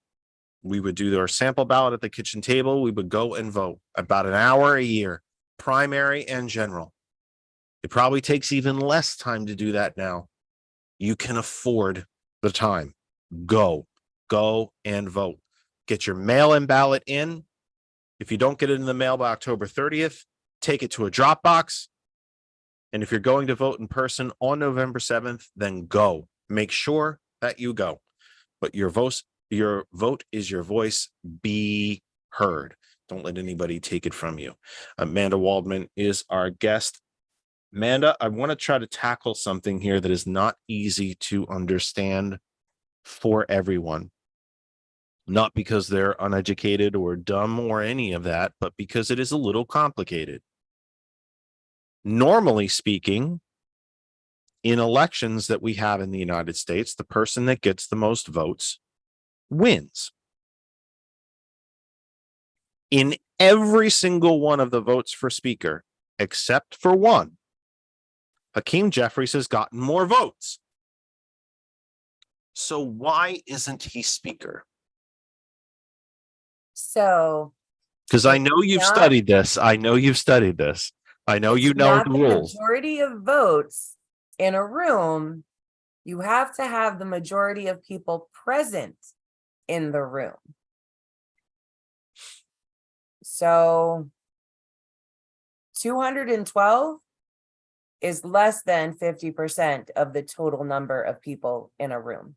We would do our sample ballot at the kitchen table. We would go and vote about an hour a year, primary and general. It probably takes even less time to do that now. You can afford the time. Go and vote. Get your mail-in ballot in. If you don't get it in the mail by October 30th, take it to a drop box. And if you're going to vote in person on November 7th, then go. Make sure that you go. But your vote is your voice. Be heard. Don't let anybody take it from you. Amanda Waldman is our guest. Amanda, I want to try to tackle something here that is not easy to understand for everyone. Not because they're uneducated or dumb or any of that, but because it is a little complicated. Normally speaking, in elections that we have in the United States, the person that gets the most votes wins. In every single one of the votes for speaker, except for one, Hakeem Jeffries has gotten more votes. So why isn't he speaker? So Because I know you've studied this. I know you know not the the rules. majority of votes in a room. You have to have the majority of people present in the room. So 212 is less than 50% of the total number of people in a room.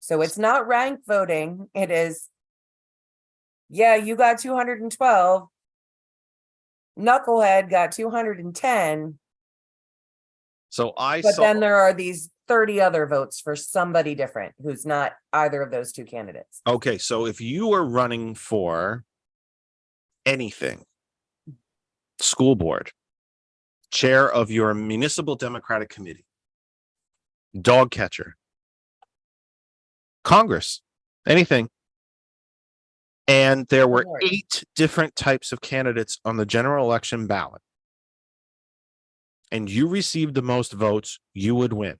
So it's not ranked voting. It is yeah, you got 212. Knucklehead got 210, So I but saw, then there are these 30 other votes for somebody different who's not either of those two candidates. okay, so if you were running for anything, school board, chair of your municipal Democratic committee, dog catcher, Congress, anything, and there were Lord. 8 different types of candidates on the general election ballot, and you received the most votes, you would win.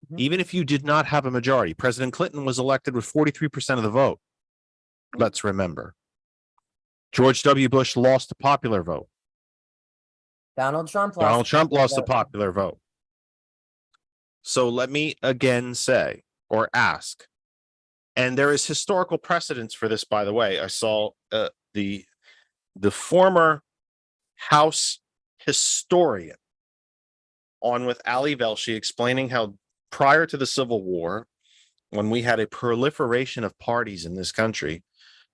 Mhm. Even if you did not have a majority. President Clinton was elected with 43% of the vote. Let's remember. George W. Bush lost the popular vote. Donald Trump lost. Donald Trump lost the vote. popular vote. So let me again say or ask, and there is historical precedence for this, by the way. I saw the former House historian on with Ali Velshi explaining how prior to the Civil War, when we had a proliferation of parties in this country,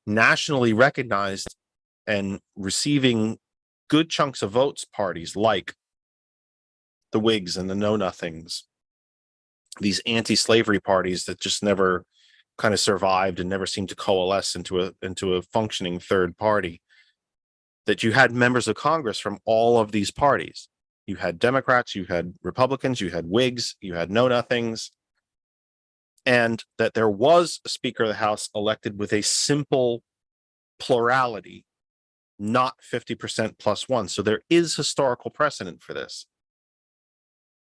nationally recognized and receiving good chunks of votes parties like the Whigs and the Know Nothings, these anti-slavery parties that just never kind of survived and never seemed to coalesce into a functioning third party, that you had members of Congress from all of these parties. You had Democrats, you had Republicans, you had Whigs, you had Know Nothings, and that there was a Speaker of the House elected with a simple plurality, not 50% plus one. So there is historical precedent for this.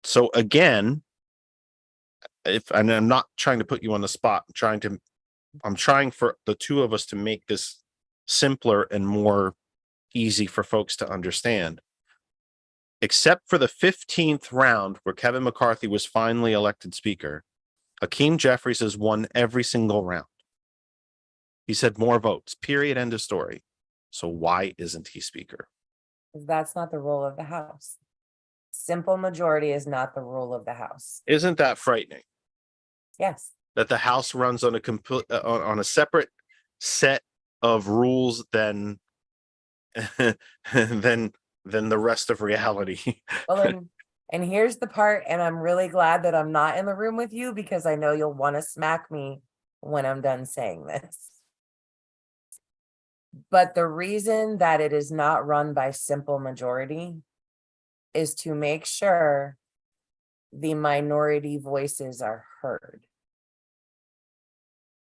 So again, and I'm not trying to put you on the spot, I'm trying for the two of us to make this simpler and more easy for folks to understand. Except for the 15th round where Kevin McCarthy was finally elected speaker, Hakeem Jeffries has won every single round. He's had more votes, period, end of story. So why isn't he speaker? That's not the role of the House. Simple majority is not the rule of the House. Isn't that frightening? Yes. That the House runs on a complete on a separate set of rules than than the rest of reality. Well, and here's the part, and I'm really glad that I'm not in the room with you because I know you'll want to smack me when I'm done saying this. But the reason that it is not run by simple majority is to make sure the minority voices are heard.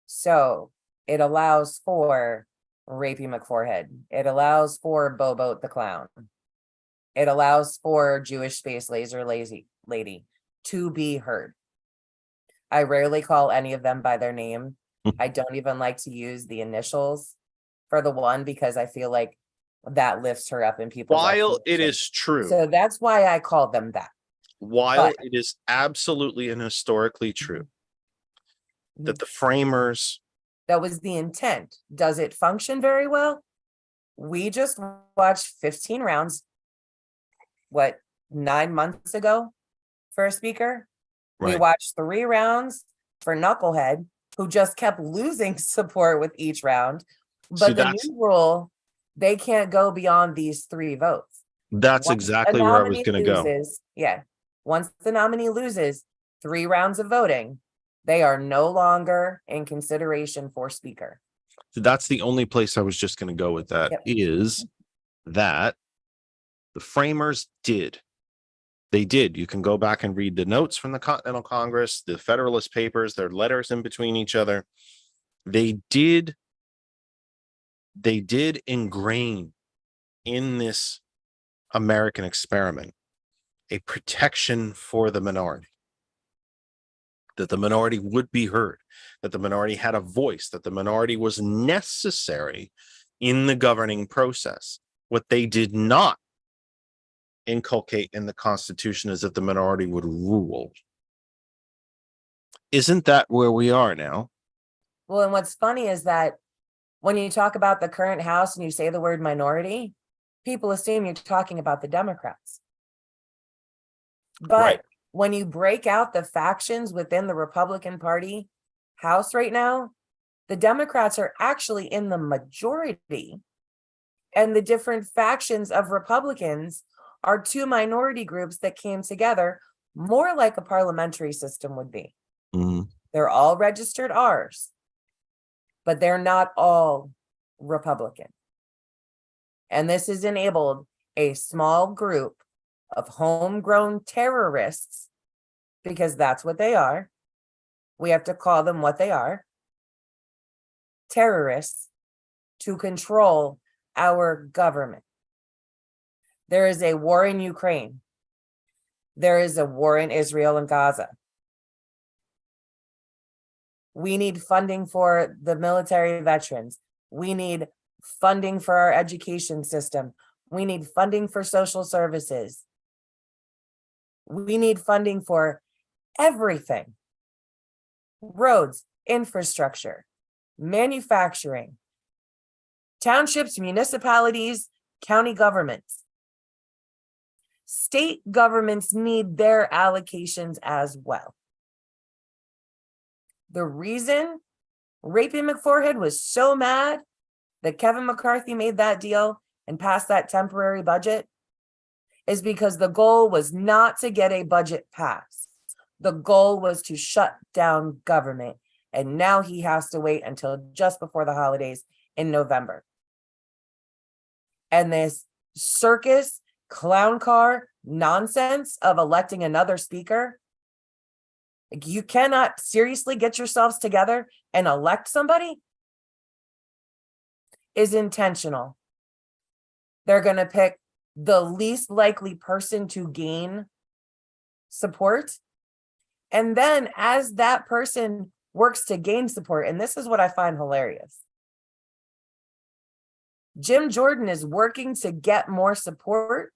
So it allows for Rapey McForehead. It allows for Bobo the Clown. It allows for Jewish Space Laser Lady to be heard. I rarely call any of them by their name. I don't even like to use the initials for the one because I feel like that lifts her up in people's While it estimation. is true, So that's why I call them that. while But- it is absolutely and historically true Mhm. that the framers, That was the intent. Does it function very well? We just watched 15 rounds, 9 months ago for a speaker? We right? watched 3 rounds for Knucklehead, who just kept losing support with each round. See, But the that's new rule, they can't go beyond these 3 votes. that's Once exactly a where I was nominee going to go. loses, yeah. Once the nominee loses 3 rounds of voting, they are no longer in consideration for speaker. So that's the only place I was just going to go with that, Yep. is that the framers did. They did. You can go back and read the notes from the Continental Congress, the Federalist Papers, their letters in between each other. They did ingrain in this American experiment a protection for the minority, that the minority would be heard, that the minority had a voice, that the minority was necessary in the governing process. What they did not inculcate in the Constitution is that the minority would rule. Isn't that where we are now? Well, and what's funny is that when you talk about the current House and you say the word minority, people assume you're talking about the Democrats. But Right. when you break out the factions within the Republican Party House right now, The Democrats are actually in the majority, and the different factions of Republicans are two minority groups that came together more like a parliamentary system would be. Mhm. They're all registered Rs, but they're not all Republican. And this has enabled a small group of homegrown terrorists, because that's what they are. We have to call them what they are. Terrorists, to control our government. There is a war in Ukraine. There is a war in Israel and Gaza. We need funding for the military veterans. We need funding for our education system. We need funding for social services. We need funding for everything. Roads, infrastructure, manufacturing, townships, municipalities, county governments. State governments need their allocations as well. The reason Rapey McForehead was so mad that Kevin McCarthy made that deal and passed that temporary budget is because the goal was not to get a budget passed. The goal was to shut down government. And now he has to wait until just before the holidays in November. And this circus clown car nonsense of electing another speaker, like, you cannot seriously get yourselves together and elect somebody, is intentional. They're going to pick the least likely person to gain support. And then as that person works to gain support, and this is what I find hilarious, Jim Jordan is working to get more support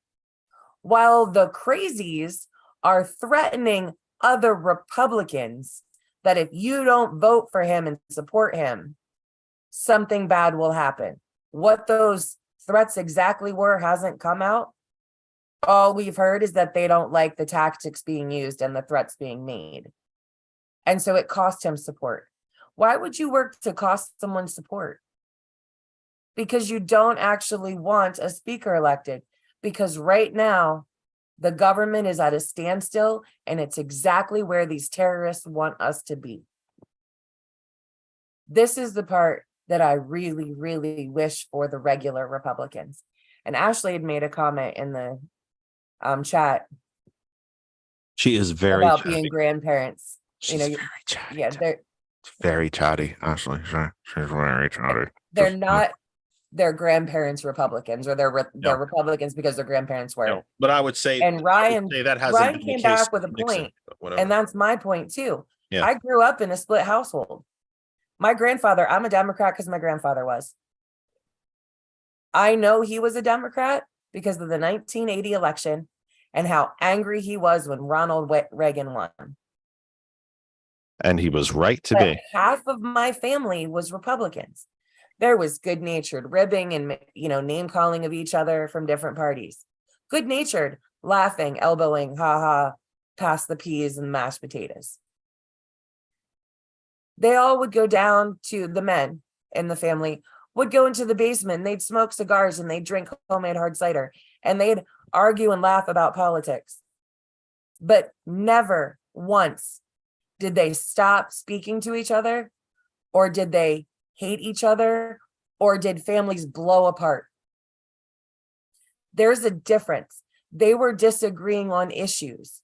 while the crazies are threatening other Republicans that if you don't vote for him and support him, something bad will happen. What those threats exactly were hasn't come out. All we've heard is that they don't like the tactics being used and the threats being made. And so it cost him support. Why would you work to cost someone support? Because you don't actually want a speaker elected. Because right now, the government is at a standstill, and it's exactly where these terrorists want us to be. This is the part that I really, really wish for the regular Republicans. And Ashley had made a comment in the chat She is very about chatty. being grandparents. She's very chatty. Yeah, they're very chatty, Ashley. She's very chatty. they're not their grandparents Republicans, or they're No. Republicans because their grandparents were. No, but I would say, And Ryan that hasn't Ryan been the came case back with a Nixon, point, but whatever. and that's my point too. Yeah. I grew up in a split household. My grandfather, I'm a Democrat because my grandfather was. I know he was a Democrat because of the 1980 election and how angry he was when Ronald Reagan won. And he was right to But be. half of my family was Republicans. There was good-natured ribbing and, name calling of each other from different parties. Good-natured, laughing, elbowing, ha, pass the peas and mashed potatoes. They all would go down to, the men in the family would go into the basement, and they'd smoke cigars and they'd drink homemade hard cider and they'd argue and laugh about politics. But never once did they stop speaking to each other, or did they hate each other, or did families blow apart? There's a difference. They were disagreeing on issues.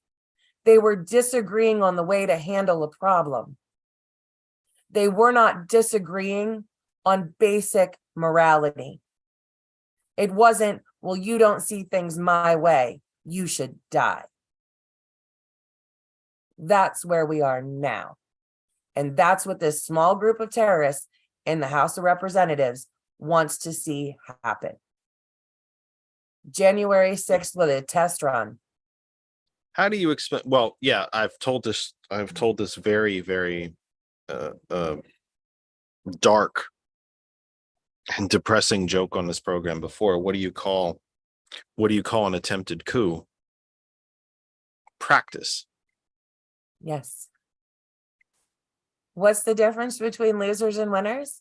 They were disagreeing on the way to handle a problem. They were not disagreeing on basic morality. It wasn't, well, you don't see things my way, you should die. That's where we are now. And that's what this small group of terrorists in the House of Representatives wants to see happen. January 6th with a test run. How do you explain? Well, yeah, I've told this very, very dark and depressing joke on this program before. What do you call an attempted coup? Practice. Yes. What's the difference between losers and winners?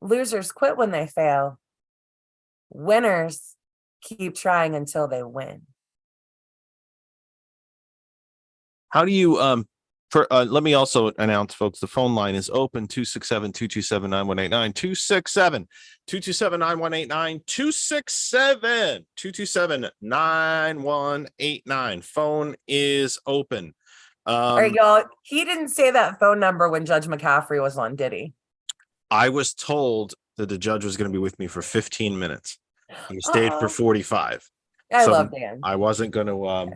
Losers quit when they fail. Winners keep trying until they win. How do you, let me also announce, folks, the phone line is open, 267-227-9189, 267-227-9189, 267-227-9189. Phone is open. All right, y'all. He didn't say that phone number when Judge McCaffery was on, did he? I was told that the judge was going to be with me for 15 minutes. He stayed for 45. I So love Dan. I wasn't going to,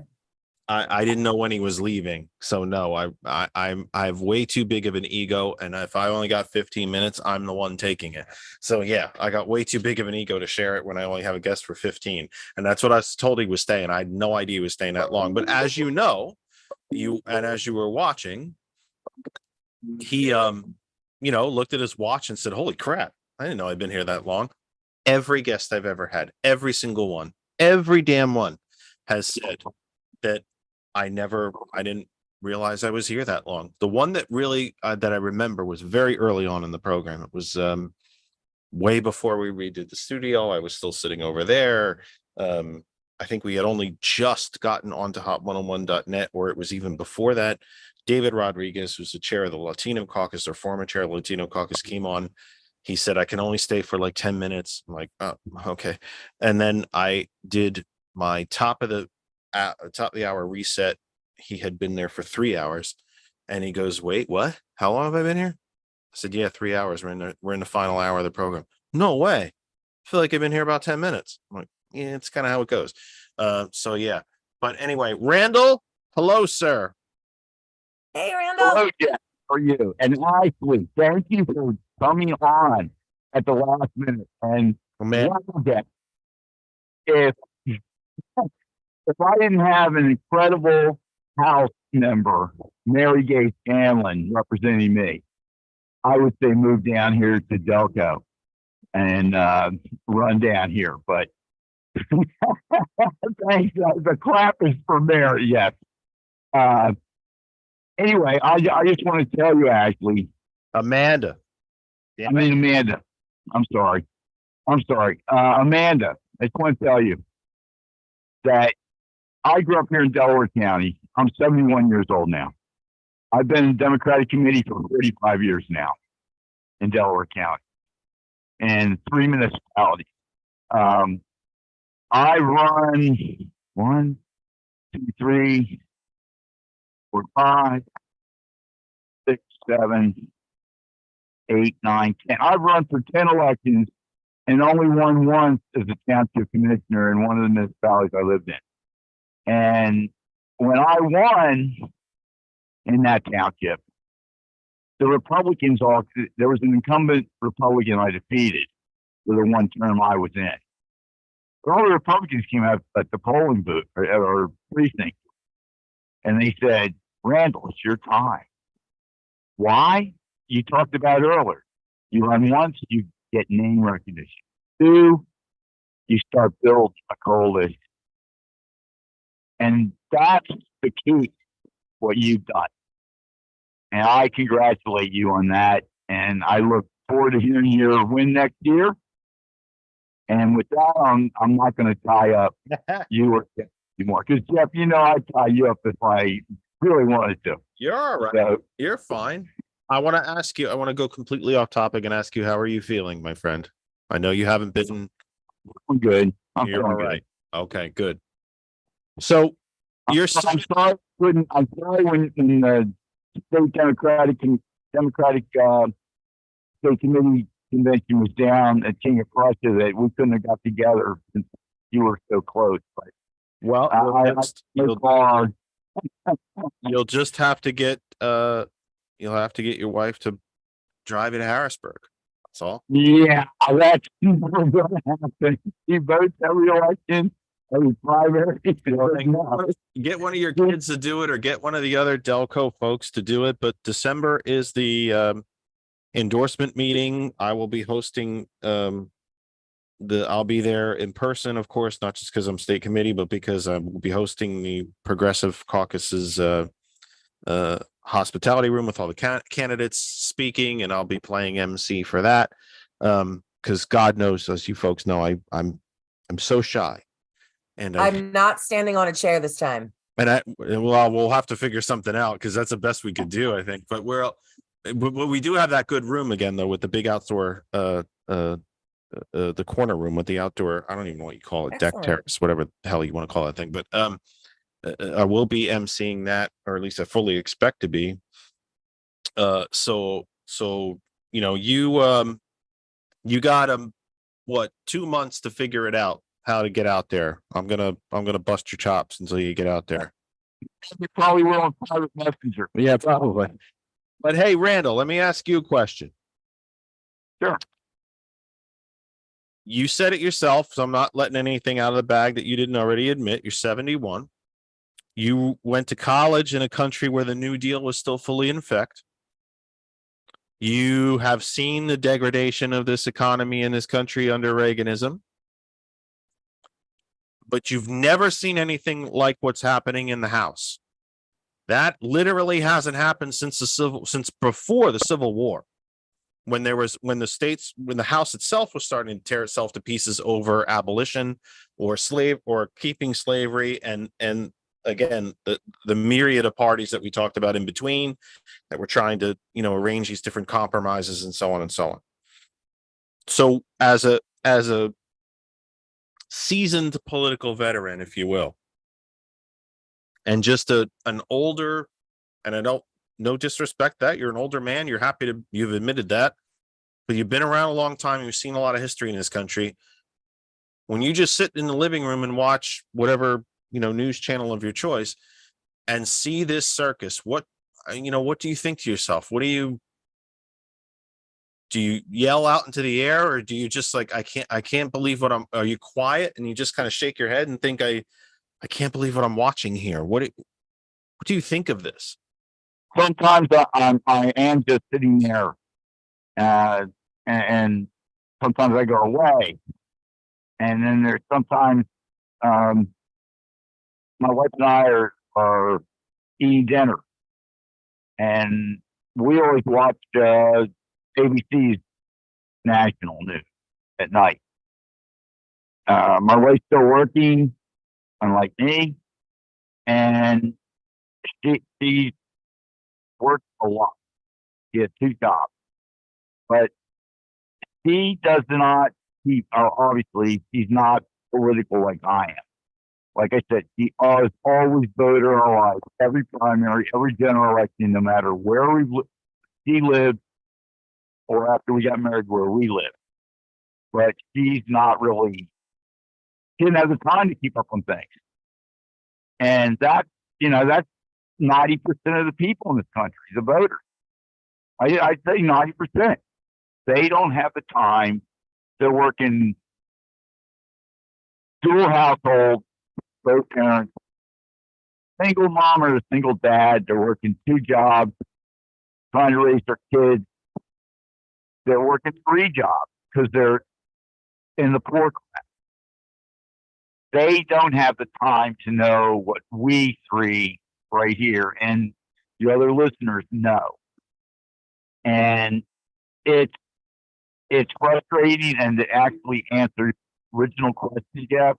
I didn't know when he was leaving. So no, I have way too big of an ego. And if I only got 15 minutes, I'm the one taking it. So yeah, I got way too big of an ego to share it when I only have a guest for 15. And that's what I was told he was staying. I had no idea he was staying that long. But as you know, as you were watching, he, looked at his watch and said, "Holy crap. I didn't know I'd been here that long." Every guest I've ever had, every single one, every damn one has said that I didn't realize I was here that long. The one that really, that I remember was very early on in the program. It was, way before we redid the studio. I was still sitting over there. I think we had only just gotten onto hot101.net, or it was even before that. David Rodriguez, who's the chair of the Latino caucus, or former chair of the Latino caucus, came on. He said, "I can only stay for like 10 minutes. I'm like, "Oh, okay." And then I did my top of the hour reset. He had been there for 3 hours, and he goes, "Wait, what? How long have I been here?" I said, "Yeah, 3 hours. We're in the final hour of the program." "No way. I feel like I've been here about 10 minutes. I'm like, "Yeah, it's kind of how it goes." So yeah. But anyway, Randall, hello, sir. Hey, Randall. Hello, Jeff. How are you? And actually, thank you for coming on at the last minute. And Oh, man. Jeff, if I didn't have an incredible House member, Mary Gay Scanlon, representing me, I would say move down here to Delco and run down here. But thanks. The clap is for Mary. Yes. Anyway, I just want to tell you, Ashley. Amanda. I mean, Amanda. I'm sorry. Amanda, I just want to tell you that I grew up here in Delaware County. I'm 71 years old now. I've been in the Democratic Committee for 35 years now in Delaware County and 3 municipalities. I run 1, 2, 3, 4, 5, 6, 7, 8, 9, 10. I've run for 10 elections and only won once as a township commissioner in one of the municipalities I lived in. And when I won in that township, the Republicans there was an incumbent Republican I defeated for the one term I was in. But all the Republicans came out at the polling booth or precinct, and they said, "Randall, it's your time." Why? You talked about earlier. You run once, you get name recognition. 2, you start building a coalition. And that's the key, what you've done. And I congratulate you on that. And I look forward to hearing your win next year. And with that, I'm not going to tie up you or Jeff anymore. Because, Jeff, I'd tie you up if I really wanted to. You're all right. So, You're fine. I want to ask you, I want to go completely off topic and ask you, how are you feeling, my friend? I know you haven't been. I'm good. I'm You're feeling all right. good. Okay, good. So you're I'm sorry when the state Democratic state committee convention was down at King of Prussia that we couldn't have got together since you were so close. But well, you'll just have to get you'll have to get your wife to drive you to Harrisburg. That's all. Yeah, that's never going to happen. She votes every election, every primary. Get one of your kids to do it, or get one of the other Delco folks to do it. But December is the endorsement meeting. I will be hosting I'll be there in person, of course, not just because I'm state committee, but because I will be hosting the Progressive Caucus's hospitality room with all the candidates speaking, and I'll be playing MC for that. Because God knows, as you folks know, I'm so shy, and I'm not standing on a chair this time. we'll have to figure something out, because that's the best we could do, I think. But we do have that good room again, though, with the big outdoor the corner room with the outdoor, I don't even know what you call it, deck Excellent. terrace, whatever the hell you want to call that thing. But I will be emceeing that, or at least I fully expect to be. So you got what, 2 months to figure it out, how to get out there. I'm gonna bust your chops until you get out there. You probably will on private messenger. Yeah, probably. But hey, Randall, let me ask you a question. Sure. You said it yourself, so I'm not letting anything out of the bag that you didn't already admit. You're 71. You went to college in a country where the New Deal was still fully in effect. You have seen the degradation of this economy in this country under Reaganism. But you've never seen anything like what's happening in the House. That literally hasn't happened since before the Civil War. When the House itself was starting to tear itself to pieces over abolition or keeping slavery, and again the myriad of parties that we talked about in between that were trying to arrange these different compromises and so on and so on. So as a seasoned political veteran, if you will, and just an older, and I don't, no disrespect that you're an older man, you've admitted that, but you've been around a long time, you've seen a lot of history in this country. When you just sit in the living room and watch whatever news channel of your choice and see this circus, what do you think to yourself? Do you yell out into the air, or do you just like, I can't believe are you quiet and you just kind of shake your head and think, I can't believe what I'm watching here? What do you think of this? Sometimes I am just sitting there, and sometimes I go away, and then there's sometimes my wife and I are eating dinner, and we always watch ABC's national news at night. My wife's still working, unlike me, and she works a lot. She has 2 jobs, but she does not keep. Obviously, she's not political like I am. Like I said, she has always voted her life, every primary, every general election, no matter where she lived, or after we got married, where we lived. But she's not really. She didn't have the time to keep up on things, and that's 90% of the people in this country, the voters. I'd say 90%. They don't have the time. They're working dual household, both parents, single mom or a single dad. They're working 2 jobs, trying to raise their kids. They're working 3 jobs because they're in the poor class. They don't have the time to know what we 3 right here and the other listeners know. And it's frustrating. And to actually answer original question, Jeff,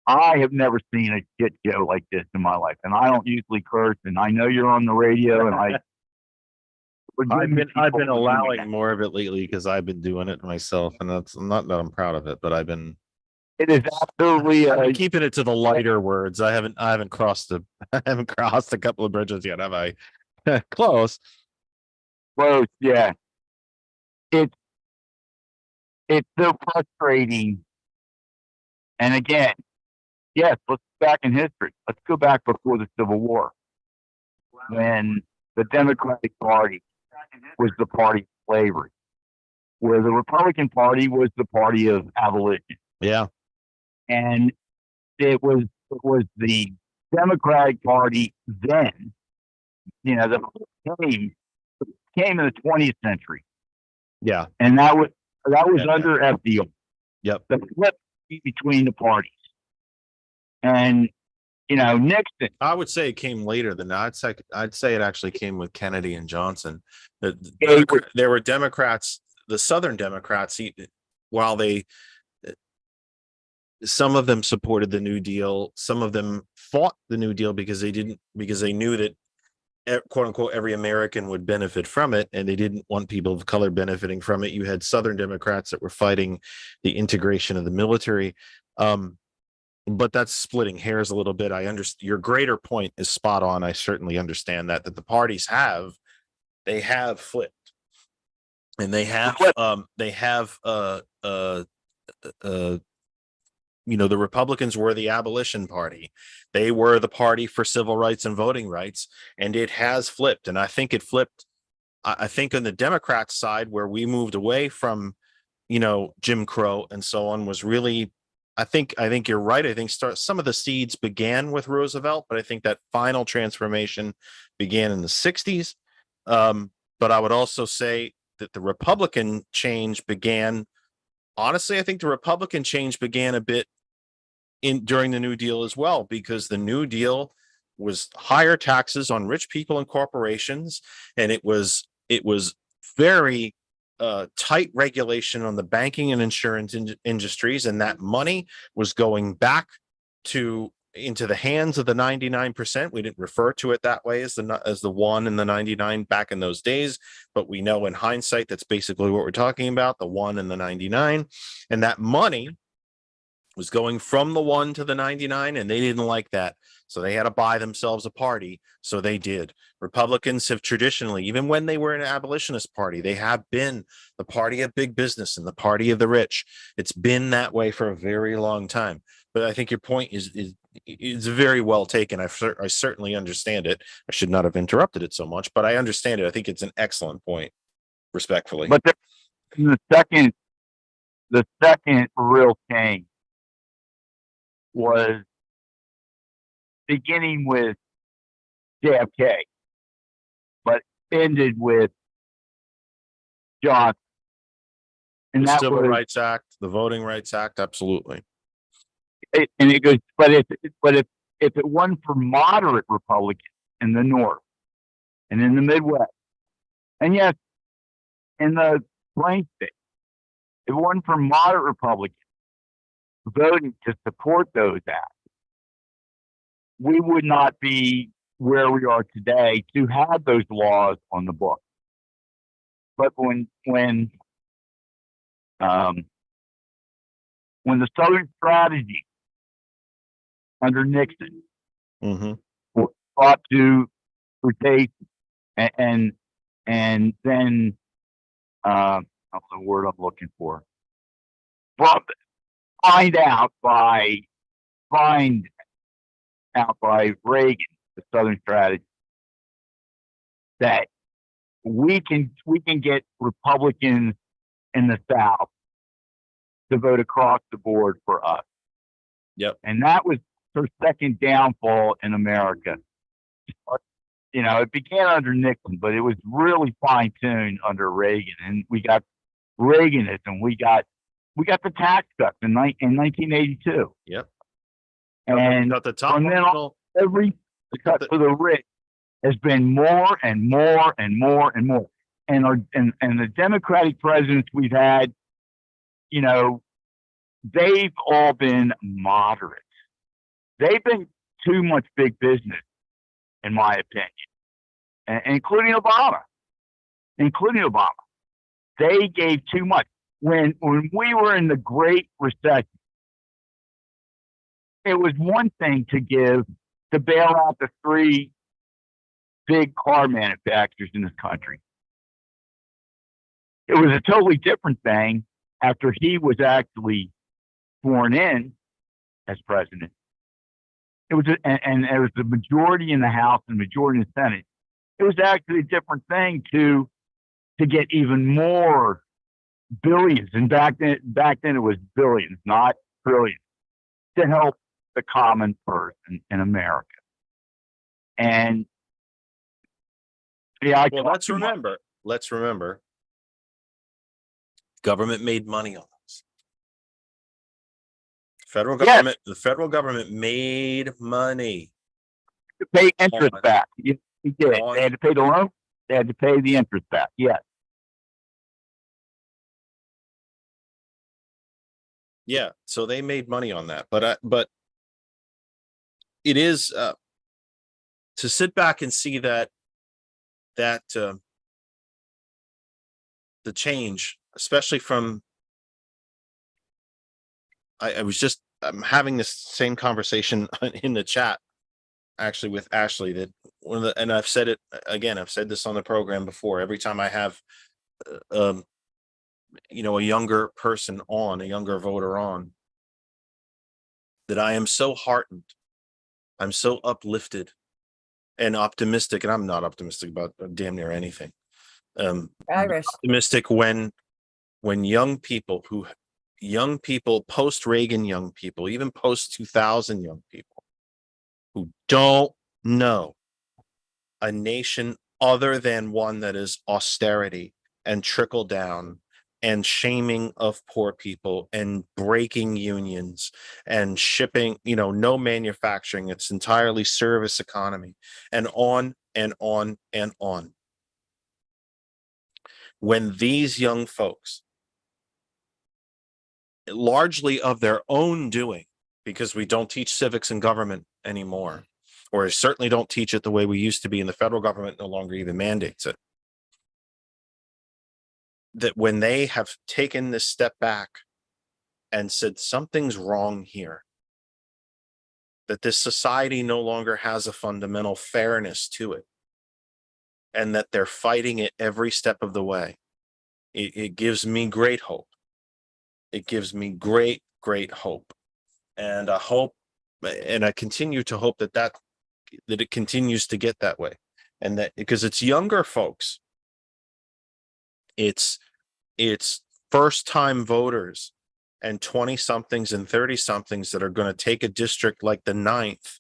I have never seen a shit show like this in my life. And I don't usually curse, and I know you're on the radio, and I've been allowing more of it lately because I've been doing it myself, and that's not that I'm proud of it, but it is absolutely I've been keeping it to the lighter words. I haven't crossed a couple of bridges yet, have I? Close. Yeah. It's so frustrating. And again, yes, let's go back in history. Let's go back before the Civil War, when the Democratic Party was the party of slavery, where the Republican Party was the party of abolition. Yeah. And it was the Democratic Party then, that came in the 20th century. Yeah. And that was under FDR. Yep. The flip between the parties. And Nixon. I would say it came later than that. I'd say it actually came with Kennedy and Johnson. There were Democrats, the Southern Democrats, while some of them supported the New Deal, some of them fought the New Deal because they knew that quote unquote every American would benefit from it, and they didn't want people of color benefiting from it. You had Southern Democrats that were fighting the integration of the military. But that's splitting hairs a little bit. I understand your greater point is spot on. I certainly understand that the parties have flipped, and they have the Republicans were the abolition party. They were the party for civil rights and voting rights, and it has flipped. And I think it flipped. I think on the Democrat side, where we moved away from, Jim Crow and so on, was really, I think you're right. I think some of the seeds began with Roosevelt, but I think that final transformation began in the 60s. But I would also say that the Republican change began, honestly, I think the Republican change began a bit during the New Deal as well, because the New Deal was higher taxes on rich people and corporations, and it was very tight regulation on the banking and insurance industries, and that money was going back into the hands of the 99%. We didn't refer to it that way as the 1 and the 99 back in those days, but we know in hindsight that's basically what we're talking about, the 1 and the 99. And that money was going from the 1 to the 99, and they didn't like that. So they had to buy themselves a party. So they did. Republicans have traditionally, even when they were an abolitionist party, they have been the party of big business and the party of the rich. It's been that way for a very long time. But I think your point is very well taken. I certainly understand it. I should not have interrupted it so much, but I understand it. I think it's an excellent point, respectfully. But the second real change was beginning with JFK, but ended with Johnson. And the that Civil was, Rights Act, the Voting Rights Act, absolutely. And it goes, but if it wasn't for moderate Republicans in the North and in the Midwest, and yes, in the Plain State, if it wasn't for moderate Republicans voting to support those acts, we would not be where we are today to have those laws on the book. But when the Southern strategy under Nixon was brought to rotation, and then what's the word I'm looking for? Find out by Reagan, the Southern strategy, that we can get Republicans in the South to vote across the board for us. Yep. And that was her second downfall in America. It began under Nixon, but it was really fine-tuned under Reagan. And we got Reaganism. We got the tax cuts in 1982. Yep. And got the top from then on, every cut for the rich has been more and more and more and more. And the Democratic presidents we've had, they've all been moderate. They've been too much big business, in my opinion, including Obama. They gave too much. When we were in the Great Recession, it was one thing to bail out the 3 big car manufacturers in this country. It was a totally different thing after he was actually sworn in as president. It was, and there was the majority in the House and majority in the Senate. It was actually a different thing to get even more billions, and back then it was billions, not trillions, to help the common person in America. And let's remember, government made money on this. Yes. The federal government made money. To pay interest On- back. You did. on- They had to pay the loan. They had to pay the interest back. Yes. Yeah, so they made money on that, but it is to sit back and see that the change, especially from I'm having this same conversation in the chat actually with Ashley, that and I've said it again, I've said this on the program before, every time I have a younger person on, a younger voter on, that I am so heartened, I'm so uplifted and optimistic, and I'm not optimistic about damn near anything. Irish. Optimistic when young people post Reagan, young people, even post 2000 young people who don't know a nation other than one that is austerity and trickle down and shaming of poor people and breaking unions and shipping, no manufacturing. It's entirely service economy, and on and on and on. When these young folks, largely of their own doing, because we don't teach civics and government anymore, or certainly don't teach it the way we used to be, and the federal government no longer even mandates it, that when they have taken this step back and said something's wrong here, that this society no longer has a fundamental fairness to it, and that they're fighting it every step of the way, it gives me great hope. It gives me great hope. And I hope, and I continue to hope that it continues to get that way. And that, because it's younger folks, it's first time voters and 20 somethings and 30 somethings that are going to take a district like the 9th,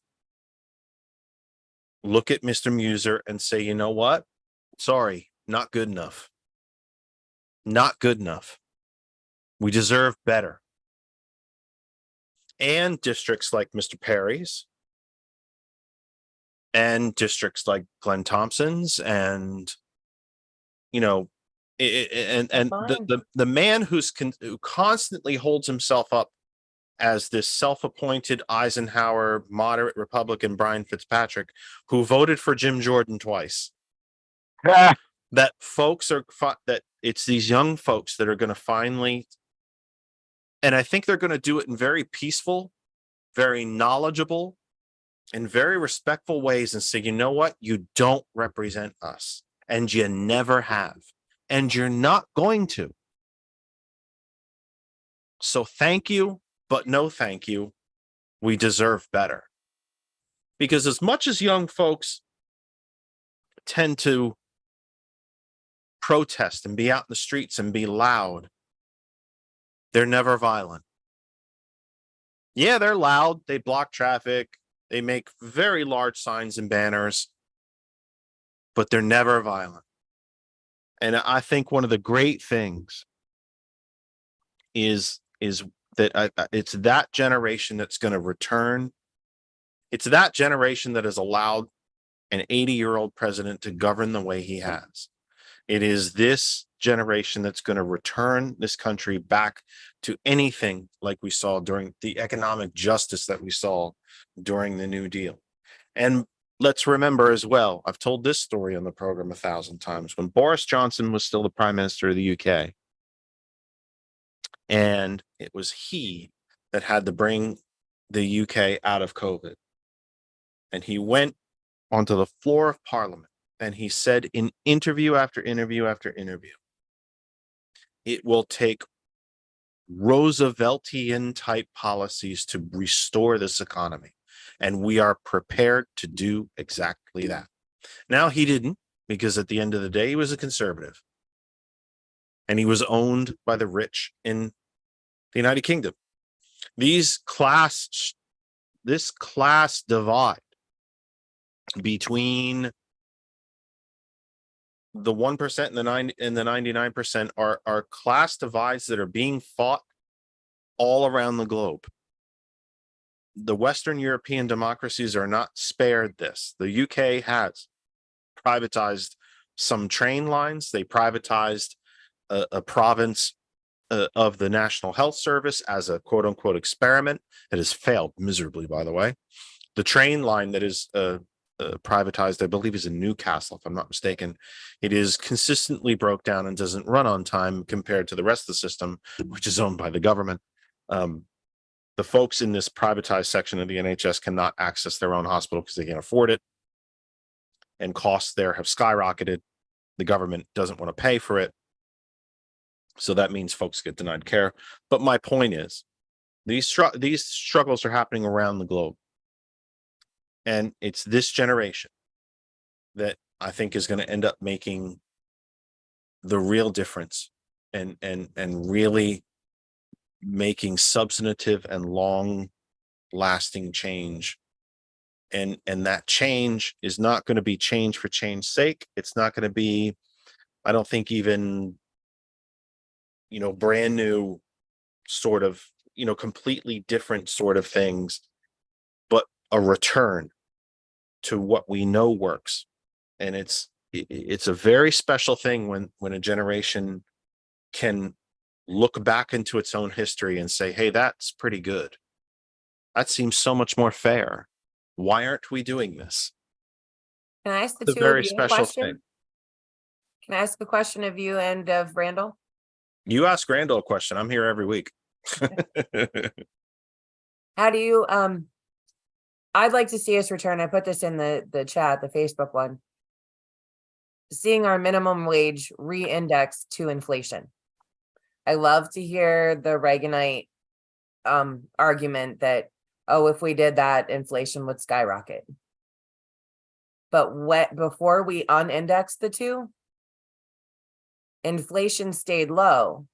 look at Mr. Muser and say, you know what? Sorry, not good enough. Not good enough. We deserve better. And districts like Mr. Perry's, and districts like Glenn Thompson's, and the man who constantly holds himself up as this self-appointed Eisenhower moderate Republican, Brian Fitzpatrick, who voted for Jim Jordan twice. Ah, That folks that it's these young folks that are going to finally, and I think they're going to do it in very peaceful, very knowledgeable, and very respectful ways, and say, you know what? You don't represent us, and you never have, and you're not going to. So thank you, but no thank you. We deserve better. Because as much as young folks tend to protest and be out in the streets and be loud, they're never violent. Yeah, they're loud. They block traffic. They make very large signs and banners, but they're never violent. And I think one of the great things is that it's that generation that's going to return. It's that generation that has allowed an 80-year-old president to govern the way he has. It is this generation that's going to return this country back to anything like we saw during the economic justice that we saw during the New Deal. And let's remember as well, I've told this story on the program 1,000 times, when Boris Johnson was still the Prime Minister of the UK, and it was he that had to bring the UK out of COVID. And he went onto the floor of Parliament and he said in interview after interview after interview, it will take Rooseveltian type policies to restore this economy. And we are prepared to do exactly that. Now, he didn't, because at the end of the day, he was a conservative. And he was owned by the rich in the United Kingdom. This class divide between the 1% and the 99% are class divides that are being fought all around the globe. the Western European democracies are not spared this. The UK has privatized some train lines. They privatized a province of the National Health Service as a quote unquote experiment. It has failed miserably, by the way. The train line that is privatized, I believe, is in Newcastle, if I'm not mistaken. It is consistently broke down and doesn't run on time compared to the rest of the system, which is owned by the government. The folks in this privatized section of the NHS cannot access their own hospital because they can't afford it. And costs there have skyrocketed. The government doesn't want to pay for it. So that means folks get denied care. But my point is, these struggles are happening around the globe. And it's this generation that I think is going to end up making the real difference and really making substantive and long lasting change. And that change is not going to be change for change's sake. It's not going to be, I don't think, even, brand new sort of, completely different sort of things, but a return to what we know works. And it's a very special thing when a generation can look back into its own history and say, hey, that's pretty good. That seems so much more fair. Why aren't we doing this? Can I ask the It's a two of very you a special question? thing. Can I ask a question of you and of Randall? You ask Randall a question. I'm here every week. How do you, I'd like to see us return, I put this in the chat, the Facebook one. Seeing our minimum wage re-index to inflation. I love to hear the Reaganite argument that, oh, if we did that, inflation would skyrocket. But before we unindex the two, inflation stayed low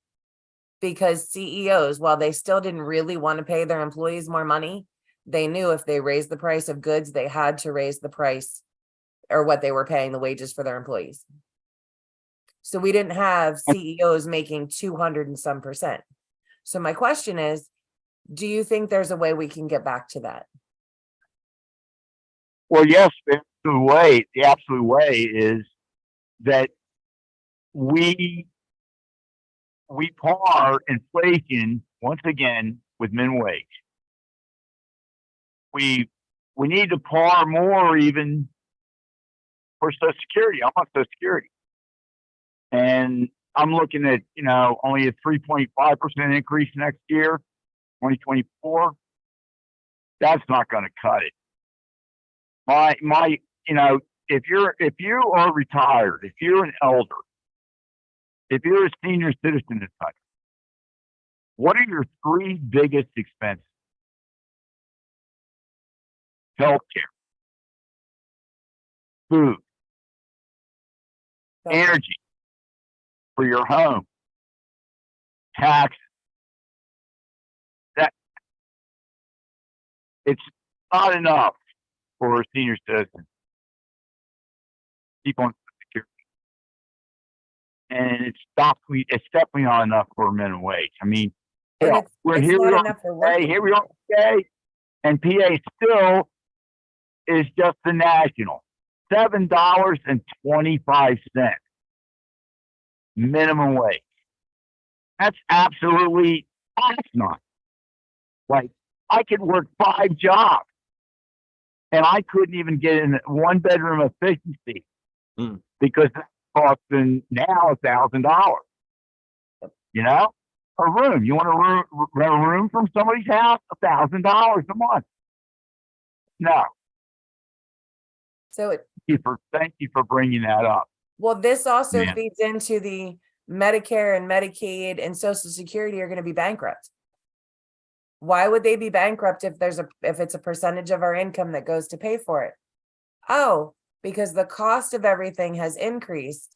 because CEOs, while they still didn't really want to pay their employees more money, they knew if they raised the price of goods, they had to raise the price or what they were paying the wages for their employees. So we didn't have CEOs making 200 and some %. So my question is, do you think there's a way we can get back to that? Well, yes, the absolute way is that we par inflation once again with minimum wage. We need to par more even for Social Security. I'm on Social Security. And I'm looking at, only a 3.5% increase next year, 2024. That's not going to cut it. If you are retired, if you're an elder, if you're a senior citizen in this country, what are your three biggest expenses? Healthcare, food, energy for your home, taxes. That it's not enough for a senior citizen. Keep on security. And it's definitely not enough for a minimum wage. I mean, we're here we are today, and PA still is just the national. $7.25 minimum wage. That's absolutely asinine. Like, I could work 5 jobs and I couldn't even get in 1 bedroom efficiency because it's costing now $1,000. A room. You want to rent a room from somebody's house? $1,000 a month. No. So Thank you for bringing that up. well, this also feeds into the Medicare and Medicaid and Social Security are going to be bankrupt. Why would they be bankrupt if it's a percentage of our income that goes to pay for it? Oh, because the cost of everything has increased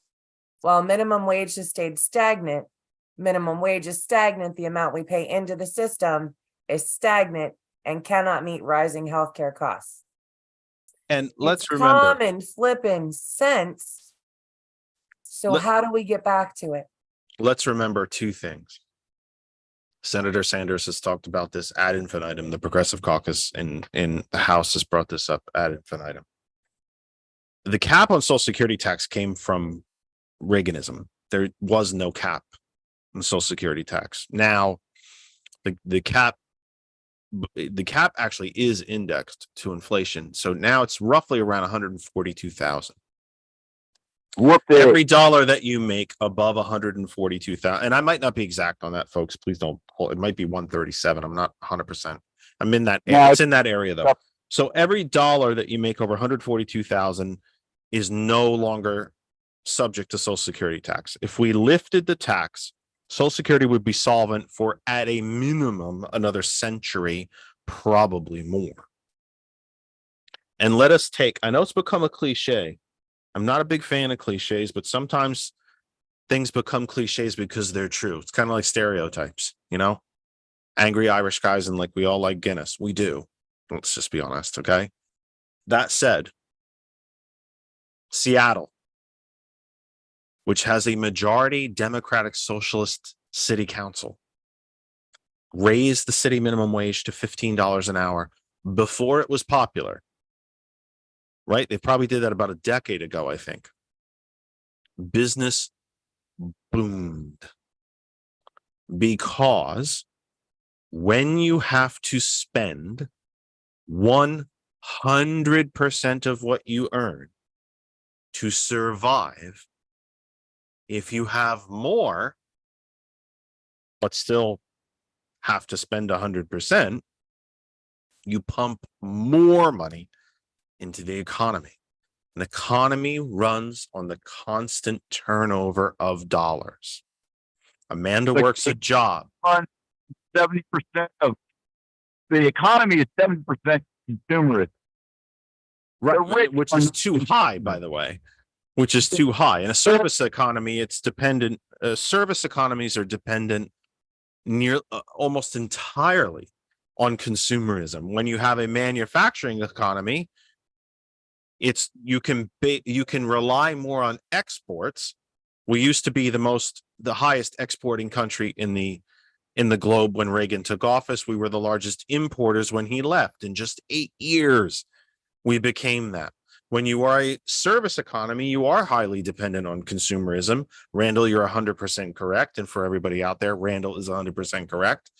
while minimum wage has stayed stagnant. Minimum wage is stagnant. The amount we pay into the system is stagnant and cannot meet rising healthcare costs. And let's remember, common flipping sense. So how do we get back to it? Let's remember 2 things. Senator Sanders has talked about this ad infinitum. The Progressive Caucus in the House has brought this up ad infinitum. The cap on Social Security tax came from Reaganism. There was no cap on Social Security tax. Now, the cap actually is indexed to inflation. So now it's roughly around 142,000. Every dollar that you make above 142,000, and I might not be exact on that, folks. Please don't hold. It might be 137. I'm not 100%. I'm in that. No, it's in that area though. So every dollar that you make over 142,000 is no longer subject to Social Security tax. If we lifted the tax, Social Security would be solvent for at a minimum another century, probably more. And let us take. I know it's become a cliche. I'm not a big fan of cliches, but sometimes things become cliches because they're true. It's kind of like stereotypes, you know? Angry Irish guys and like we all like Guinness. We do. Let's just be honest, okay? That said, Seattle, which has a majority Democratic Socialist city council, raised the city minimum wage to $15 an hour before it was popular. Right? They probably did that about a decade ago, I think. Business boomed because when you have to spend 100% of what you earn to survive, if you have more, but still have to spend 100%, you pump more money into the economy. An economy runs on the constant turnover of dollars. Amanda works a job. 70% of the economy is 70% consumerist. Right, which is too high, by the way. Which is too high. In a service economy, it's dependent. Service economies are dependent almost entirely on consumerism. When you have a manufacturing economy, you can rely more on exports. We used to be the highest exporting country in the globe when Reagan took office. We were the largest importers when he left. In just 8 years, we became that. When you are a service economy, you are highly dependent on consumerism. Randall, you're 100% correct. And for everybody out there, Randall is 100% correct.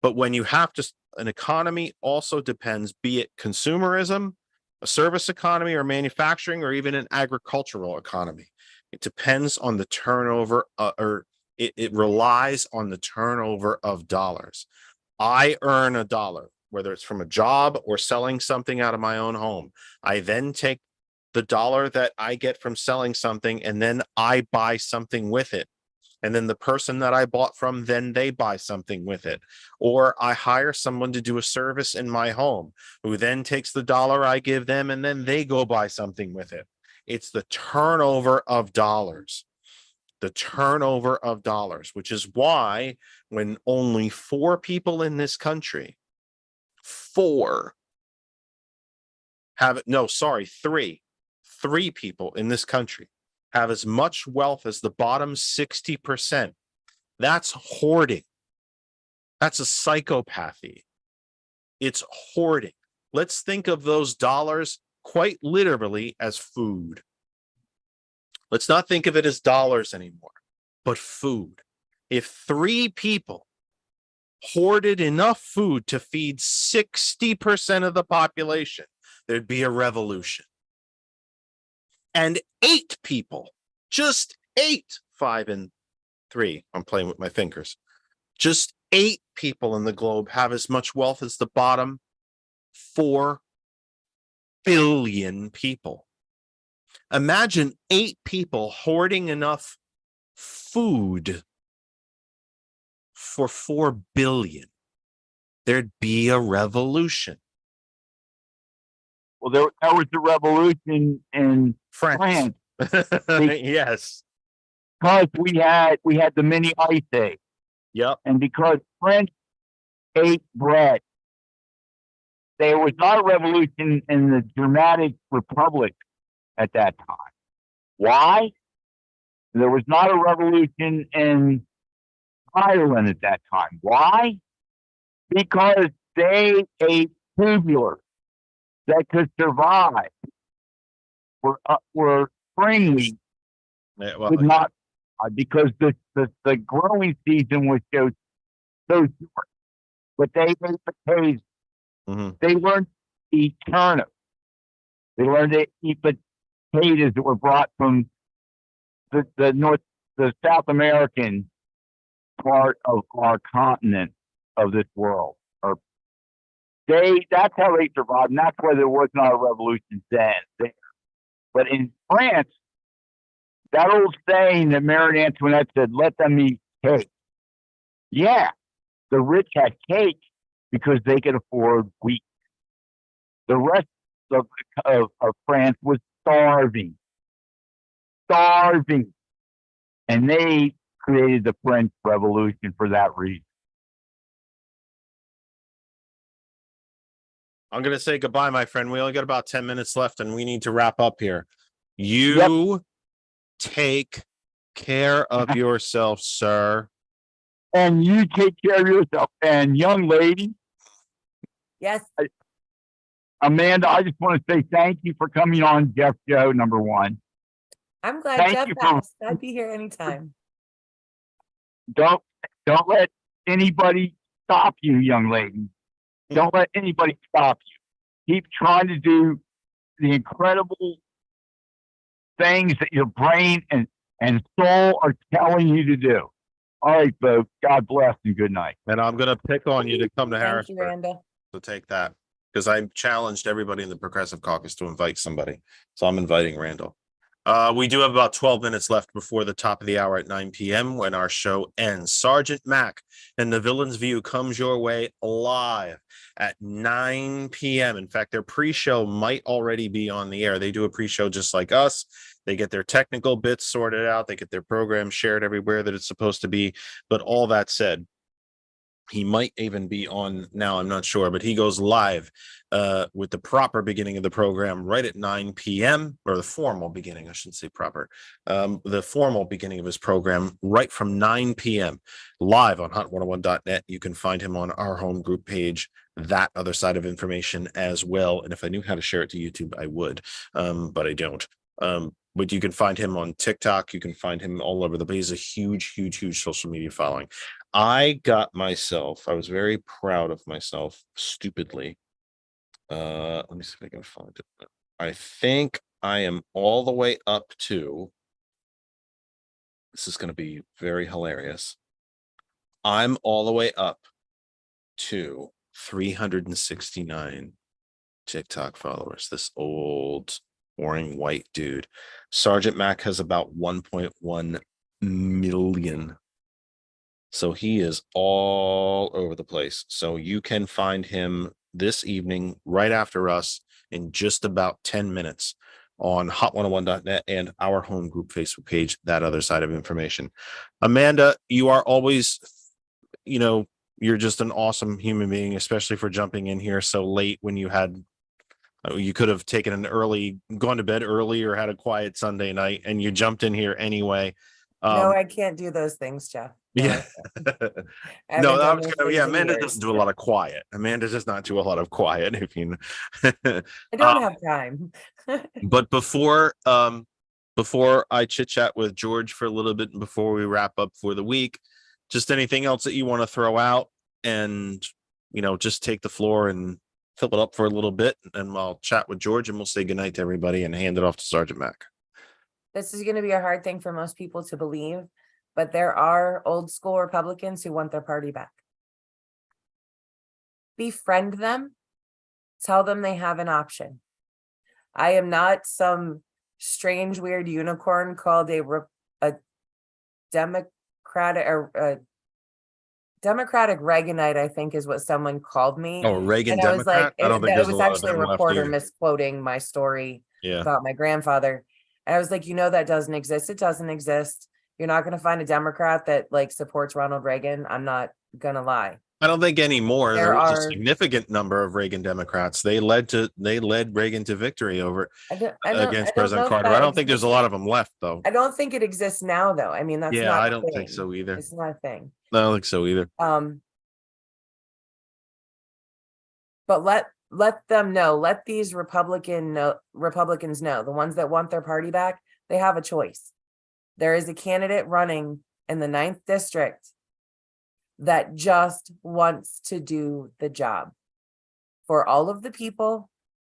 But when you have an economy also depends, be it consumerism, a service economy, or manufacturing, or even an agricultural economy. It depends on the turnover, or it relies on the turnover of dollars. I earn a dollar, whether it's from a job or selling something out of my own home. I then take the dollar that I get from selling something and then I buy something with it. And then the person that I bought from, then they buy something with it. Or I hire someone to do a service in my home who then takes the dollar I give them and then they go buy something with it. It's the turnover of dollars. The turnover of dollars, which is why when only 4 people in this country, 3 people in this country have as much wealth as the bottom 60%. That's hoarding. That's a psychopathy. It's hoarding. Let's think of those dollars quite literally as food. Let's not think of it as dollars anymore, but food. If 3 people hoarded enough food to feed 60% of the population, there'd be a revolution. And 8 people, just 8, 5 and 3, I'm playing with my fingers. Just 8 people in the globe have as much wealth as the bottom 4 billion people. Imagine 8 people hoarding enough food for 4 billion. There'd be a revolution. Well, there was a revolution in France. Yes. Because we had the mini ice age. Yep. And because French ate bread, there was not a revolution in the Germanic Republic at that time. Why? There was not a revolution in Ireland at that time. Why? Because they ate tubular that could survive. Were spring wheat Yeah, well, could not, because the growing season was so short. But they ate potatoes. mhm. They learned to eat turnips. They learned to eat potatoes that were brought from the South American part of our continent of this world. That's how they survived, and that's why there was not a revolution then. But in France, that old saying that Marie Antoinette said, "Let them eat cake." Yeah, the rich had cake because they could afford wheat. The rest of France was starving, and they created the French Revolution for that reason. I'm going to say goodbye, my friend. We only got about 10 minutes left and we need to wrap up here. You take care of yourself, sir. And you take care of yourself. And young lady, Yes, Amanda, I just want to say thank you for coming on Jeff Show, number one. I'm glad Thank Jeff you for- passed. I'd be here anytime. Don't let anybody stop you, young lady. Don't let anybody stop you. Keep trying to do the incredible things that your brain and soul are telling you to do. All right, folks. God bless and good night. And I'm going to pick on you to come to Thank you, Harrisburg. Randa. So take that, because I challenged everybody in the Progressive Caucus to invite somebody. So I'm inviting Randall. We do have about 12 minutes left before the top of the hour at 9 p.m. when our show ends. Sergeant Mac and the Villain's View comes your way live at 9 p.m. In fact, their pre-show might already be on the air. They do a pre-show just like us. They get their technical bits sorted out. They get their program shared everywhere that it's supposed to be. But all that said, he might even be on now, I'm not sure, but he goes live with the proper beginning of the program right at 9 p.m. or the formal beginning, I shouldn't say proper, the formal beginning of his program right from 9 p.m. live on hot101.net. You can find him on our home group page, that other side of information as well. And if I knew how to share it to YouTube, I would, but I don't. But you can find him on TikTok. You can find him all over the place. He's a huge social media following. I was very proud of myself, stupidly. Let me see if I can find it. I think I am all the way up to, this is going to be very hilarious. I'm all the way up to 369 TikTok followers. This old boring white dude. Sergeant Mac has about 1.1 million. So he is all over the place. So you can find him this evening right after us in just about 10 minutes on hot101.net and our home group Facebook page, that other side of information. Amanda, you are always, you're just an awesome human being, especially for jumping in here so late when you could have taken gone to bed early or had a quiet Sunday night and you jumped in here anyway. No, I can't do those things, Jeff. Yeah. No, Amanda doesn't do a lot of quiet. Amanda does not do a lot of quiet. I don't have time. But before I chit chat with George for a little bit and before we wrap up for the week, just anything else that you want to throw out and, just take the floor and fill it up for a little bit, and I'll chat with George and we'll say goodnight to everybody and hand it off to Sergeant Mac. This is going to be a hard thing for most people to believe, but there are old school Republicans who want their party back. Befriend them. Tell them they have an option. I am not some strange, weird unicorn called a Democratic or a Democratic Reaganite, I think is what someone called me. Oh, Reagan And I was Democrat? like, I don't think it there's a was lot of actually a them left reporter either. misquoting my story Yeah. about my grandfather. And I was like, that doesn't exist. It doesn't exist. You're not going to find a Democrat that supports Ronald Reagan. I'm not going to lie. I don't think anymore. There There was a are- significant number of Reagan Democrats. They led Reagan to victory over against President Carter. I don't think there's a lot of them left, though. I don't think it exists now, though. I mean, that's Yeah, not I a don't think thing. so either. It's not a thing. I don't think so either. But let them know. Let these Republicans know, the ones that want their party back, they have a choice. There is a candidate running in the 9th district that just wants to do the job for all of the people,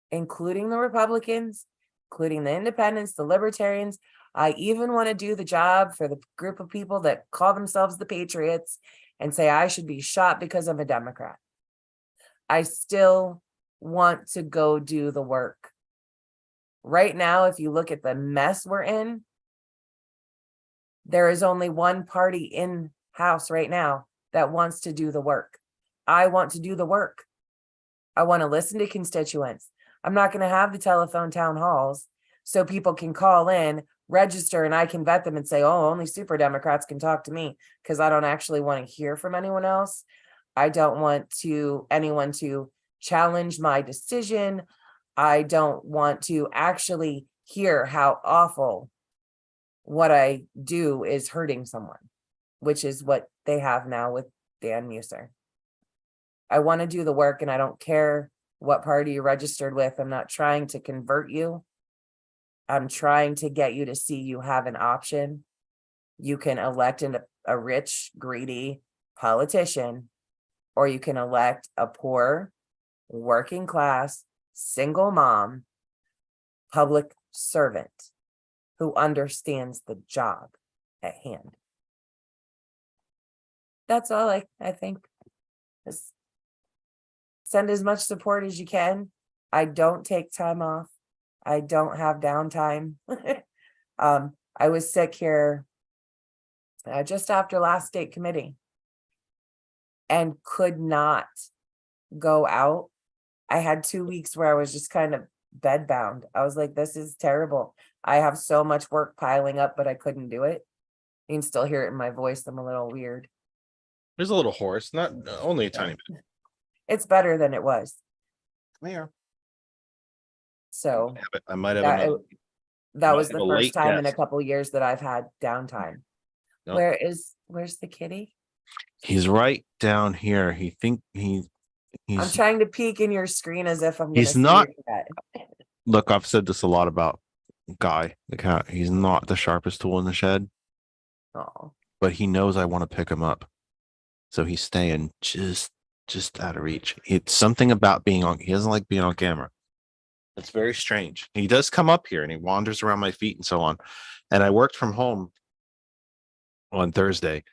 including the Republicans, including the independents, the libertarians. I even want to do the job for the group of people that call themselves the Patriots and say I should be shot because I'm a Democrat. I still want to go do the work. Right now, if you look at the mess we're in, there is only one party in House right now that wants to do the work. I want to do the work. I want to listen to constituents. I'm not going to have the telephone town halls so people can call in, register, and I can vet them and say, oh, only super Democrats can talk to me, because I don't actually want to hear from anyone else. I don't want anyone to challenge my decision. I don't want to actually hear how awful what I do is hurting someone, which is what they have now with Dan Muser. I want to do the work, and I don't care what party you're registered with. I'm not trying to convert you. I'm trying to get you to see you have an option. You can elect a rich, greedy politician, or you can elect a poor, working class, single mom, public servant who understands the job at hand. That's all I think. Just send as much support as you can. I don't take time off. I don't have downtime. I was sick here just after last state committee and could not go out. I had 2 weeks where I was just kind of bedbound. I was like, this is terrible. I have so much work piling up, but I couldn't do it. You can still hear it in my voice. I'm a little weird. There's a little hoarse, not only a tiny bit. It's better than it was. Come here. So I might have that, another. that was might the have a first late time in a guest. couple years that I've had downtime. No. Where's the kitty? He's right down here. He's I'm trying to peek in your screen as if I'm gonna He's see not- your cat. look, I've said this a lot about Guy, the cat. He's not the sharpest tool in the shed, Oh, but he knows I want to pick him up. So he's staying just out of reach. It's something about he doesn't like being on camera. It's very strange. He does come up here and he wanders around my feet and so on. And I worked from home on Thursday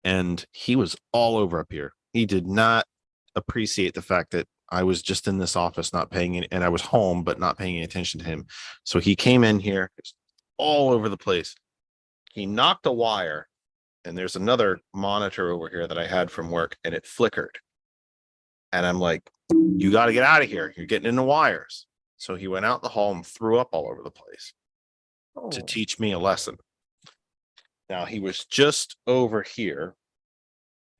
and he was all over up here. He did not appreciate the fact that I was just in this office, not paying it, and I was home, but not paying any attention to him. So he came in here all over the place. He knocked a wire, and there's another monitor over here that I had from work, and it flickered. And I'm like, you got to get out of here. You're getting in the wires. So he went out in the hall and threw up all over the place to oh. teach me a lesson. Now he was just over here,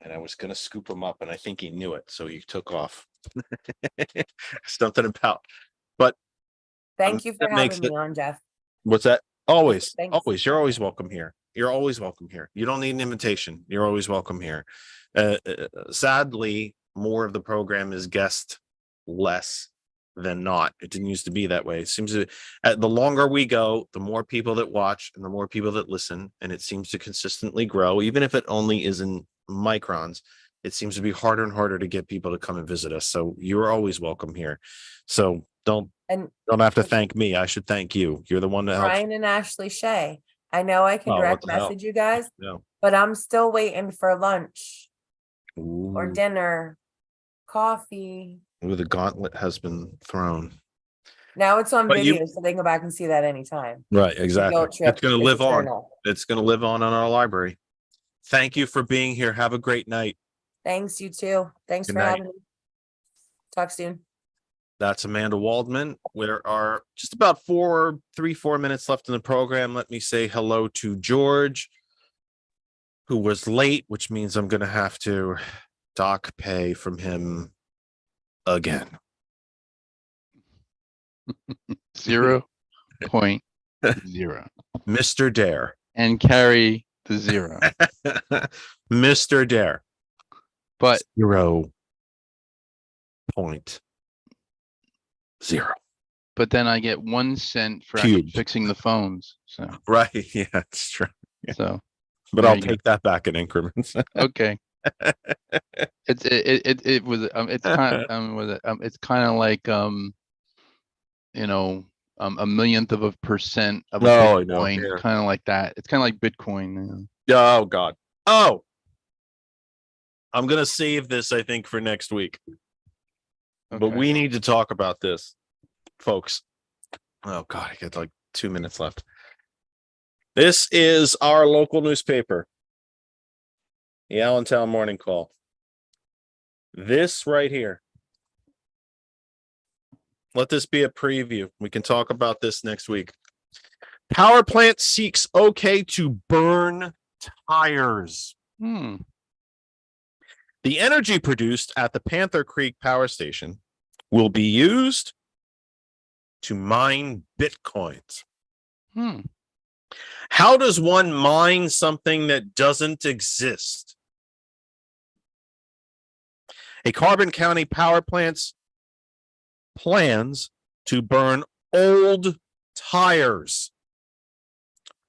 and I was going to scoop him up, and I think he knew it. So he took off. Something about, but Thank you for that makes having it- me on, Jeff. what's that? Always, Thanks. always. You're always welcome here. You're always welcome here. You don't need an invitation. You're always welcome here. Sadly, more of the program is guest less than not. It didn't used to be that way. It seems to, the longer we go, the more people that watch and the more people that listen, and it seems to consistently grow, even if it only is in microns. It seems to be harder and harder to get people to come and visit us. So you're always welcome here. So don't have to thank me. I should thank you. You're the one that helps. Brian and Ashley Shea. I know I can Oh, what direct the hell? message you guys, No. but I'm still waiting for lunch or Ooh, dinner, coffee. the gauntlet has been thrown. Now it's on But you- video, so they can go back and see that anytime. Right, The exactly. guilt trip It's going to is live on. eternal. It's going to live on in our library. Thank you for being here. Have a great night. Thanks, you too. Thanks Good for night. having me. Talk soon. That's Amanda Waldman. There are just about 4 minutes left in the program. Let me say hello to George, who was late, which means I'm going to have to dock pay from him again. 0.0 Mr. Dare. and carry the 0. Mr. Dare. But 0.0. but then I get 1 cent for Cubed. actually fixing the phones. So Right. Yeah, that's true. so But There I'll you go. take that back in increments. okay. It was it's kind of it's kind of like you know a millionth of a percent of a Oh, I know. Bitcoin, Yeah. kind of like that. It's kind of like Bitcoin. Oh God. Oh, I'm gonna save this, I think, for next week. But Okay. we need to talk about this, folks. Oh God, I got like 2 minutes left. This is our local newspaper, the Allentown Morning Call. This right here. Let this be a preview. We can talk about this next week. Power plant seeks okay to burn tires. Hmm. The energy produced at the Panther Creek Power Station will be used to mine Bitcoins. Hmm. How does one mine something that doesn't exist? A Carbon County power plant's plans to burn old tires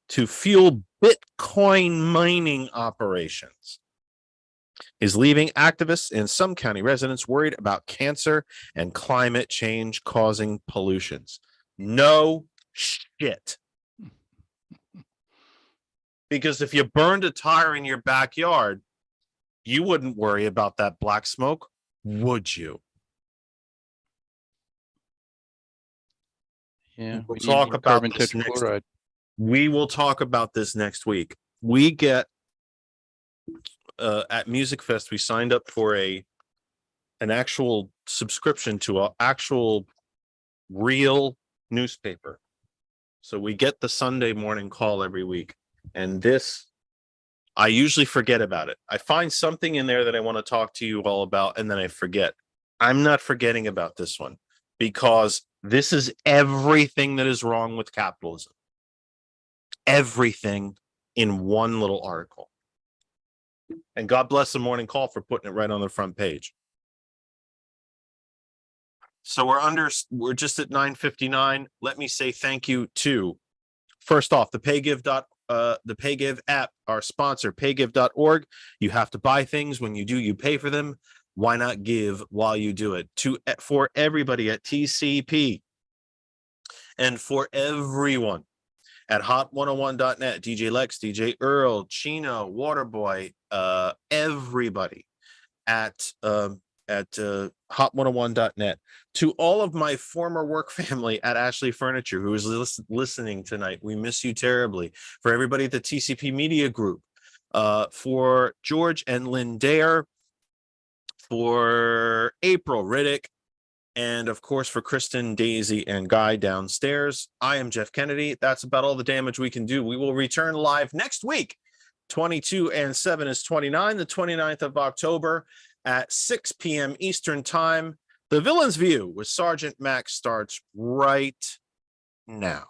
to fuel Bitcoin mining operations is leaving activists and some county residents worried about cancer and climate change causing pollutions. No shit. Because if you burned a tire in your backyard, you wouldn't worry about that black smoke, would you? Yeah. We'll we need talk more about carbon this next tetrachloride. We will talk about this next week. We get at Music Fest, we signed up for an actual subscription to an actual real newspaper. So we get the Sunday morning call every week. And this, I usually forget about it. I find something in there that I want to talk to you all about, and then I forget. I'm not forgetting about this one because this is everything that is wrong with capitalism. Everything in one little article. And God bless the Morning Call for putting it right on the front page. So we're just at 9:59. Let me say thank you to, first off, the PayGive app, our sponsor, paygive.org. You have to buy things. When you do, you pay for them. Why not give while you do it? For everybody at TCP and for everyone at hot101.net, DJ Lex, DJ Earl, Chino, Waterboy, everybody at hot101.net, to all of my former work family at Ashley Furniture who is listening tonight. We miss you terribly. For everybody at the TCP Media Group, for George and Lynn Dare, for April Riddick, and of course for Kristen, Daisy, and Guy downstairs. I am Jeff Kennedy. That's about all the damage we can do. We will return live next week. 22 and 7 is 29, the 29th of October at 6 p.m. Eastern Time. The Villain's View with Sergeant Max starts right now.